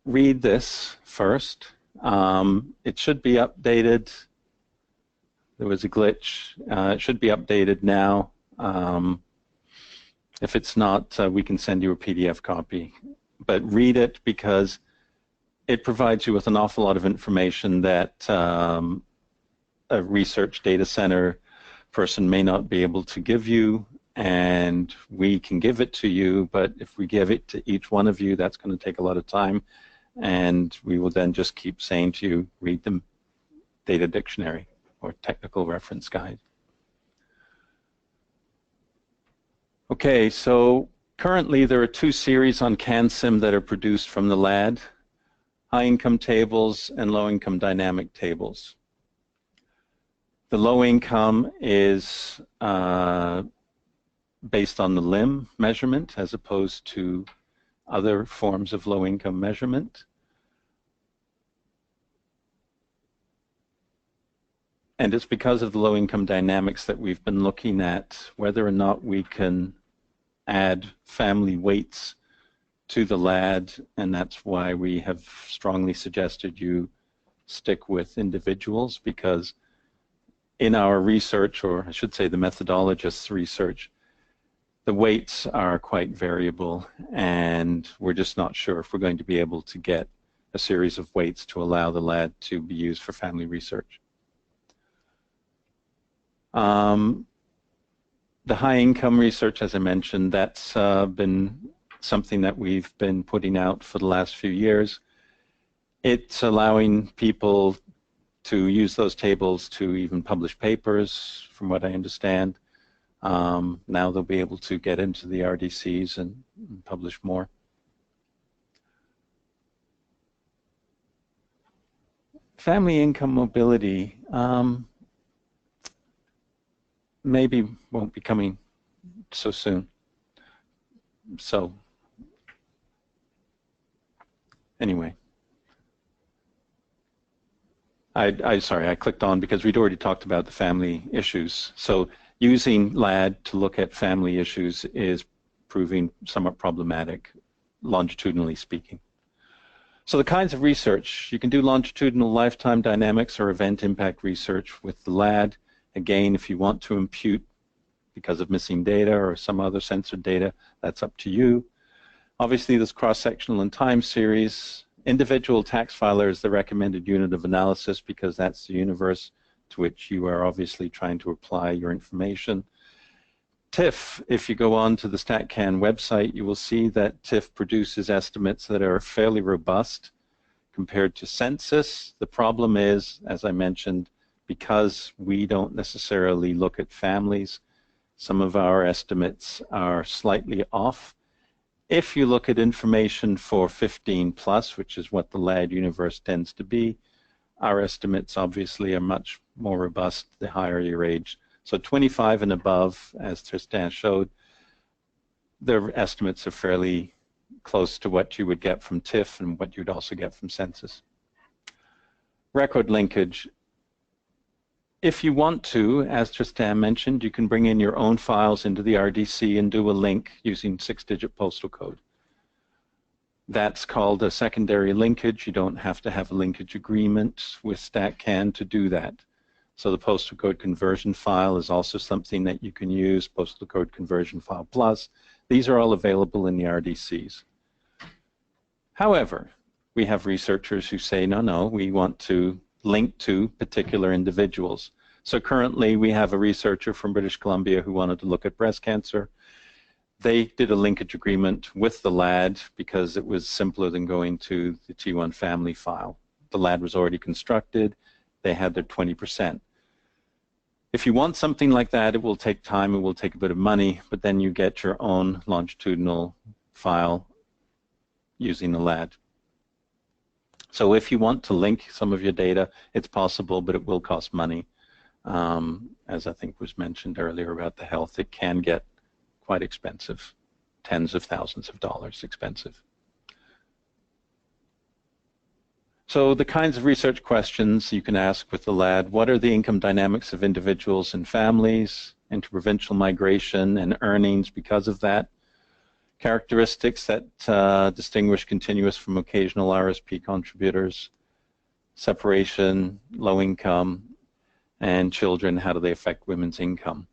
read this first. It should be updated. There was a glitch. It should be updated now. If it's not, we can send you a PDF copy. But read it because it provides you with an awful lot of information that a research data center person may not be able to give you, and we can give it to you, but if we give it to each one of you, that's going to take a lot of time, and we will then just keep saying to you, read the data dictionary or technical reference guide. Okay, so currently there are 2 series on CanSim that are produced from the LAD, high income tables and low income dynamic tables. The low income is based on the limb measurement as opposed to other forms of low income measurement. And it's because of the low income dynamics that we've been looking at whether or not we can add family weights to the LAD, and that's why we have strongly suggested you stick with individuals, because in our research, or I should say the methodologists' research, the weights are quite variable, and we're just not sure if we're going to be able to get a series of weights to allow the LAD to be used for family research. The high income research, as I mentioned, that's been something that we've been putting out for the last few years. It's allowing people to use those tables to even publish papers, from what I understand. Now they'll be able to get into the RDCs and publish more. Family income mobility maybe won't be coming so soon. So anyway, sorry, I clicked on because we'd already talked about the family issues. So using LAD to look at family issues is proving somewhat problematic, longitudinally speaking. So the kinds of research, you can do longitudinal lifetime dynamics or event impact research with the LAD. Again, if you want to impute because of missing data or some other censored data, that's up to you. Obviously, there's cross-sectional and time series. Individual tax filer is the recommended unit of analysis because that's the universe to which you are obviously trying to apply your information. TIFF, if you go on to the StatCan website, you will see that TIFF produces estimates that are fairly robust compared to Census. The problem is, as I mentioned, because we don't necessarily look at families, some of our estimates are slightly off. If you look at information for 15 plus, which is what the LAD universe tends to be, our estimates obviously are much more robust the higher your age. So 25 and above, as Tristan showed, their estimates are fairly close to what you would get from TIFF and what you'd also get from Census. Record linkage. If you want to, as Tristan mentioned, you can bring in your own files into the RDC and do a link using 6-digit postal code. That's called a secondary linkage. You don't have to have a linkage agreement with StatCan to do that. So the postal code conversion file is also something that you can use, postal code conversion file plus. These are all available in the RDCs. However, we have researchers who say, no, we want to link to particular individuals. So currently we have a researcher from British Columbia who wanted to look at breast cancer. They did a linkage agreement with the LAD because it was simpler than going to the T1 family file. The LAD was already constructed. They had their 20%. If you want something like that, it will take time, it will take a bit of money, but then you get your own longitudinal file using the LAD. So if you want to link some of your data, it's possible, but it will cost money. As I think was mentioned earlier about the health, it can get quite expensive, tens of thousands of dollars expensive. So the kinds of research questions you can ask with the LAD: what are the income dynamics of individuals and families, interprovincial migration and earnings because of that, characteristics that distinguish continuous from occasional RSP contributors, separation, low income, and children, how do they affect women's income?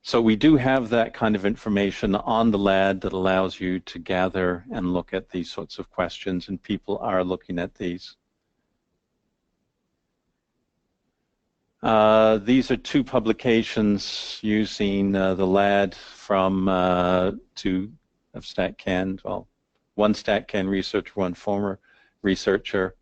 So we do have that kind of information on the LAD that allows you to gather and look at these sorts of questions, and people are looking at these. These are two publications using the LAD from two of StatCan, well, one StatCan researcher, one former researcher,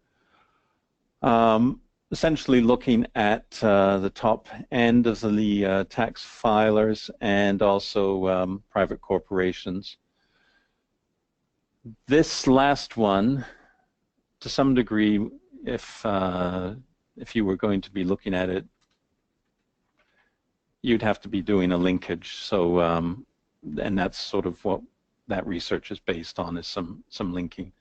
essentially looking at the top end of the tax filers and also private corporations. This last one, to some degree, if you were going to be looking at it, you'd have to be doing a linkage. So, and that's sort of what that research is based on, is some linking.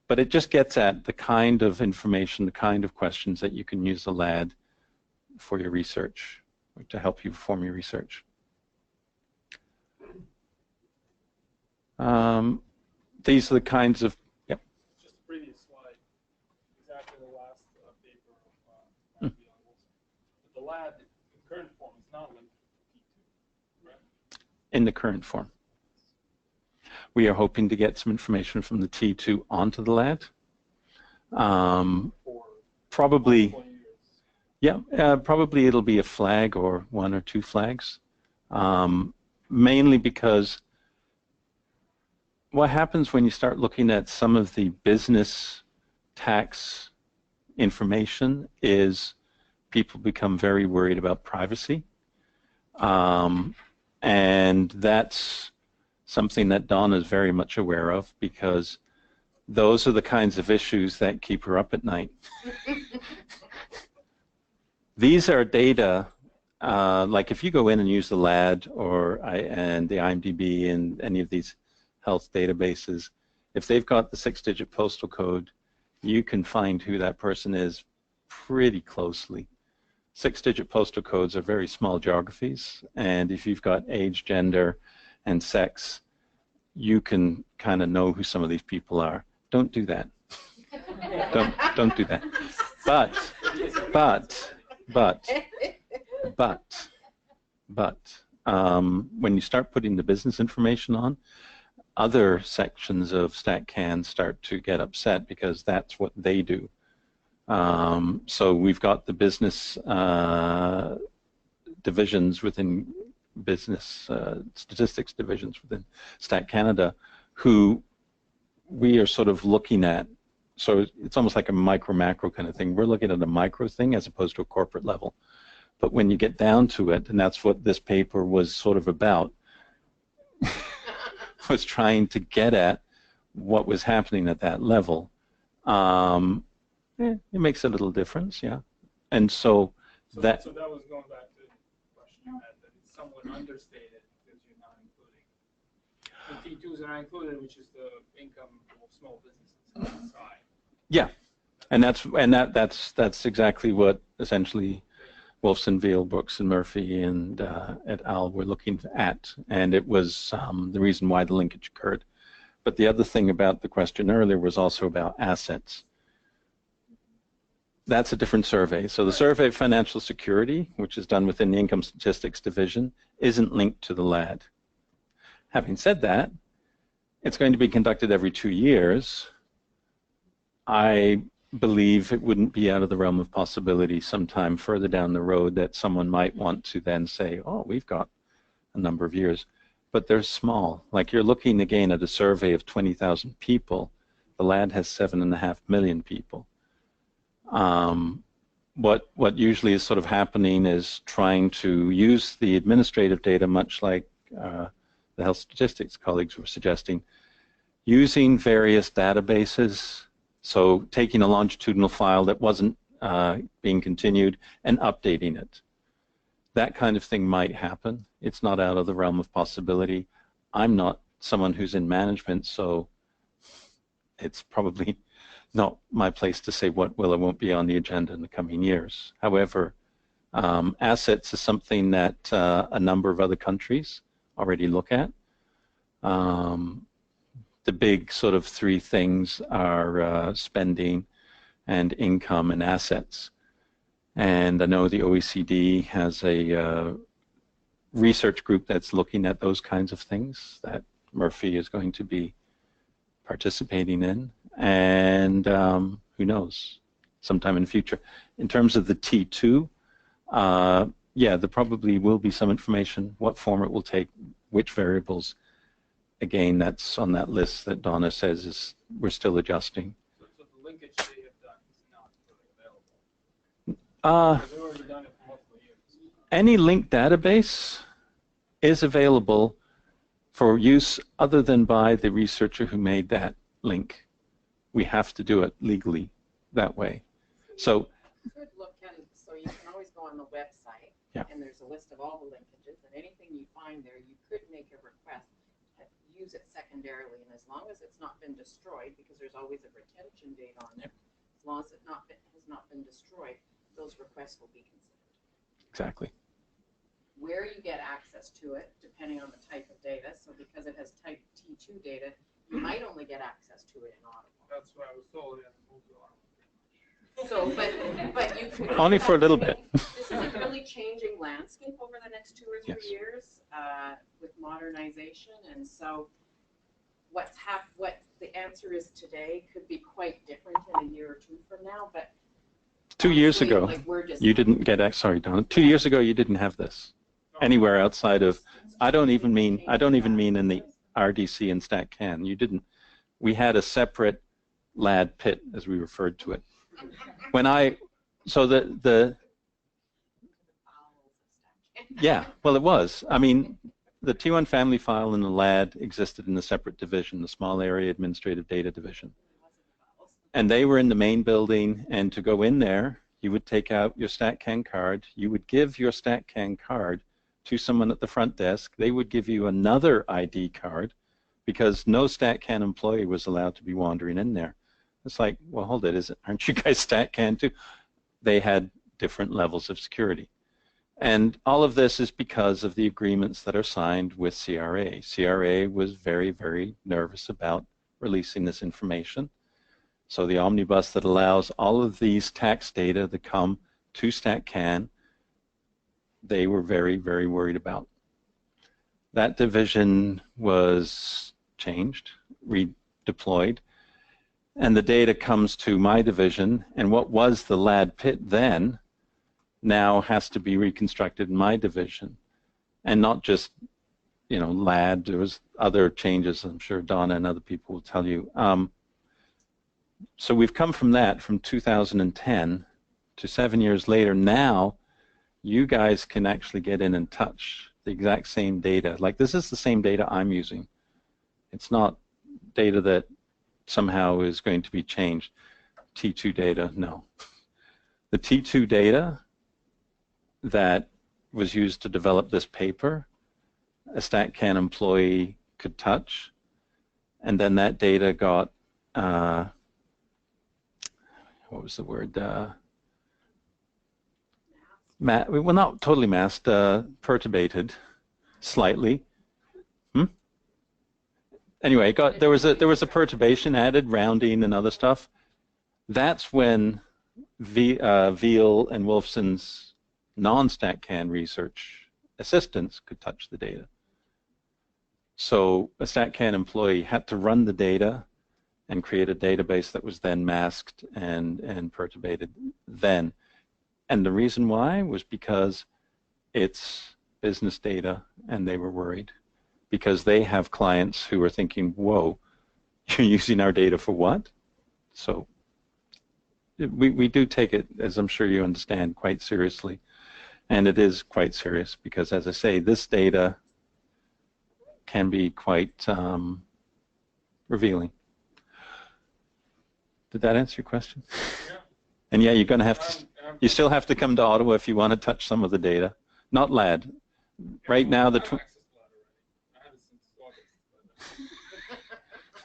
But it just gets at the kind of information, the kind of questions that you can use the LAD for your research, to help you perform your research. These are the kinds of, yep. Just the previous slide, exactly the last paper of but the LAD in current form is not linked to T2, correct? In the current form. We are hoping to get some information from the T2 onto the LAD. Probably, yeah, probably it'll be a flag or one or two flags, mainly because what happens when you start looking at some of the business tax information is people become very worried about privacy, and that's something that Donna is very much aware of, because those are the kinds of issues that keep her up at night. These are data, like if you go in and use the LAD and the IMDb and any of these health databases, if they've got the 6-digit postal code, you can find who that person is pretty closely. 6-digit postal codes are very small geographies, and if you've got age, gender, and sex, you can kind of know who some of these people are. Don't do that. don't do that. But when you start putting the business information on, other sections of StatCan start to get upset because that's what they do. So we've got the business divisions within business statistics divisions within Stat Canada, who we are sort of looking at. So it's almost like a micro-macro kind of thing. We're looking at a micro thing as opposed to a corporate level. But when you get down to it, and that's what this paper was sort of about, was trying to get at what was happening at that level. It makes a little difference, yeah. And so that was going back to the question that it's somewhat understated because you're not including the T2s are not included, which is the income of small businesses inside. Yeah, and that's exactly what essentially Wolfsonville, Brooks and Murphy, and et al. Were looking at, and it was the reason why the linkage occurred. But the other thing about the question earlier was also about assets. That's a different survey. So the Survey of Financial Security, which is done within the Income Statistics Division, isn't linked to the LAD. Having said that, it's going to be conducted every 2 years. I believe it wouldn't be out of the realm of possibility sometime further down the road that someone might want to then say, oh, we've got a number of years. But they're small. Like you're looking again at a survey of 20,000 people. The LAD has 7.5 million people. What usually is sort of happening is trying to use the administrative data, much like the health statistics colleagues were suggesting, using various databases. So taking a longitudinal file that wasn't being continued and updating it. That kind of thing might happen. It's not out of the realm of possibility. I'm not someone who's in management, so it's probably not my place to say what will or won't be on the agenda in the coming years. However, assets is something that a number of other countries already look at. The big sort of three things are spending and income and assets. And I know the OECD has a research group that's looking at those kinds of things that Murphy is going to be participating in. And who knows, sometime in the future. In terms of the T2, yeah, there probably will be some information, what form it will take, which variables. Again, that's on that list that Donna says is we're still adjusting. So the linkage they have done is not really available. They've already done it for multiple years. Any linked database is available for use other than by the researcher who made that link. We have to do it legally that way. So you could look in, so you can always go on the website, yeah. And there's a list of all the linkages, and anything you find there, you could make a request to use it secondarily, and as long as it's not been destroyed, because there's always a retention date on it, as long as it has not been destroyed, those requests will be considered. Exactly. Where you get access to it, depending on the type of data, so because it has type T2 data, you might only get access to it in Ottawa. That's what I was told. So, but you could only for a little bit. This is a really changing landscape over the next 2 or 3 yes. years with modernization, and so what the answer is today could be quite different in a year or two from now. But 2 years ago, like you didn't get access. Sorry, Donna. 2 years ago, you didn't have this anywhere outside of. I don't even mean in the RDC and StatCan. You didn't. We had a separate LAD pit, as we referred to it. When so the yeah, well, it was. I mean, the T1 family file and the LAD existed in a separate division, the Small Area Administrative Data Division. And they were in the main building, and to go in there, you would take out your StatCan card, you would give your StatCan card to someone at the front desk, they would give you another ID card, because no StatCan employee was allowed to be wandering in there. It's like, well, hold it, aren't you guys StatCan too? They had different levels of security. And all of this is because of the agreements that are signed with CRA. CRA was very, very nervous about releasing this information. So the omnibus that allows all of these tax data to come to StatCan, they were very, very worried about. That division was changed, redeployed, and the data comes to my division, and what was the LAD pit then now has to be reconstructed in my division. And not just, you know, LAD, there was other changes, I'm sure Donna and other people will tell you. So we've come from that, from 2010 to 7 years later. Now you guys can actually get in and touch the exact same data. Like, this is the same data I'm using. It's not data that somehow is going to be changed. T2 data, no. The T2 data that was used to develop this paper, a StatCan employee could touch, and then that data got, what was the word? well, not totally masked, perturbated slightly. Anyway, there was a perturbation added, rounding and other stuff. That's when Veal and Wolfson's non-StatCan research assistants could touch the data. So a StatCan employee had to run the data and create a database that was then masked and perturbated then. And the reason why was because it's business data and they were worried. Because they have clients who are thinking, whoa, you're using our data for what? So we do take it, as I'm sure you understand, quite seriously. And it is quite serious because, as I say, this data can be quite revealing. Did that answer your question? Yeah. And yeah, you're going to have to, you still have to come to Ottawa if you want to touch some of the data. Not LAD. Right now, the...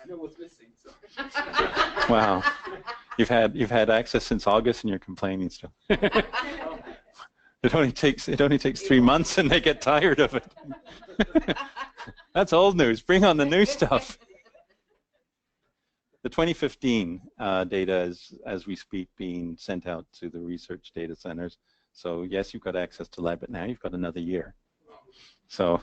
I know what's missing. So. Wow, you've had access since August, and you're complaining still. It only takes 3 months, and they get tired of it. That's old news. Bring on the new stuff. The 2015 data is, as we speak, being sent out to the research data centers. So yes, you've got access to lab, but now you've got another year. So.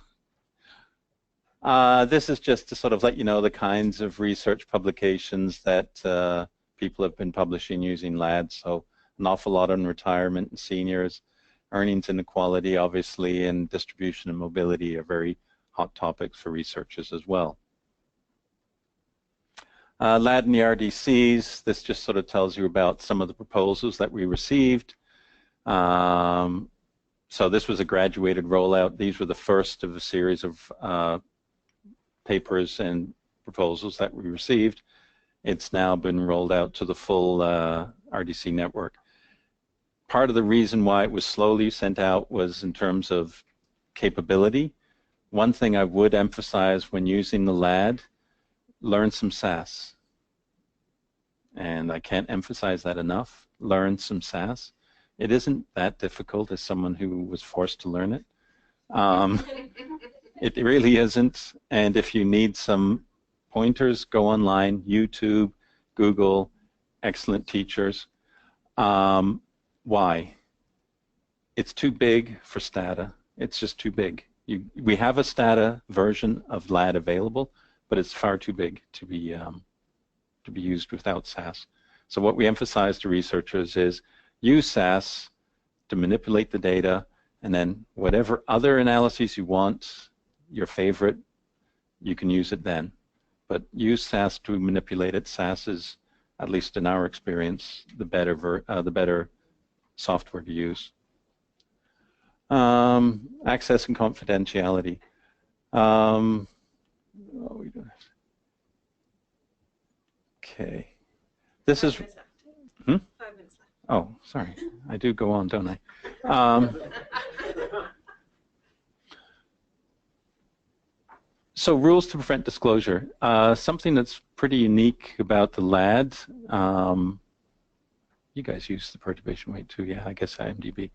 This is just to sort of let you know the kinds of research publications that people have been publishing using LAD. So an awful lot on retirement and seniors, earnings inequality, obviously, and distribution and mobility are very hot topics for researchers as well. LAD and the RDCs, this just sort of tells you about some of the proposals that we received. So this was a graduated rollout. These were the first of a series of papers and proposals that we received. It's now been rolled out to the full RDC network. Part of the reason why it was slowly sent out was in terms of capability. One thing I would emphasize when using the LAD, learn some SAS. And I can't emphasize that enough. Learn some SAS. It isn't that difficult as someone who was forced to learn it. It really isn't, and if you need some pointers, go online, YouTube, Google, excellent teachers. Why? It's too big for Stata. It's just too big. We have a Stata version of LAD available, but it's far too big to be used without SAS. So what we emphasize to researchers is use SAS to manipulate the data, and then whatever other analyses you want, your favorite, you can use it then. But use SAS to manipulate it. SAS is, at least in our experience, the better software to use. Access and confidentiality. Okay. This is... 5 minutes left. Oh, sorry. I do go on, don't I? So rules to prevent disclosure. Something that's pretty unique about the LAD. You guys use the perturbation weight too, yeah, I guess IMDb.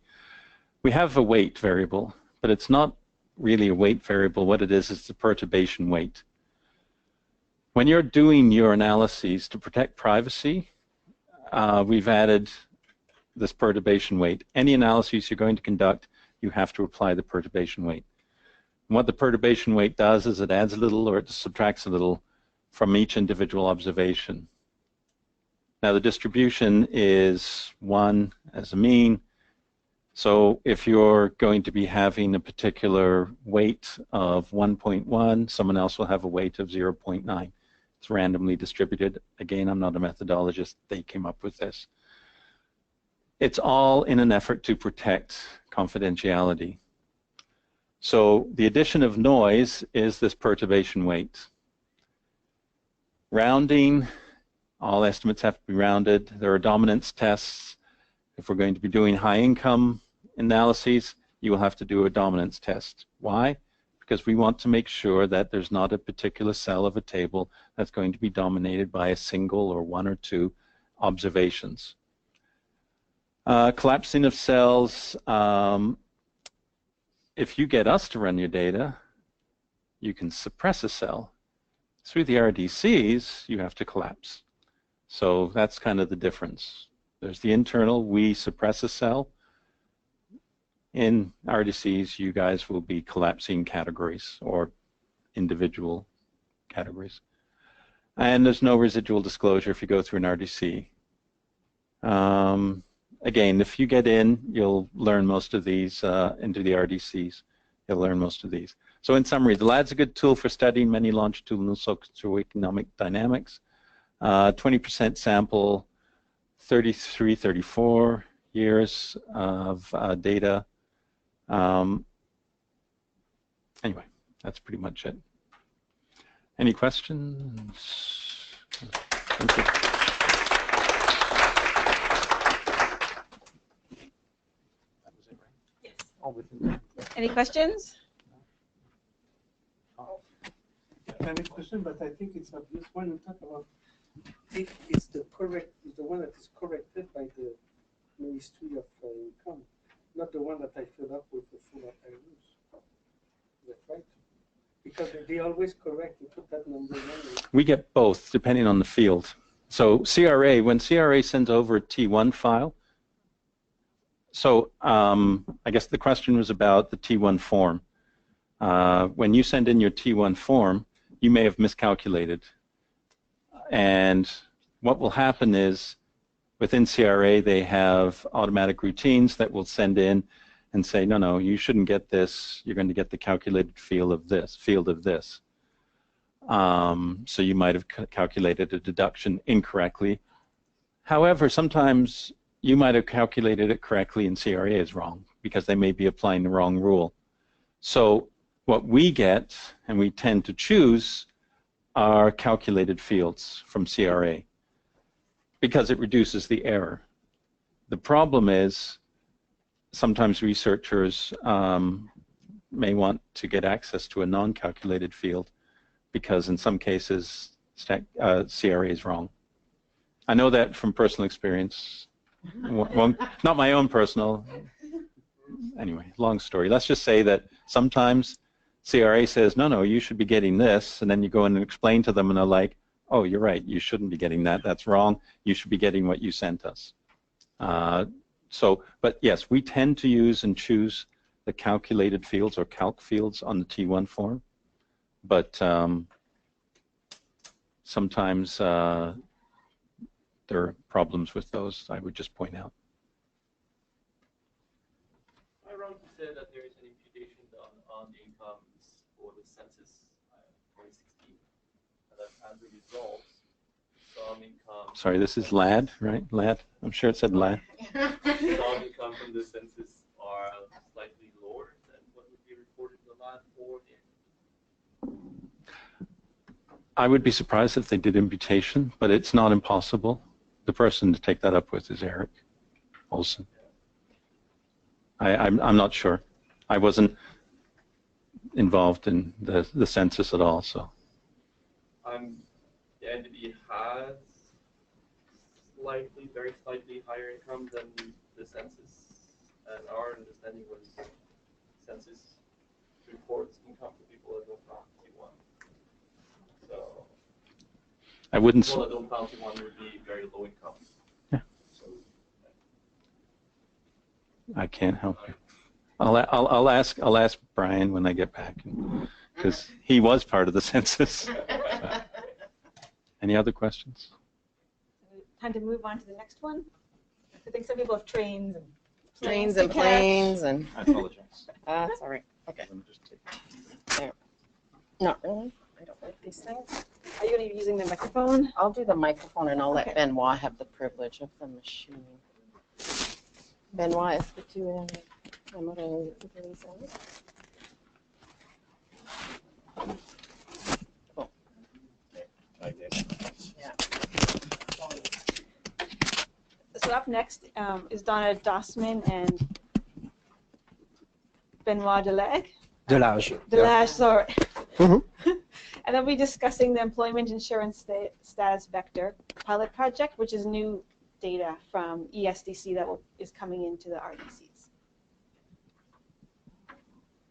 We have a weight variable, but it's not really a weight variable. What it is the perturbation weight. When you're doing your analyses to protect privacy, we've added this perturbation weight. Any analyses you're going to conduct, you have to apply the perturbation weight. And what the perturbation weight does is it adds a little or it subtracts a little from each individual observation. Now the distribution is 1 as a mean. So if you're going to be having a particular weight of 1.1, someone else will have a weight of 0.9. It's randomly distributed. Again, I'm not a methodologist. They came up with this. It's all in an effort to protect confidentiality. So the addition of noise is this perturbation weight. Rounding, all estimates have to be rounded. There are dominance tests. If we're going to be doing high income analyses, you will have to do a dominance test. Why? Because we want to make sure that there's not a particular cell of a table that's going to be dominated by a single or 1 or 2 observations. Collapsing of cells. If you get us to run your data, you can suppress a cell. Through the RDCs, you have to collapse. So that's kind of the difference. There's the internal, we suppress a cell. In RDCs, you guys will be collapsing categories or individual categories. And there's no residual disclosure if you go through an RDC. Again, if you get in, you'll learn most of these into the RDCs. You'll learn most of these. So in summary, the LAD's a good tool for studying many longitudinal socioeconomic dynamics. 20% sample, 33, 34 years of data. Anyway, that's pretty much it. Any questions? Thank you. Any questions? Any question, but I think it's obvious when you talk about if it's the correct, the one that is corrected by the Ministry of Income, not the one that I filled up with the full of errors. Is that right? Because they always correct, you put that number in. We get both, depending on the field. So CRA, when CRA sends over a T1 file, so I guess the question was about the T1 form. When you send in your T1 form, you may have miscalculated. And what will happen is, within CRA, they have automatic routines that will send in and say, no, no, you shouldn't get this. You're going to get the calculated field of this. So you might have calculated a deduction incorrectly. However, sometimes you might have calculated it correctly and CRA is wrong because they may be applying the wrong rule. So what we get, and we tend to choose, are calculated fields from CRA because it reduces the error. The problem is sometimes researchers may want to get access to a non-calculated field because in some cases CRA is wrong. I know that from personal experience. Well, not my own personal. Anyway, long story. Let's just say that sometimes CRA says, no, no, you should be getting this, and then you go in and explain to them, and they're like, oh, you're right, you shouldn't be getting that. That's wrong. You should be getting what you sent us. But yes, we tend to use and choose the calculated fields or calc fields on the T1 form, but sometimes there are problems with those, I would just point out. Am I wrong to say that there is an imputation done on the incomes for the census 2016, and that as a result, some income... Sorry, this is LAD, right? LAD? I'm sure it said LAD. Some income from the census are slightly lower than what would be reported in the LAD for the... I would be surprised if they did imputation, but it's not impossible. The person to take that up with is Eric Olson. I'm not sure. I wasn't involved in the census at all, so. The entity has very slightly higher income than the census, and our understanding was census reports income to people that don't count T1. So I wouldn't. People that don't count T1 would be very low income. Yeah. So, I can't help you. I'll ask Brian when I get back, because he was part of the census. So. Any other questions? Time to move on to the next one. I think some people have trains and planes and planes and. I apologize. That's all right. Okay. Let me just take There. Not really. I don't like these things. Are you going to be using the microphone? I'll do the microphone and I'll let Okay. Benoit have the privilege of the machine. Benoit, est-ce que tu aimerais utiliser? Bon. Yeah. So up next is Donna Dosman and Benoit Delage. Delage, sorry. Mm-hmm. And they'll be discussing the employment insurance status vector pilot project, which is new data from ESDC that is coming into the RDCs.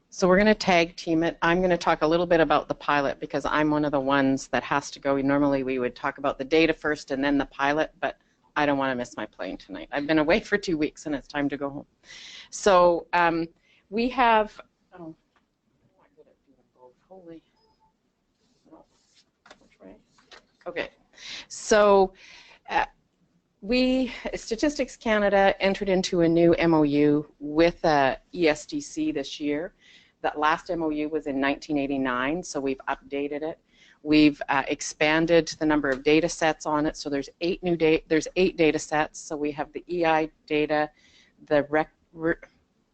So we're going to tag team it. I'm going to talk a little bit about the pilot because I'm one of the ones that has to go. Normally we would talk about the data first and then the pilot, but I don't want to miss my plane tonight. I've been away for 2 weeks and it's time to go home. So we have, oh, I'm not good at doing both. Holy, no, which way? Okay, so Statistics Canada entered into a new MOU with ESDC this year. That last MOU was in 1989, so we've updated it. We've expanded the number of data sets on it, so there's 8 data sets. So we have the EI data, the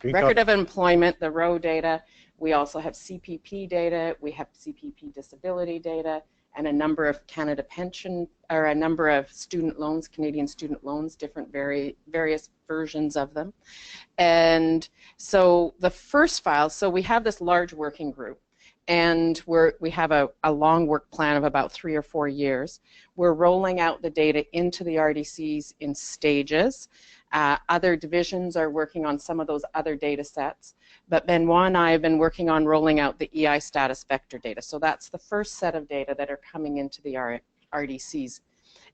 record of employment, the row data. We also have CPP data. We have CPP disability data, and a number of Canada pension, or a number of student loans, Canadian student loans, different various versions of them. And so the first file, so we have this large working group, and we have a long work plan of about 3 or 4 years. We're rolling out the data into the RDCs in stages. Other divisions are working on some of those other data sets, but Benoit and I have been working on rolling out the EI status vector data. So that's the first set of data that are coming into the RDCs.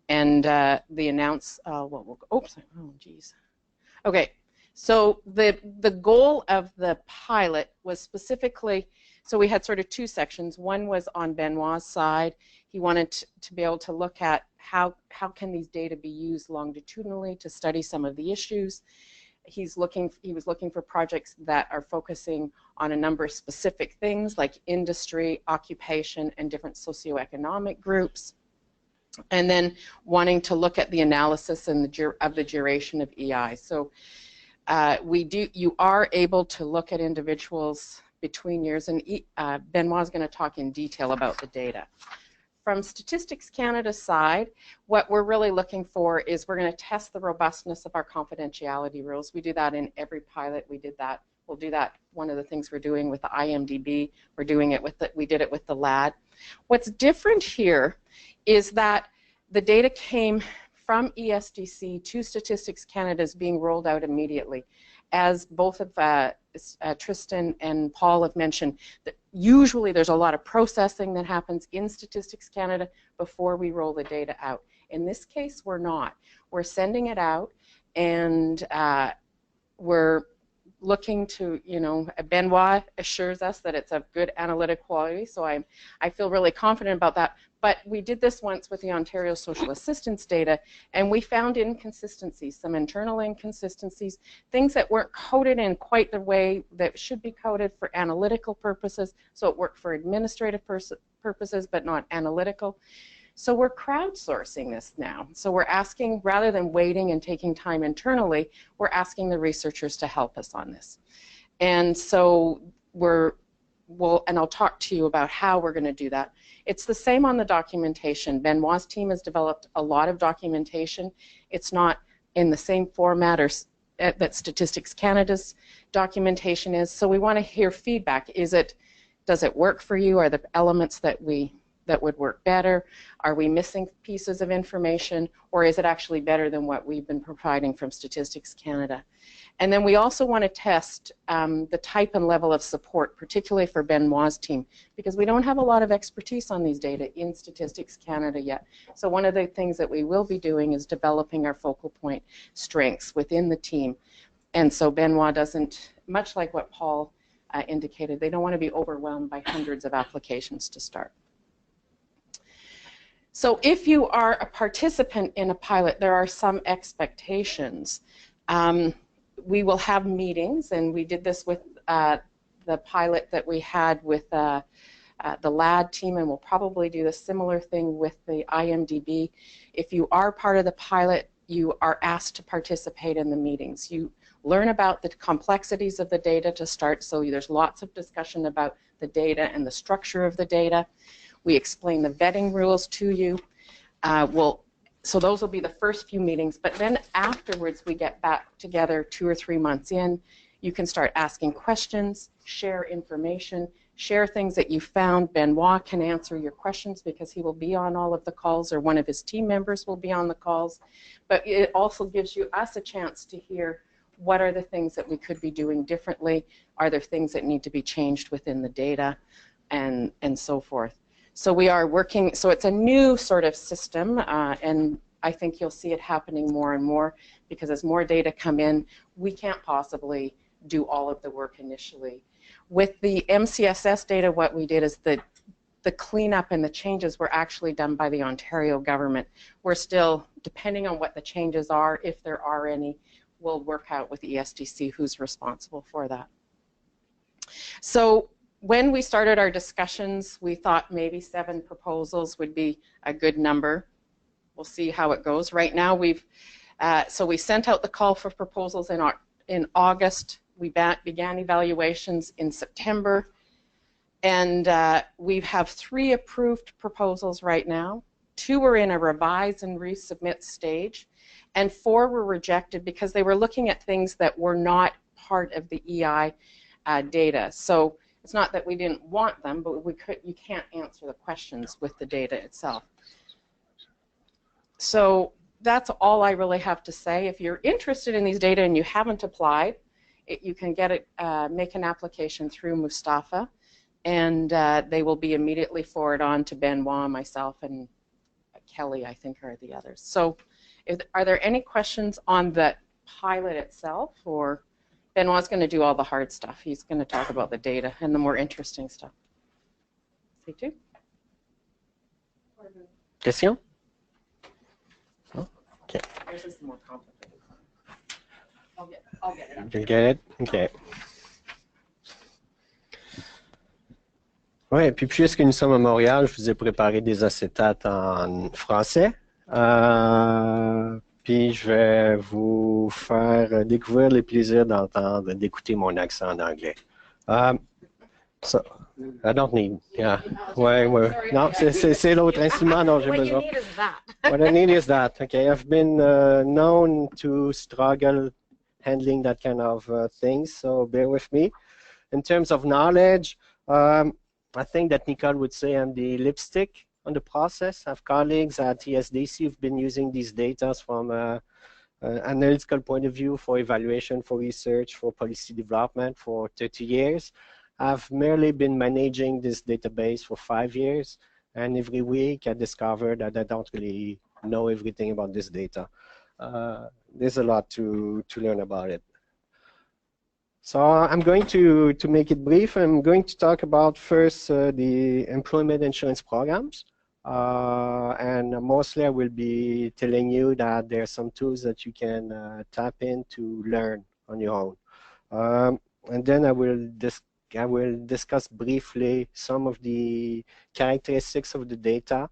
And the announce, oops, oh geez. Okay, so the goal of the pilot was specifically, so we had sort of 2 sections. One was on Benoit's side. He wanted to be able to look at how can these data be used longitudinally to study some of the issues. He was looking for projects that are focusing on a number of specific things like industry, occupation, and different socioeconomic groups. And then wanting to look at the analysis and of the duration of EI. So you are able to look at individuals between years, and Benoit's going to talk in detail about the data. From Statistics Canada's side, what we're really looking for is we're going to test the robustness of our confidentiality rules. We do that in every pilot. We did that. We'll do that. One of the things we're doing with the IMDb, we did it with the LAD. What's different here is that the data came from ESDC to Statistics Canada is being rolled out immediately. As both of Tristan and Paul have mentioned, that usually there's a lot of processing that happens in Statistics Canada before we roll the data out. In this case, we're not. We're sending it out, and we're looking to, Benoit assures us that it's of good analytic quality, so I feel really confident about that. But we did this once with the Ontario Social Assistance data, and we found inconsistencies, some internal inconsistencies, things that weren't coded in quite the way that should be coded for analytical purposes, so it worked for administrative purposes but not analytical. So we're crowdsourcing this now. So we're asking, rather than waiting and taking time internally, we're asking the researchers to help us on this. And so and I'll talk to you about how we're going to do that. It's the same on the documentation. Benoit's team has developed a lot of documentation. It's not in the same format that Statistics Canada's documentation is. So we want to hear feedback. Does it work for you? Are the elements that would work better? Are we missing pieces of information, or is it actually better than what we've been providing from Statistics Canada? And then we also want to test the type and level of support, particularly for Benoit's team, because we don't have a lot of expertise on these data in Statistics Canada yet. So one of the things that we will be doing is developing our focal point strengths within the team. And so Benoit doesn't, much like what Paul indicated, they don't want to be overwhelmed by hundreds of applications to start. So if you are a participant in a pilot, there are some expectations. We will have meetings, and we did this with the pilot that we had with the LAD team, and we'll probably do a similar thing with the IMDb. If you are part of the pilot, you are asked to participate in the meetings. You learn about the complexities of the data to start, so there's lots of discussion about the data and the structure of the data. We explain the vetting rules to you. So those will be the first few meetings, but then afterwards we get back together 2 or 3 months in. You can start asking questions, share information, share things that you found. Benoit can answer your questions because he will be on all of the calls, or one of his team members will be on the calls. But it also gives us a chance to hear what are the things that we could be doing differently, are there things that need to be changed within the data, and so forth. So we are working, so it's a new sort of system, and I think you'll see it happening more and more, because as more data come in, we can't possibly do all of the work initially. With the MCSS data, what we did is the cleanup and the changes were actually done by the Ontario government. We're still, depending on what the changes are, if there are any, we'll work out with ESDC who's responsible for that. So when we started our discussions, we thought maybe 7 proposals would be a good number. We'll see how it goes. Right now, so we sent out the call for proposals in August. We began evaluations in September, and we have 3 approved proposals right now. 2 are in a revise and resubmit stage, and 4 were rejected because they were looking at things that were not part of the EI data. So it's not that we didn't want them, but you can't answer the questions with the data itself. So that's all I really have to say. If you're interested in these data and you haven't applied, you can get it, make an application through Mustafa, and they will be immediately forwarded on to Benoit, myself, and Kelly, I think, are the others. So are there any questions on the pilot itself, or Benoit's going to do all the hard stuff. He's going to talk about the data and the more interesting stuff. C2? Question? Oh, okay. This is the more complicated. I'll get it. You'll get it? Okay. Oui, puis puisque nous sommes à Montréal, je vous ai préparé des acétates en français. Puis je vais vous faire découvrir les plaisirs d'entendre, d'écouter mon accent en anglais. So, I don't need, yeah. Ouais. Non, c'est l'autre instrument dont j'ai besoin. What you need is that. What I need is that. Okay, I've been known to struggle handling that kind of things, so bear with me. In terms of knowledge, I think that Nicole would say I'm the lipstick on the process. I have colleagues at ESDC who've been using these data from an analytical point of view for evaluation, for research, for policy development for 30 years. I've merely been managing this database for 5 years, and every week I discover that I don't really know everything about this data. There's a lot to learn about it. So I'm going to make it brief. I'm going to talk about first the employment insurance programs. And mostly I will be telling you that there are some tools that you can tap in to learn on your own. And then I will discuss briefly some of the characteristics of the data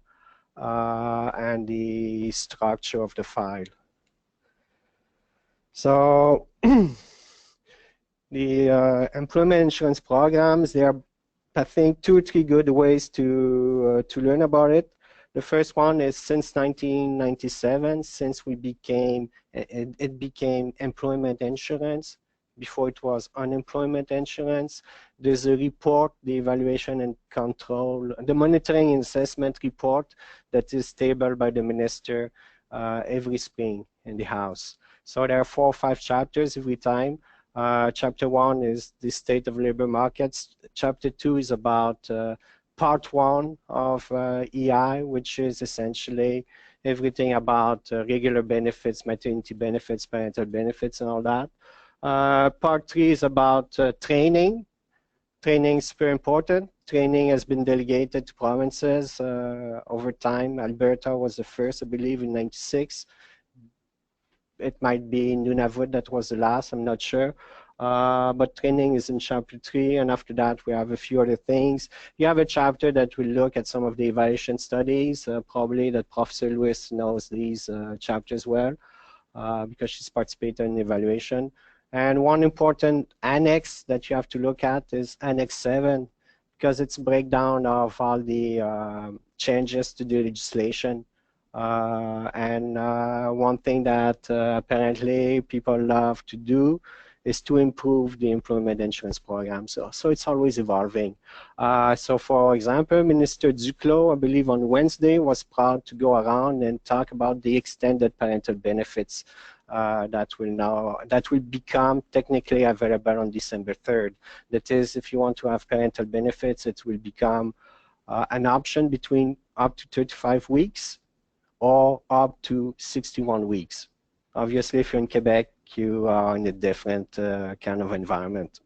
and the structure of the file. So the employment insurance programs, there are, I think, 2 or 3 good ways to learn about it. The first one is since 1997, since it became employment insurance. Before it was unemployment insurance. There's a report, the evaluation and control, the monitoring and assessment report that is tabled by the minister every spring in the House. So there are 4 or 5 chapters every time. Chapter 1 is the state of labor markets. Chapter 2 is about part 1 of EI, which is essentially everything about regular benefits, maternity benefits, parental benefits, and all that. Part 3 is about training. Training is very important. Training has been delegated to provinces over time. Alberta was the first, I believe, in '96. It might be Nunavut that was the last, I'm not sure. But training is in chapter 3, and after that we have a few other things. You have a chapter that will look at some of the evaluation studies. Probably that Professor Lewis knows these chapters well because she's participated in evaluation. And one important annex that you have to look at is Annex 7, because it's a breakdown of all the changes to the legislation. And one thing that apparently people love to do is to improve the employment insurance program. So it's always evolving. So for example, Minister Duclos, I believe on Wednesday, was proud to go around and talk about the extended parental benefits that will become technically available on December 3rd. That is, if you want to have parental benefits, it will become an option between up to 35 weeks or up to 61 weeks. Obviously, if you're in Quebec, you are in a different kind of environment.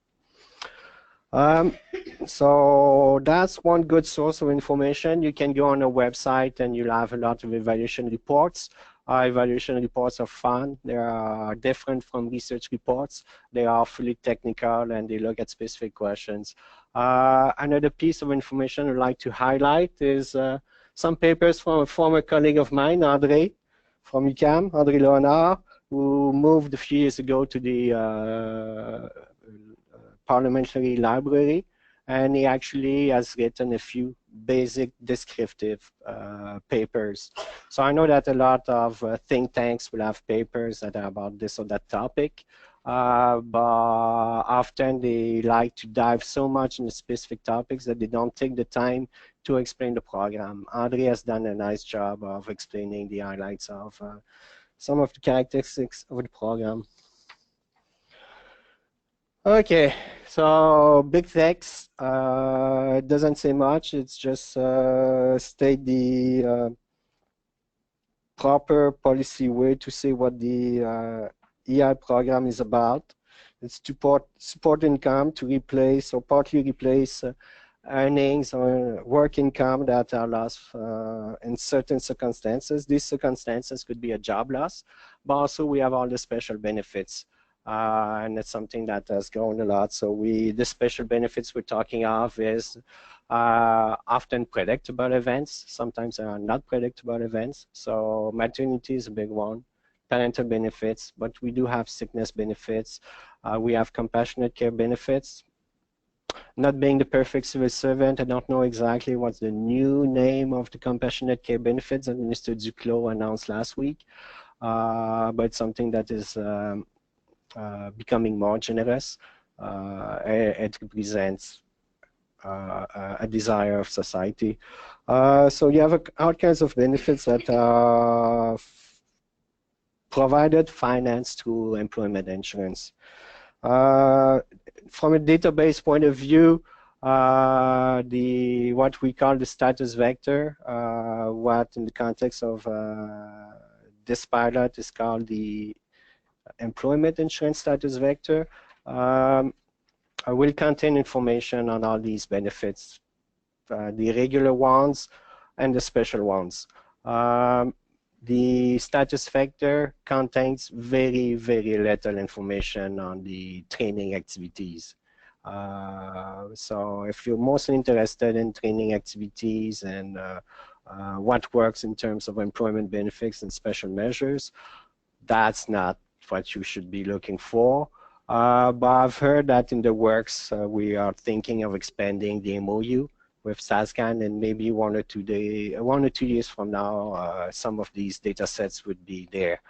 So that's one good source of information. You can go on a website and you'll have a lot of evaluation reports. Evaluation reports are fun. They are different from research reports. They are fully technical and they look at specific questions. Another piece of information I'd like to highlight is some papers from a former colleague of mine, André, from UQAM, André Leonard, who moved a few years ago to the Parliamentary Library, and he actually has written a few basic descriptive papers. So I know that a lot of think tanks will have papers that are about this or that topic, but often they like to dive so much into specific topics that they don't take the time to explain the program. André has done a nice job of explaining the highlights of some of the characteristics of the program. Okay, so big text, it doesn't say much, it's just state the proper policy way to say what the EI program is about. It's to support income to replace or partly replace earnings or work income that are lost in certain circumstances. These circumstances could be a job loss, but also we have all the special benefits. And it's something that has grown a lot. So the special benefits we're talking of is often predictable events. Sometimes they are not predictable events. So maternity is a big one. Parental benefits, but we do have sickness benefits. We have compassionate care benefits. Not being the perfect civil servant, I don't know exactly what's the new name of the compassionate care benefits that Minister Duclos announced last week, but it's something that is becoming more generous. It represents a desire of society. So you have all kinds of benefits that are provided, financed through employment insurance. From a database point of view, what we call the status vector, what in the context of this pilot is called the employment insurance status vector, will contain information on all these benefits, the regular ones and the special ones. The status vector contains very, very little information on the training activities. So if you're mostly interested in training activities and what works in terms of employment benefits and special measures, that's not what you should be looking for. But I've heard that in the works we are thinking of expanding the MOU with SASCAN, and maybe 1 or 2 years from now, some of these data sets would be there.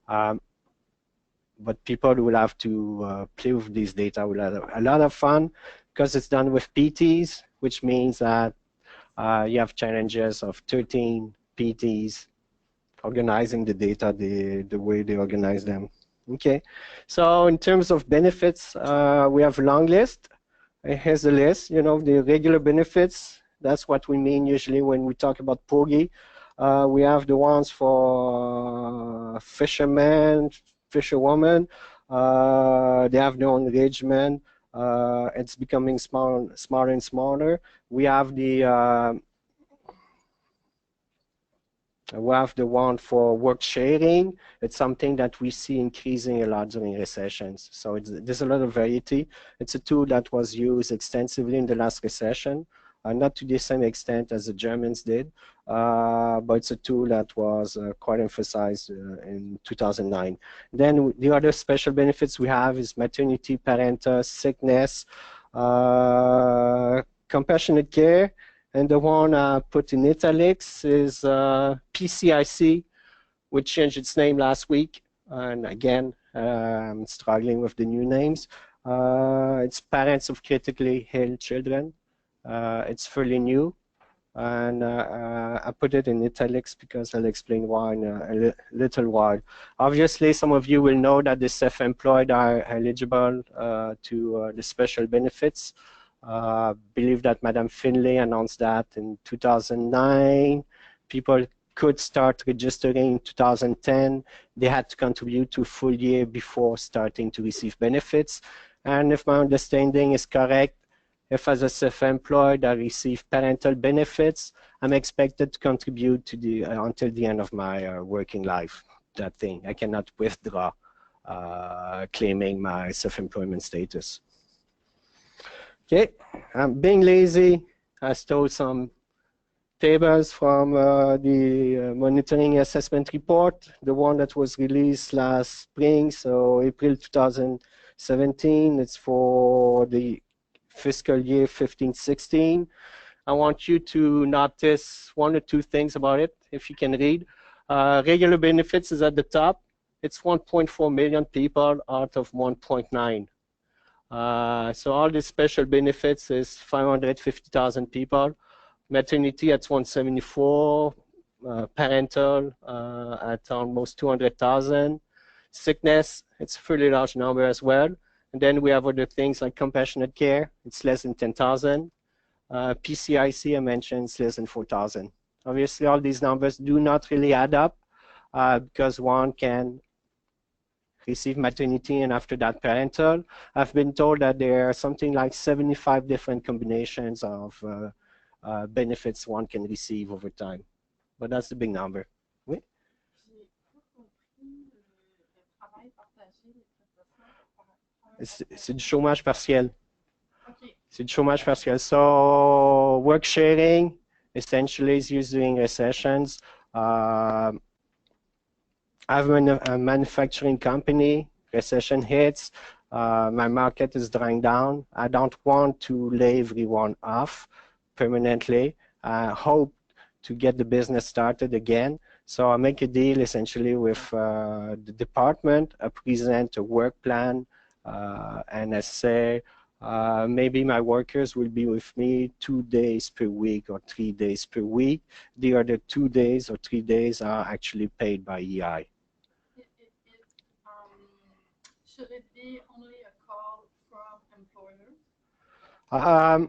But people will have to play with these data. Will have a lot of fun because it's done with PTs, which means that you have challenges of 13 PTs organizing the data the way they organize them. Okay, so in terms of benefits, we have a long list. Here's the list, you know, the regular benefits. That's what we mean usually when we talk about POGI. We have the ones for fishermen, fisherwomen. They have their own regimen. It's becoming smaller and smaller. We have the one for work sharing. It's something that we see increasing a lot during recessions. So there's a lot of variety. It's a tool that was used extensively in the last recession, not to the same extent as the Germans did, but it's a tool that was quite emphasized in 2009. Then the other special benefits we have is maternity, parental, sickness, compassionate care, and the one I put in italics is PCIC, which changed its name last week. And again, I'm struggling with the new names. It's parents of critically ill children. It's fairly new, and I put it in italics because I'll explain why in a little while. Obviously, some of you will know that the self-employed are eligible to the special benefits. Believe that Madame Finlay announced that in 2009. People could start registering in 2010. They had to contribute to a full year before starting to receive benefits. And if my understanding is correct, if as a self-employed I receive parental benefits, I'm expected to contribute to the until the end of my working life. That thing, I cannot withdraw claiming my self-employment status. Okay, I'm being lazy. I stole some tables from the monitoring assessment report, the one that was released last spring, so April 2017. It's for the fiscal year 15-16. I want you to notice one or two things about it, if you can read. Regular benefits is at the top. It's 1.4 million people out of 1.9. So all the special benefits is 550,000 people. Maternity at 174, parental at almost 200,000. Sickness, it's a fairly large number as well. And then we have other things like compassionate care, it's less than 10,000. PCIC, I mentioned, it's less than 4,000. Obviously, all these numbers do not really add up because one can receive maternity and after that parental. I've been told that there are something like 75 different combinations of benefits one can receive over time. But that's the big number. Oui? C'est du chômage partiel. C'est du chômage partiel. So work sharing essentially is used during recessions. I have a manufacturing company, recession hits, my market is drying down. I don't want to lay everyone off permanently. I hope to get the business started again. So I make a deal essentially with the department, I present a work plan, and I say maybe my workers will be with me 2 days per week or 3 days per week. The other 2 days or 3 days are actually paid by EI. Should it be only a call from employers?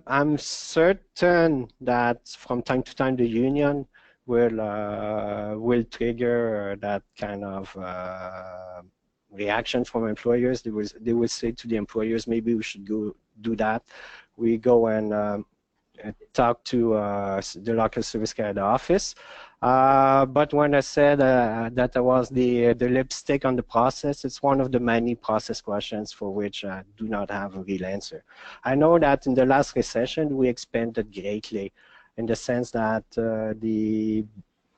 I'm certain that from time to time the union will trigger that kind of reaction from employers. They will say to the employers, maybe we should go do that. We go and talk to the local service carrier office. But when I said that I was the lipstick on the process, it's one of the many process questions for which I do not have a real answer. I know that in the last recession we expanded greatly in the sense that the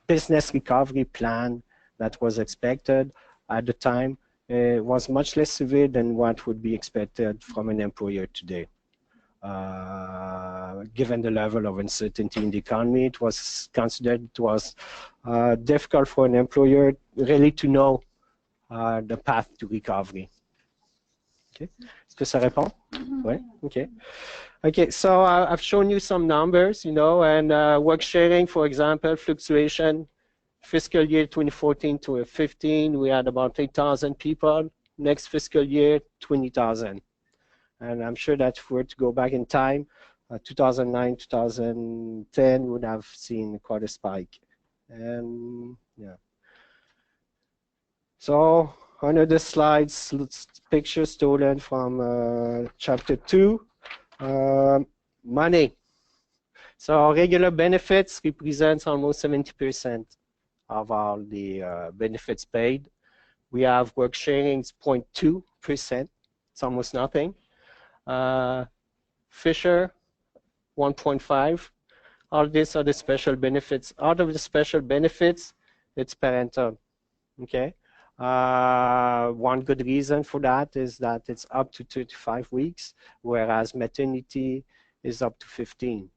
business recovery plan that was expected at the time was much less severe than what would be expected from an employer today. Given the level of uncertainty in the economy, it was considered difficult for an employer really to know the path to recovery. Okay. Est-ce que ça répond? Ouais. Okay. Okay. So I've shown you some numbers, you know, and work sharing, for example, fluctuation. Fiscal year 2014 to 2015, we had about 8,000 people. Next fiscal year, 20,000. And I'm sure that if we were to go back in time, 2009, 2010 would have seen quite a spike. And yeah. So under the slides, pictures stolen from chapter 2. Money. So regular benefits represents almost 70% of all the benefits paid. We have work sharing, it's 0.2%. It's almost nothing. Fisher, 1.5. All these are the special benefits. Out of the special benefits, it's parental. Okay. One good reason for that is that it's up to 35 weeks, whereas maternity is up to 15.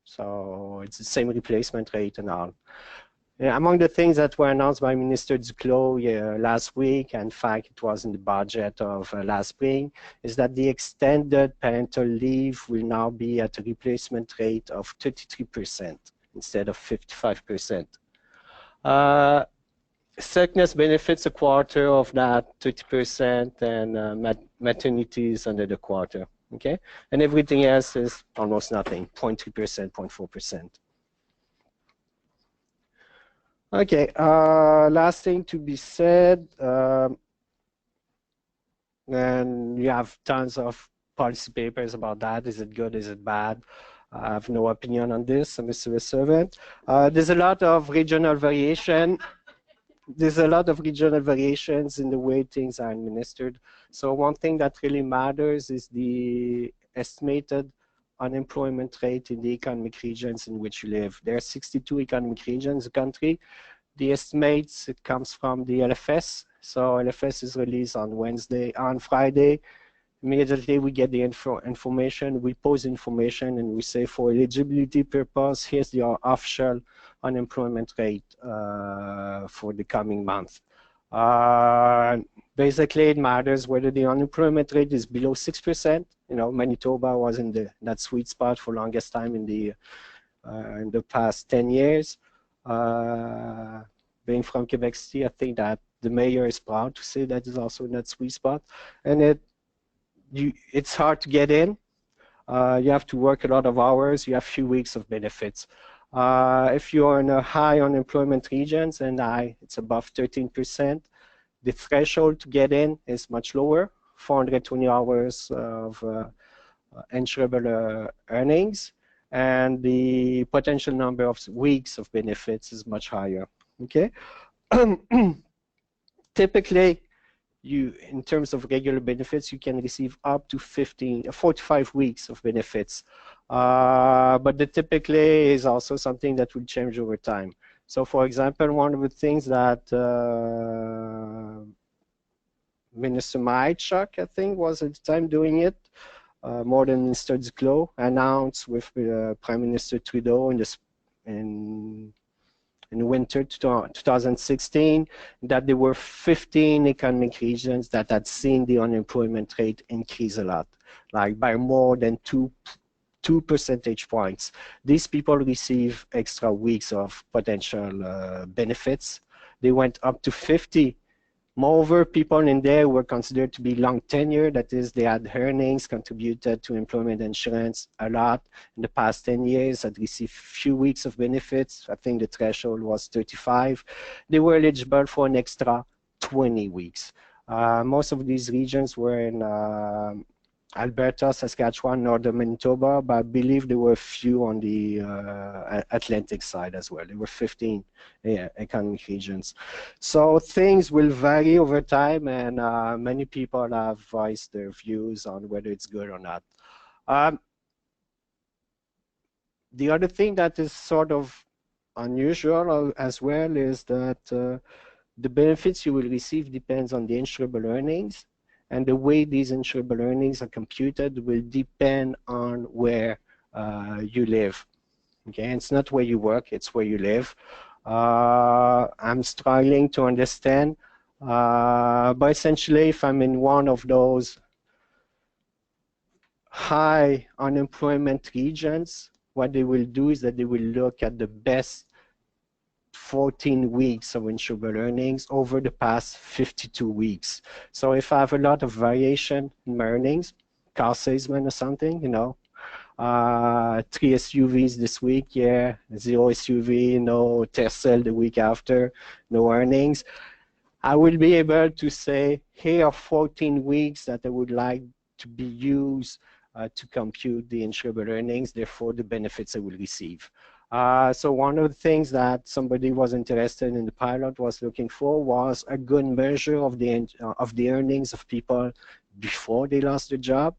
So it's the same replacement rate and all. Among the things that were announced by Minister Duclos last week, and in fact it was in the budget of last spring, is that the extended parental leave will now be at a replacement rate of 33% instead of 55%. Sickness benefits a quarter of that 30%, and maternity is under the quarter. Okay, and everything else is almost nothing, 0.3%, 0.4%. Okay, last thing to be said, and you have tons of policy papers about that. Is it good? Is it bad? I have no opinion on this. I'm a civil servant. There's a lot of regional variation. There's a lot of regional variations in the way things are administered. So one thing that really matters is the estimated unemployment rate in the economic regions in which you live. There are 62 economic regions in the country. The estimates, it comes from the LFS. So LFS is released on Friday. Immediately we get the information, we post information, and we say for eligibility purpose, here's the official unemployment rate for the coming month. Basically, it matters whether the unemployment rate is below 6%. You know, Manitoba was in that sweet spot for longest time in the past 10 years. Being from Quebec City, I think that the mayor is proud to say that is also in that sweet spot, and it's hard to get in. You have to work a lot of hours. You have few weeks of benefits. If you are in a high unemployment regions, and it's above 13%, the threshold to get in is much lower, 420 hours of insurable earnings, and the potential number of weeks of benefits is much higher. Okay. Typically, in terms of regular benefits, you can receive up to 45 weeks of benefits. But the typically is also something that will change over time. So for example, one of the things that Minister Maitchuk, I think, was at the time doing it, more than Minister Duclos, announced with Prime Minister Trudeau in winter 2016 that there were 15 economic regions that had seen the unemployment rate increase a lot, like by more than 2 percentage points. These people receive extra weeks of potential benefits. They went up to 50. Moreover, people in there were considered to be long tenure, that is, they had earnings, contributed to employment insurance a lot in the past 10 years, had received few weeks of benefits. I think the threshold was 35. They were eligible for an extra 20 weeks. Most of these regions were in Alberta, Saskatchewan, northern Manitoba, but I believe there were a few on the Atlantic side as well. There were 15 economic regions. So things will vary over time, and many people have voiced their views on whether it's good or not. The other thing that is sort of unusual as well is that the benefits you will receive depends on the insurable earnings. And the way these insurable earnings are computed will depend on where you live. Okay, it's not where you work, it's where you live. I'm struggling to understand, but essentially if I'm in one of those high unemployment regions, what they will do is that they will look at the best 14 weeks of insurable earnings over the past 52 weeks. So if I have a lot of variation in my earnings, car salesman or something, you know, 3 SUVs this week, yeah, 0 SUV, no Tercel the week after, no earnings, I will be able to say, here are 14 weeks that I would like to be used to compute the insurable earnings, therefore the benefits I will receive. So one of the things that somebody was interested in the pilot was looking for was a good measure of the earnings of people before they lost their job.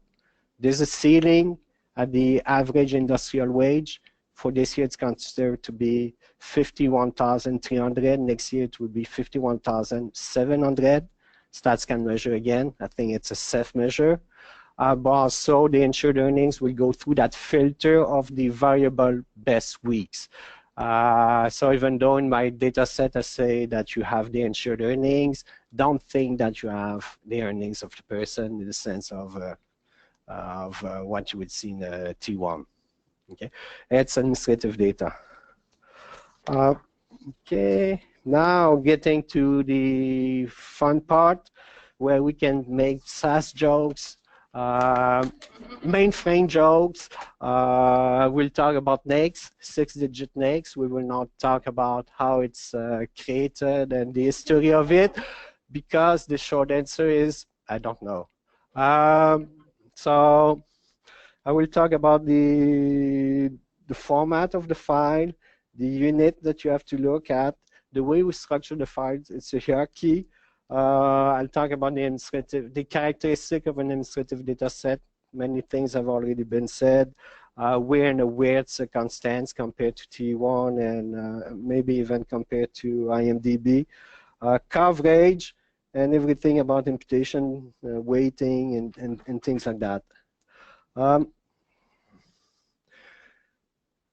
There's a ceiling at the average industrial wage. For this year, it's considered to be 51,300. Next year, it will be 51,700. Stats can measure again. I think it's a safe measure. But also the insured earnings will go through that filter of the variable best weeks. So even though in my data set I say that you have the insured earnings, don't think that you have the earnings of the person in the sense of what you would see in a T1. Okay, it's administrative data. Okay, now getting to the fun part where we can make SAS jokes, mainframe jokes. We'll talk about NAICS, 6-digit NAICS. We will not talk about how it's created and the history of it, because the short answer is I don't know. So I will talk about the format of the file, the unit that you have to look at, the way we structure the files. It's a hierarchy. I'll talk about the characteristic of an administrative data set. Many things have already been said. We're in a weird circumstance compared to T1 and maybe even compared to IMDb. Coverage and everything about imputation, weighting, and things like that.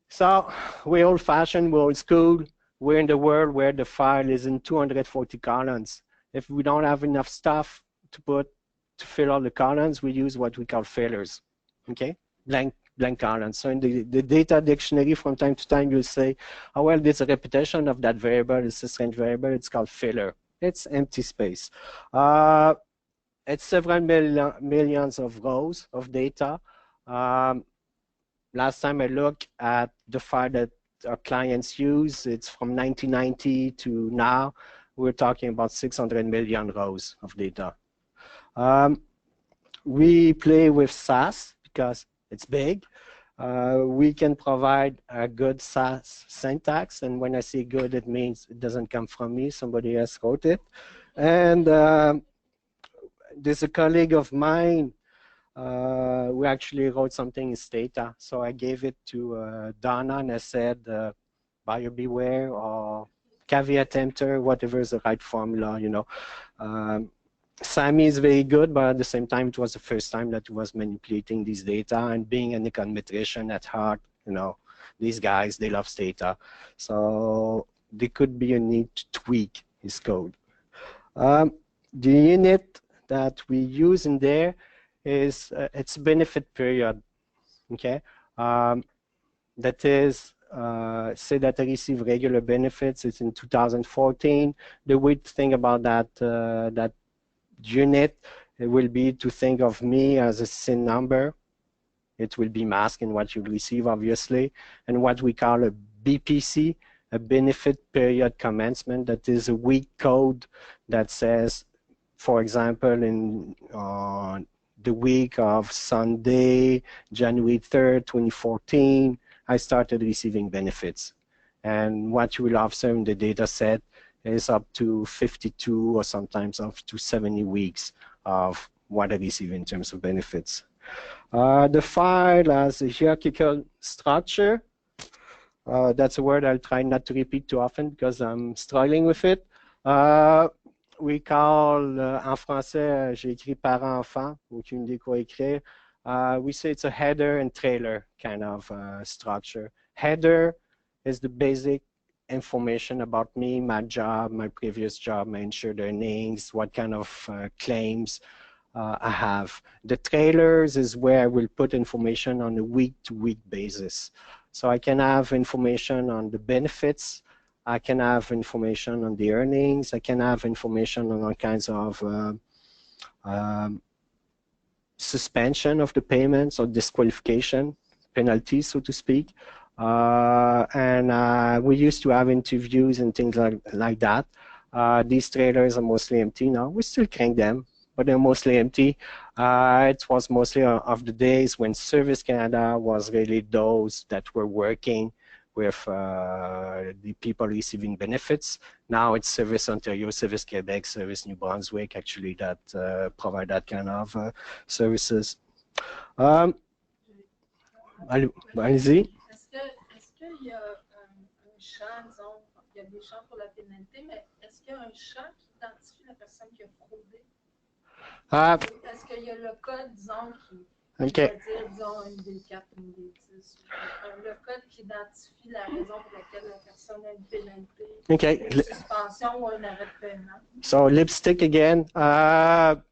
So we're old-fashioned, we're old school. We're in the world where the file is in 240 columns. If we don't have enough stuff to fill all the columns, we use what we call fillers. Okay, blank columns. So in the data dictionary, from time to time, you'll say, oh, well, there's a repetition of that variable. It's a strange variable. It's called filler. It's empty space. It's several millions of rows of data. Last time I looked at the file that our clients use, it's from 1990 to now. We're talking about 600 million rows of data. We play with SAS because it's big. We can provide a good SAS syntax, and when I say good, it means it doesn't come from me. Somebody else wrote it. And there's a colleague of mine who actually wrote something in Stata. So I gave it to Donna, and I said, buyer beware, or caveat emptor, whatever is the right formula, you know. Sammy is very good, but at the same time, it was the first time that he was manipulating these data, and being an econometrician at heart, you know, these guys, they love Stata. So there could be a need to tweak his code. The unit that we use in there is its benefit period, okay? That is, say that I receive regular benefits, it's in 2014. The way to think about that unit, it will be to think of me as a SIN number. It will be masked in what you receive, obviously, and what we call a BPC, a benefit period commencement. That is a week code that says, for example, in the week of Sunday, January 3rd, 2014, I started receiving benefits. And what you will observe in the data set is up to 52 or sometimes up to 70 weeks of what I receive in terms of benefits. The file has a hierarchical structure. That's a word I'll try not to repeat too often because I'm struggling with it. We call, en français, j'ai écrit parent-enfant, aucune idée quoi écrire. We say it's a header and trailer kind of structure. Header is the basic information about me, my job, my previous job, my insured earnings, what kind of claims I have. The trailers is where I will put information on a week-to-week basis. So I can have information on the benefits, I can have information on the earnings, I can have information on all kinds of suspension of the payments or disqualification, penalties, so to speak. We used to have interviews and things like that. These trailers are mostly empty now. We still crank them, but they're mostly empty. It was mostly of the days when Service Canada was really those that were working with the people receiving benefits. Now it's Service Ontario, Service Quebec, Service New Brunswick, actually, that provide that kind of services. Allez-y. Est-ce qu'il y a un champ, disons, il y a des champs pour la pénalité, mais est-ce qu'il y a un champ qui identifie la personne qui a fraudé? Est-ce qu'il y a le code, disons, OK. C'est-à-dire, disons, une D4, une D10. Le code qui identifie la raison pour laquelle la personne a une pénalité, une suspension ou un arrêt de paiement. So lipstick again.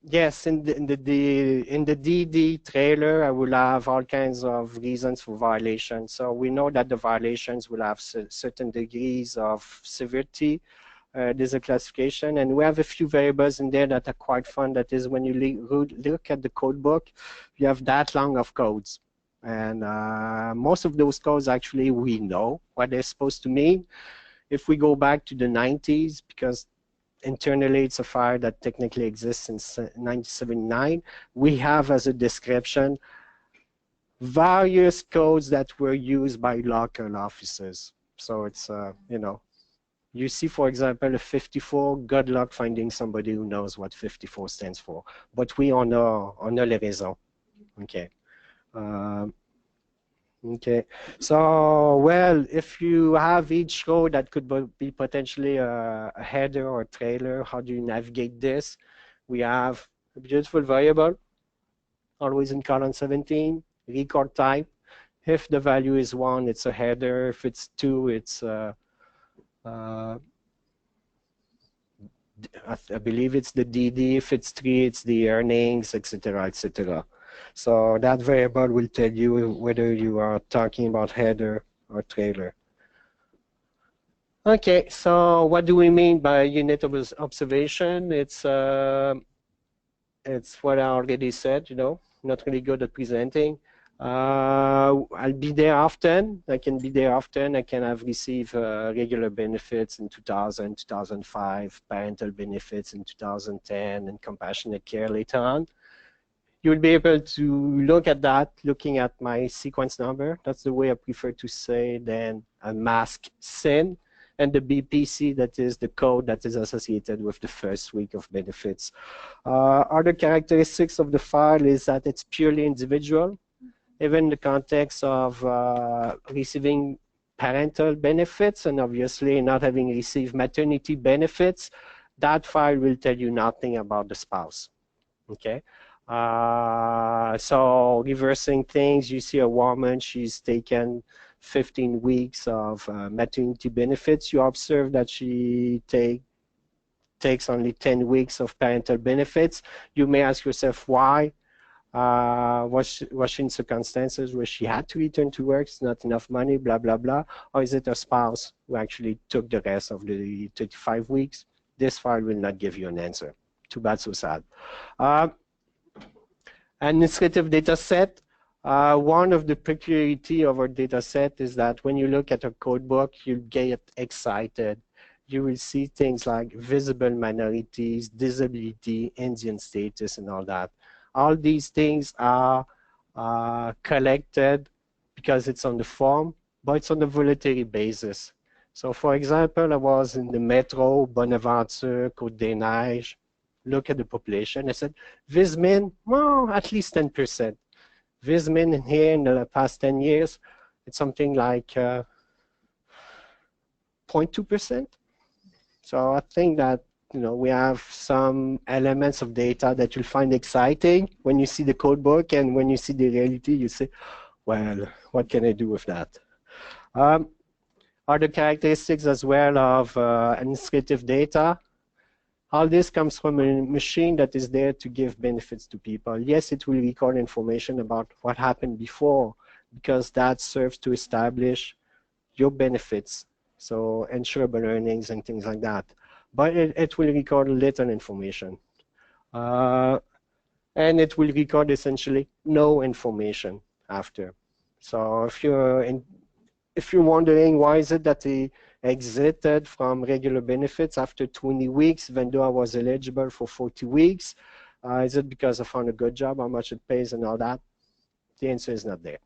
Yes, in the DD trailer, I will have all kinds of reasons for violations. So we know that the violations will have certain degrees of severity. There's a classification, and we have a few variables in there that are quite fun. That is, when you look at the code book, you have that long of codes. And most of those codes, actually, we know what they're supposed to mean. If we go back to the 90s, because internally it's a file that technically exists since 1979, we have as a description various codes that were used by local officers. So it's, you know, you see, for example, a 54, good luck finding somebody who knows what 54 stands for. But we on a les raisons. Okay. Okay. So, well, if you have each code that could be potentially a header or a trailer, how do you navigate this? We have a beautiful variable, always in column 17, record type. If the value is 1, it's a header. If it's 2, it's I believe it's the DD. If it's 3, it's the earnings, etc., etc. So that variable will tell you whether you are talking about header or trailer. Okay, so what do we mean by unit of observation? It's what I already said, you know, not really good at presenting. I'll be there often. I can be there often. I can have received regular benefits in 2000, 2005, parental benefits in 2010, and compassionate care later on. You'll be able to look at that, looking at my sequence number. That's the way I prefer to say than a mask SIN, and the BPC, that is the code that is associated with the first week of benefits. Other characteristics of the file is that it's purely individual. Even in the context of receiving parental benefits and obviously not having received maternity benefits, that file will tell you nothing about the spouse. Okay. So reversing things, you see a woman, she's taken 15 weeks of maternity benefits. You observe that she takes only 10 weeks of parental benefits. You may ask yourself why. Was she in circumstances where she had to return to work, it's not enough money, blah, blah, blah, or is it her spouse who actually took the rest of the 35 weeks? This file will not give you an answer. Too bad, so sad. Administrative data set. One of the peculiarity of our data set is that when you look at a code book, you get excited. You will see things like visible minorities, disability, Indian status, and all that. All these things are collected because it's on the form, but it's on a voluntary basis. So, for example, I was in the Metro, Bonaventure, Côte-des-Neiges, look at the population. I said, Vismin, well, at least 10%. Vismin in here in the past 10 years, it's something like 0.2%. So I think that, you know, we have some elements of data that you'll find exciting when you see the code book, and when you see the reality, you say, well, what can I do with that? Other characteristics as well of administrative data. All this comes from a machine that is there to give benefits to people. Yes, it will record information about what happened before, because that serves to establish your benefits, so insurable earnings and things like that. But it will record little information. And it will record essentially no information after. So if you're wondering why is it that he exited from regular benefits after 20 weeks, even though I was eligible for 40 weeks, is it because I found a good job, how much it pays and all that? The answer is not there.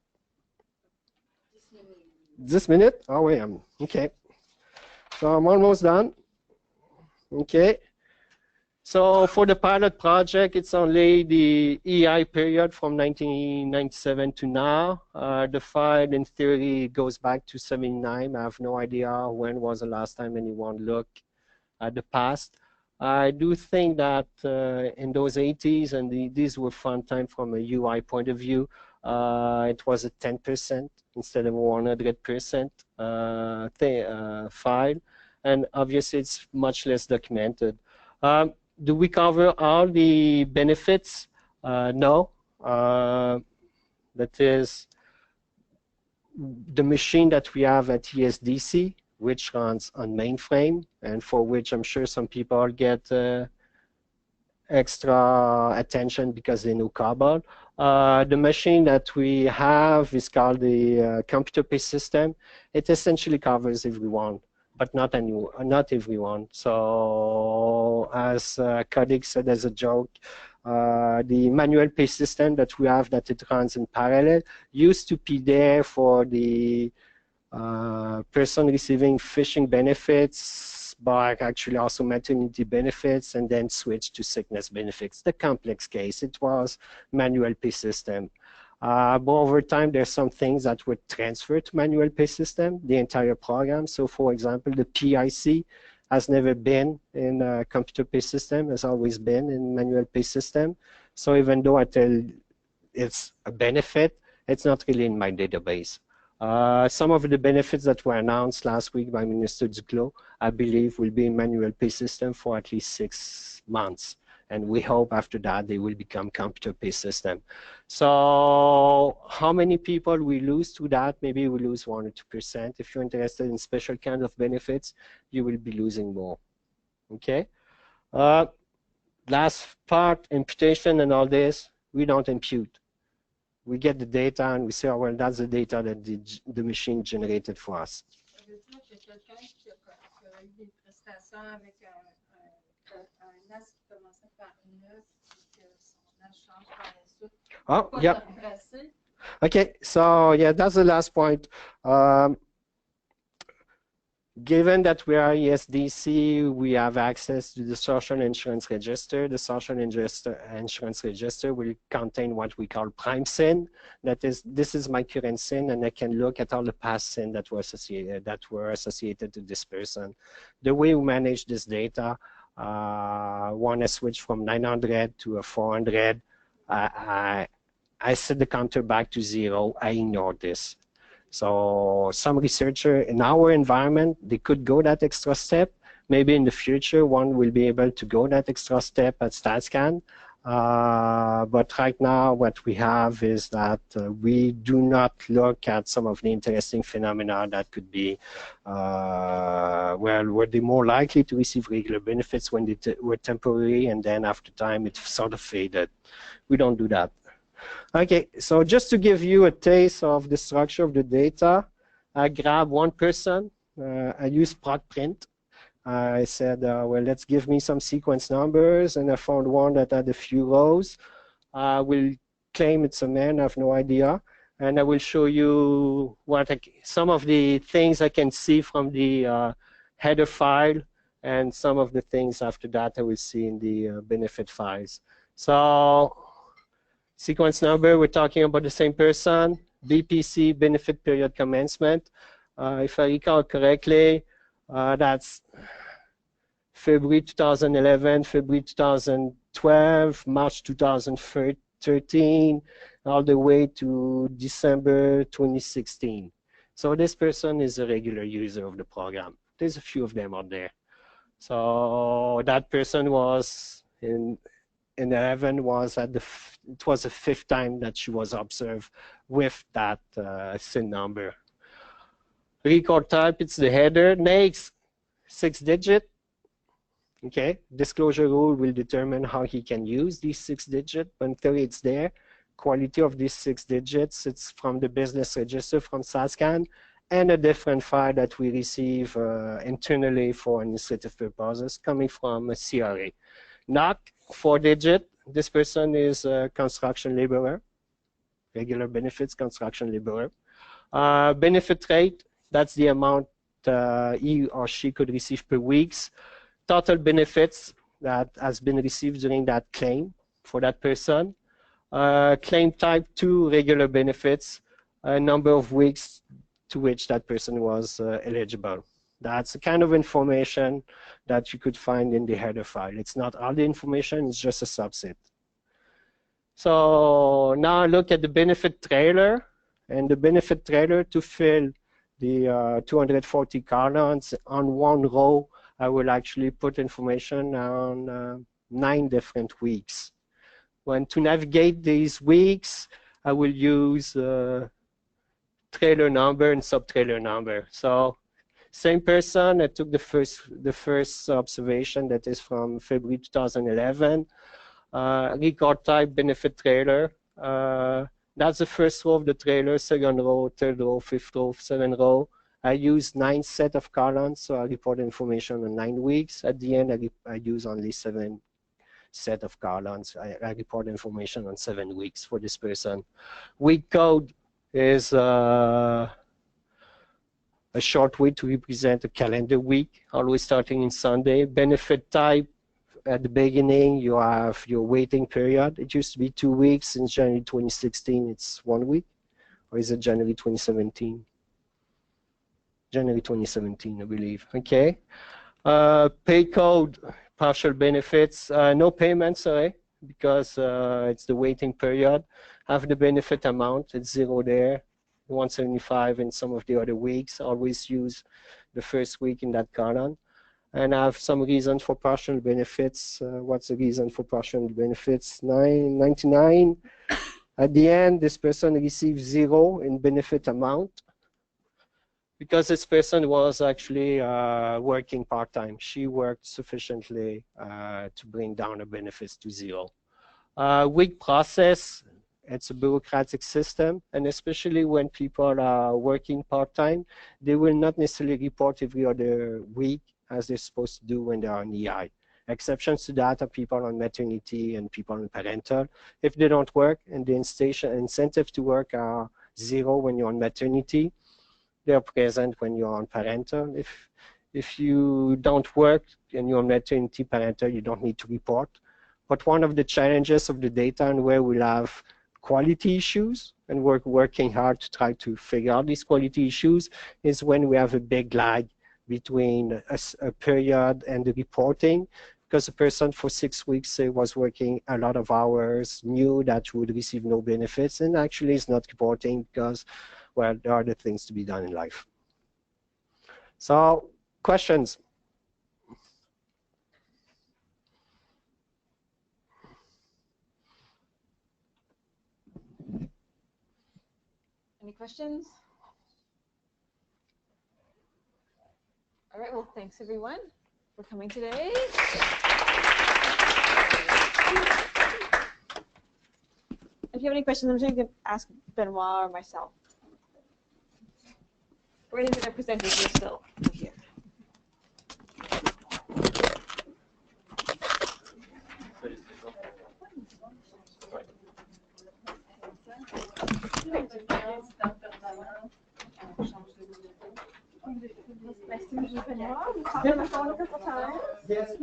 This minute? Oh, wait, okay. So I'm almost done. Okay, so for the pilot project, it's only the EI period from 1997 to now. The file, in theory, goes back to 79. I have no idea when was the last time anyone looked at the past. I do think that in those 80s, and these were fun time from a UI point of view, it was a 10% instead of 100% file, and obviously it's much less documented. Do we cover all the benefits? No. That is the machine that we have at ESDC, which runs on mainframe, and for which I'm sure some people get extra attention because they know COBOL. The machine that we have is called the computer-based system. It essentially covers everyone, but not everyone. So as Kodik said as a joke, the manual-based system that we have, that it runs in parallel, used to be there for the person receiving fishing benefits, but actually also maternity benefits, and then switch to sickness benefits. The complex case, it was manual-based system. But over time, there's some things that were transferred to manual-based system, the entire program. So for example, the PIC has never been in a computer-based system, has always been in manual-based system. So even though I tell it's a benefit, it's not really in my database. Some of the benefits that were announced last week by Minister Duclos, I believe, will be in manual-based system for at least 6 months. And we hope after that they will become computer-based system. So how many people we lose to that? Maybe we lose 1 or 2%. If you're interested in special kind of benefits, you will be losing more. Okay. Last part, imputation and all this, we don't impute. We get the data and we say, oh, well, that's the data that the machine generated for us. Oh, yeah. Okay, so yeah, that's the last point. Given that we are ESDC, we have access to the Social Insurance Register. The Social Insurance Register will contain what we call prime SIN. That is, this is my current SIN, and I can look at all the past SIN that were associated to this person. The way we manage this data, want to switch from 900 to a 400. I set the counter back to 0. I ignore this. So some researcher in our environment, they could go that extra step. Maybe in the future, one will be able to go that extra step at StatScan. But right now, what we have is that we do not look at some of the interesting phenomena that could be, well, were they more likely to receive regular benefits when they were temporary, and then after time it sort of faded. We don't do that. Okay, so just to give you a taste of the structure of the data, I grabbed one person. I used ProcPrint. I said, well, let's give me some sequence numbers, and I found one that had a few rows. I will claim it's a man, I have no idea, and I will show you what some of the things I can see from the header file, and some of the things after that I will see in the benefit files. So sequence number, we're talking about the same person, BPC, benefit period commencement. If I recall correctly, that's February 2011, February 2012, March 2013, all the way to December 2016. So this person is a regular user of the program. There's a few of them out there. So that person was in 11 was at it was the 5th time that she was observed with that SIN number. Record type, it's the header. Next, 6-digit. Okay, disclosure rule will determine how he can use these 6-digit, but until it's there. Quality of these 6 digits, it's from the business register from StatScan, and a different file that we receive internally for administrative purposes coming from a CRA. Not 4-digit, this person is a construction laborer, regular benefits construction laborer. Benefit rate, that's the amount he or she could receive per weeks. Total benefits that has been received during that claim for that person. Claim type 2, regular benefits, a number of weeks to which that person was eligible. That's the kind of information that you could find in the header file. It's not all the information, it's just a subset. So now look at the benefit trailer, and the benefit trailer to fill the 240 columns on one row, I will actually put information on 9 different weeks. When to navigate these weeks, I will use trailer number and sub-trailer number. So same person, I took the first observation that is from February 2011. Record type benefit trailer. That's the first row of the trailer, second row, third row, fifth row, seventh row. I use 9 set of columns, so I report information on 9 weeks. At the end, I use only 7 set of columns. I report information on 7 weeks for this person. Week code is a short way to represent a calendar week, always starting in Sunday. Benefit type, at the beginning, you have your waiting period. It used to be 2 weeks. In January 2016, it's 1 week. Or is it January 2017? January 2017, I believe. Okay. Pay code, partial benefits. No payments, sorry, because it's the waiting period. Have the benefit amount, it's 0 there. 175 in some of the other weeks. Always use the first week in that column. And I have some reason for partial benefits. What's the reason for partial benefits? 9.99. At the end, this person receives 0 in benefit amount because this person was actually working part-time. She worked sufficiently to bring down her benefits to 0. Week process, it's a bureaucratic system, and especially when people are working part-time, they will not necessarily report every other week as they're supposed to do when they are on EI. Exceptions to that are people on maternity and people on parental. If they don't work and the incentive to work are 0 when you're on maternity, they're present when you're on parental. If you don't work and you're on maternity parental, you don't need to report. But one of the challenges of the data and where we'll have quality issues and working hard to try to figure out these quality issues is when we have a big lag between a period and the reporting, because a person for 6 weeks say was working a lot of hours, knew that would receive no benefits, and actually is not reporting because, well, there are other things to be done in life. So, questions? Any questions? All right, well, thanks everyone for coming today. If you have any questions, I'm sure you can ask Benoit or myself. Or any of the presenters are still here. Nice to meet you, Benoit. We've talked on the phone a couple times. Yes. I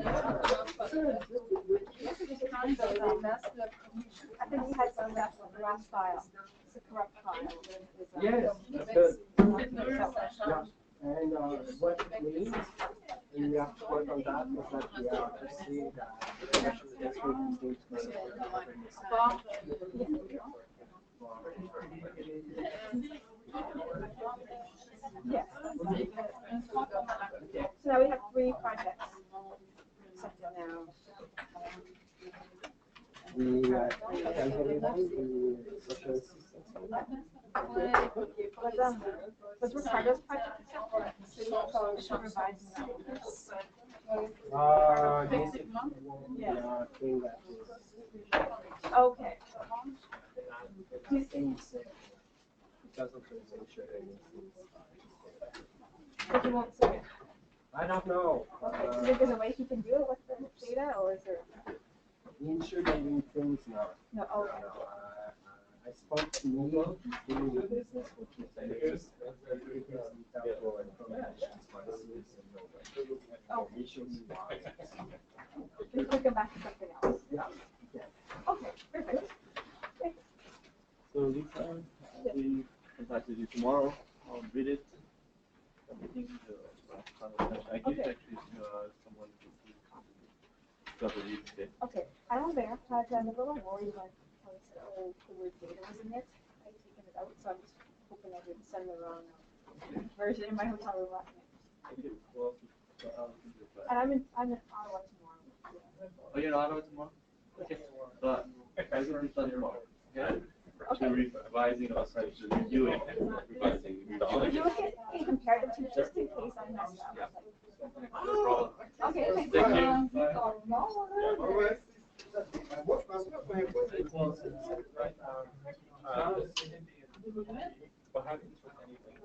think we had some left on the last file. It's a corrupt file. Yes, that's good. Yeah. And what it means, and we have to work on that, is that we have to see that the special district is going to Yes. So now we have 3 projects. Except now. Was Ricardo's project okay. But you won't say it. I don't know. Do you think there's a way he can do it with the data, or is there? Insure doing things now. No, okay. I spoke to Neil doing the business with Oh. We could go back to something else. Yeah. Okay, perfect. Okay. So Lisa, we contacted you tomorrow. I'll read it. Okay. Okay. I don't know. I'm a little worried when the word data was in it. I've taken it out, so I'm just hoping I didn't send the wrong version in my hotel room last night. And I'm in Ottawa tomorrow. Oh, you're in Ottawa tomorrow? Okay. But I will be tomorrow. Okay. To revising also to reviewing and revising the Can you compare the two just in case I messed up? Yeah. No problem. Okay. Thank you. What happens with anything?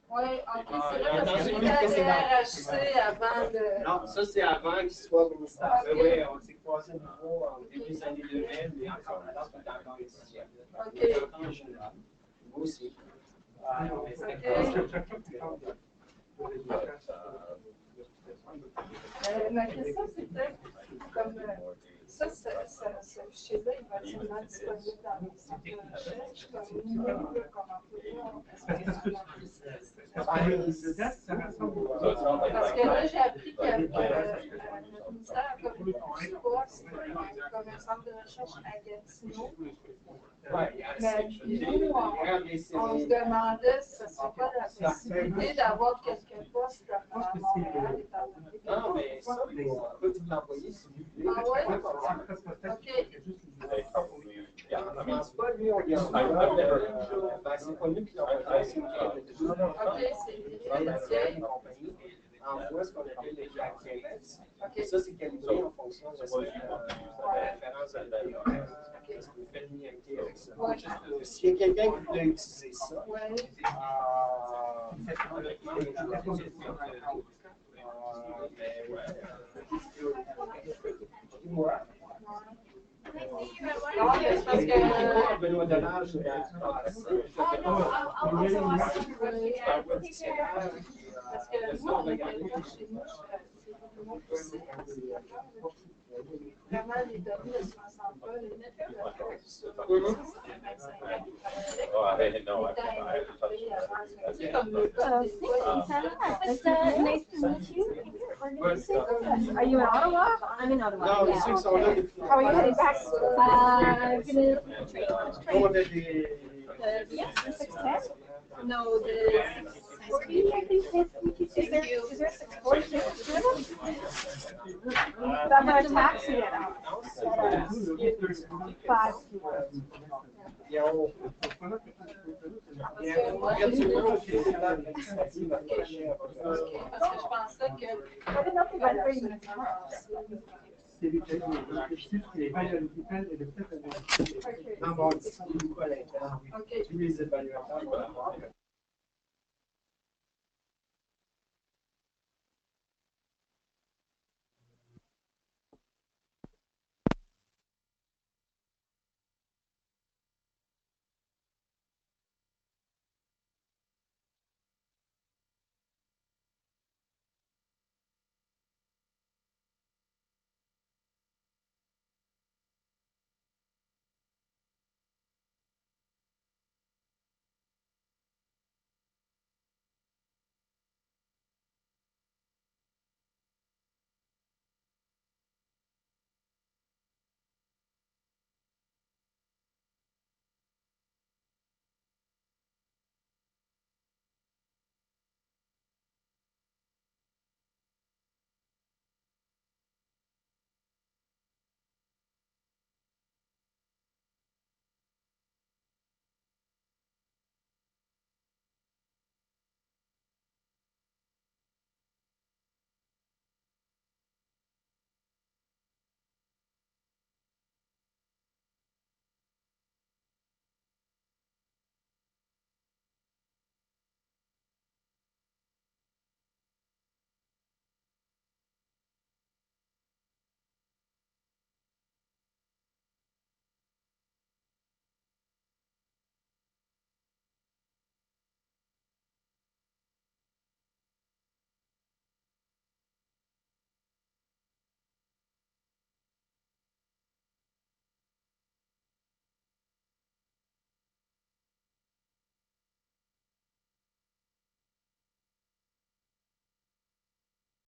Ouais, ok, c'est là parce que tu avais rajouté avant de... Non, ça c'est avant qu'il soit au ministère. Oui, on s'est croisés de nouveau en début des années 2000, mais encore là, c'est encore étudiant. Ok. En général. Moi aussi. Ma question c'était comme ça fichier-là, il va être seulement disponible dans les sites de recherche, comme nous, comme employeur. Parce que là, j'ai appris que notre ministère a comme un poste, comme un centre de recherche à Gatineau. Mais nous, on se demandait si ce ne serait pas la possibilité d'avoir quelques postes à Montréal. Non, mais ça, on peut vous l'envoyer si vous voulez. Ah ouais? OK. Je pense pas, lui, on lui a envoyé. C'est pas nous qui l'avons envoyé, c'est nous qui l'avons déjà. OK, une compagnie envoie ce qu'on appelle les jackets. Ça, c'est calibré en fonction de la référence de la Est-ce que vous faites l'unité avec ça? S'il y a quelqu'un qui voulait utiliser ça, Benoît Delage, parce que nous, on a quelqu'un chez nous, vraiment, les données ne se ressemblent pas, les net Nice to meet you. Are you in Ottawa? I'm in Ottawa. No, Yeah. it's okay. How are you heading back? I'm gonna train. Yes, the 610? No, the 640, I think. Is there a 640? I'm gonna taxi it out. 5. Tous les évaluateurs.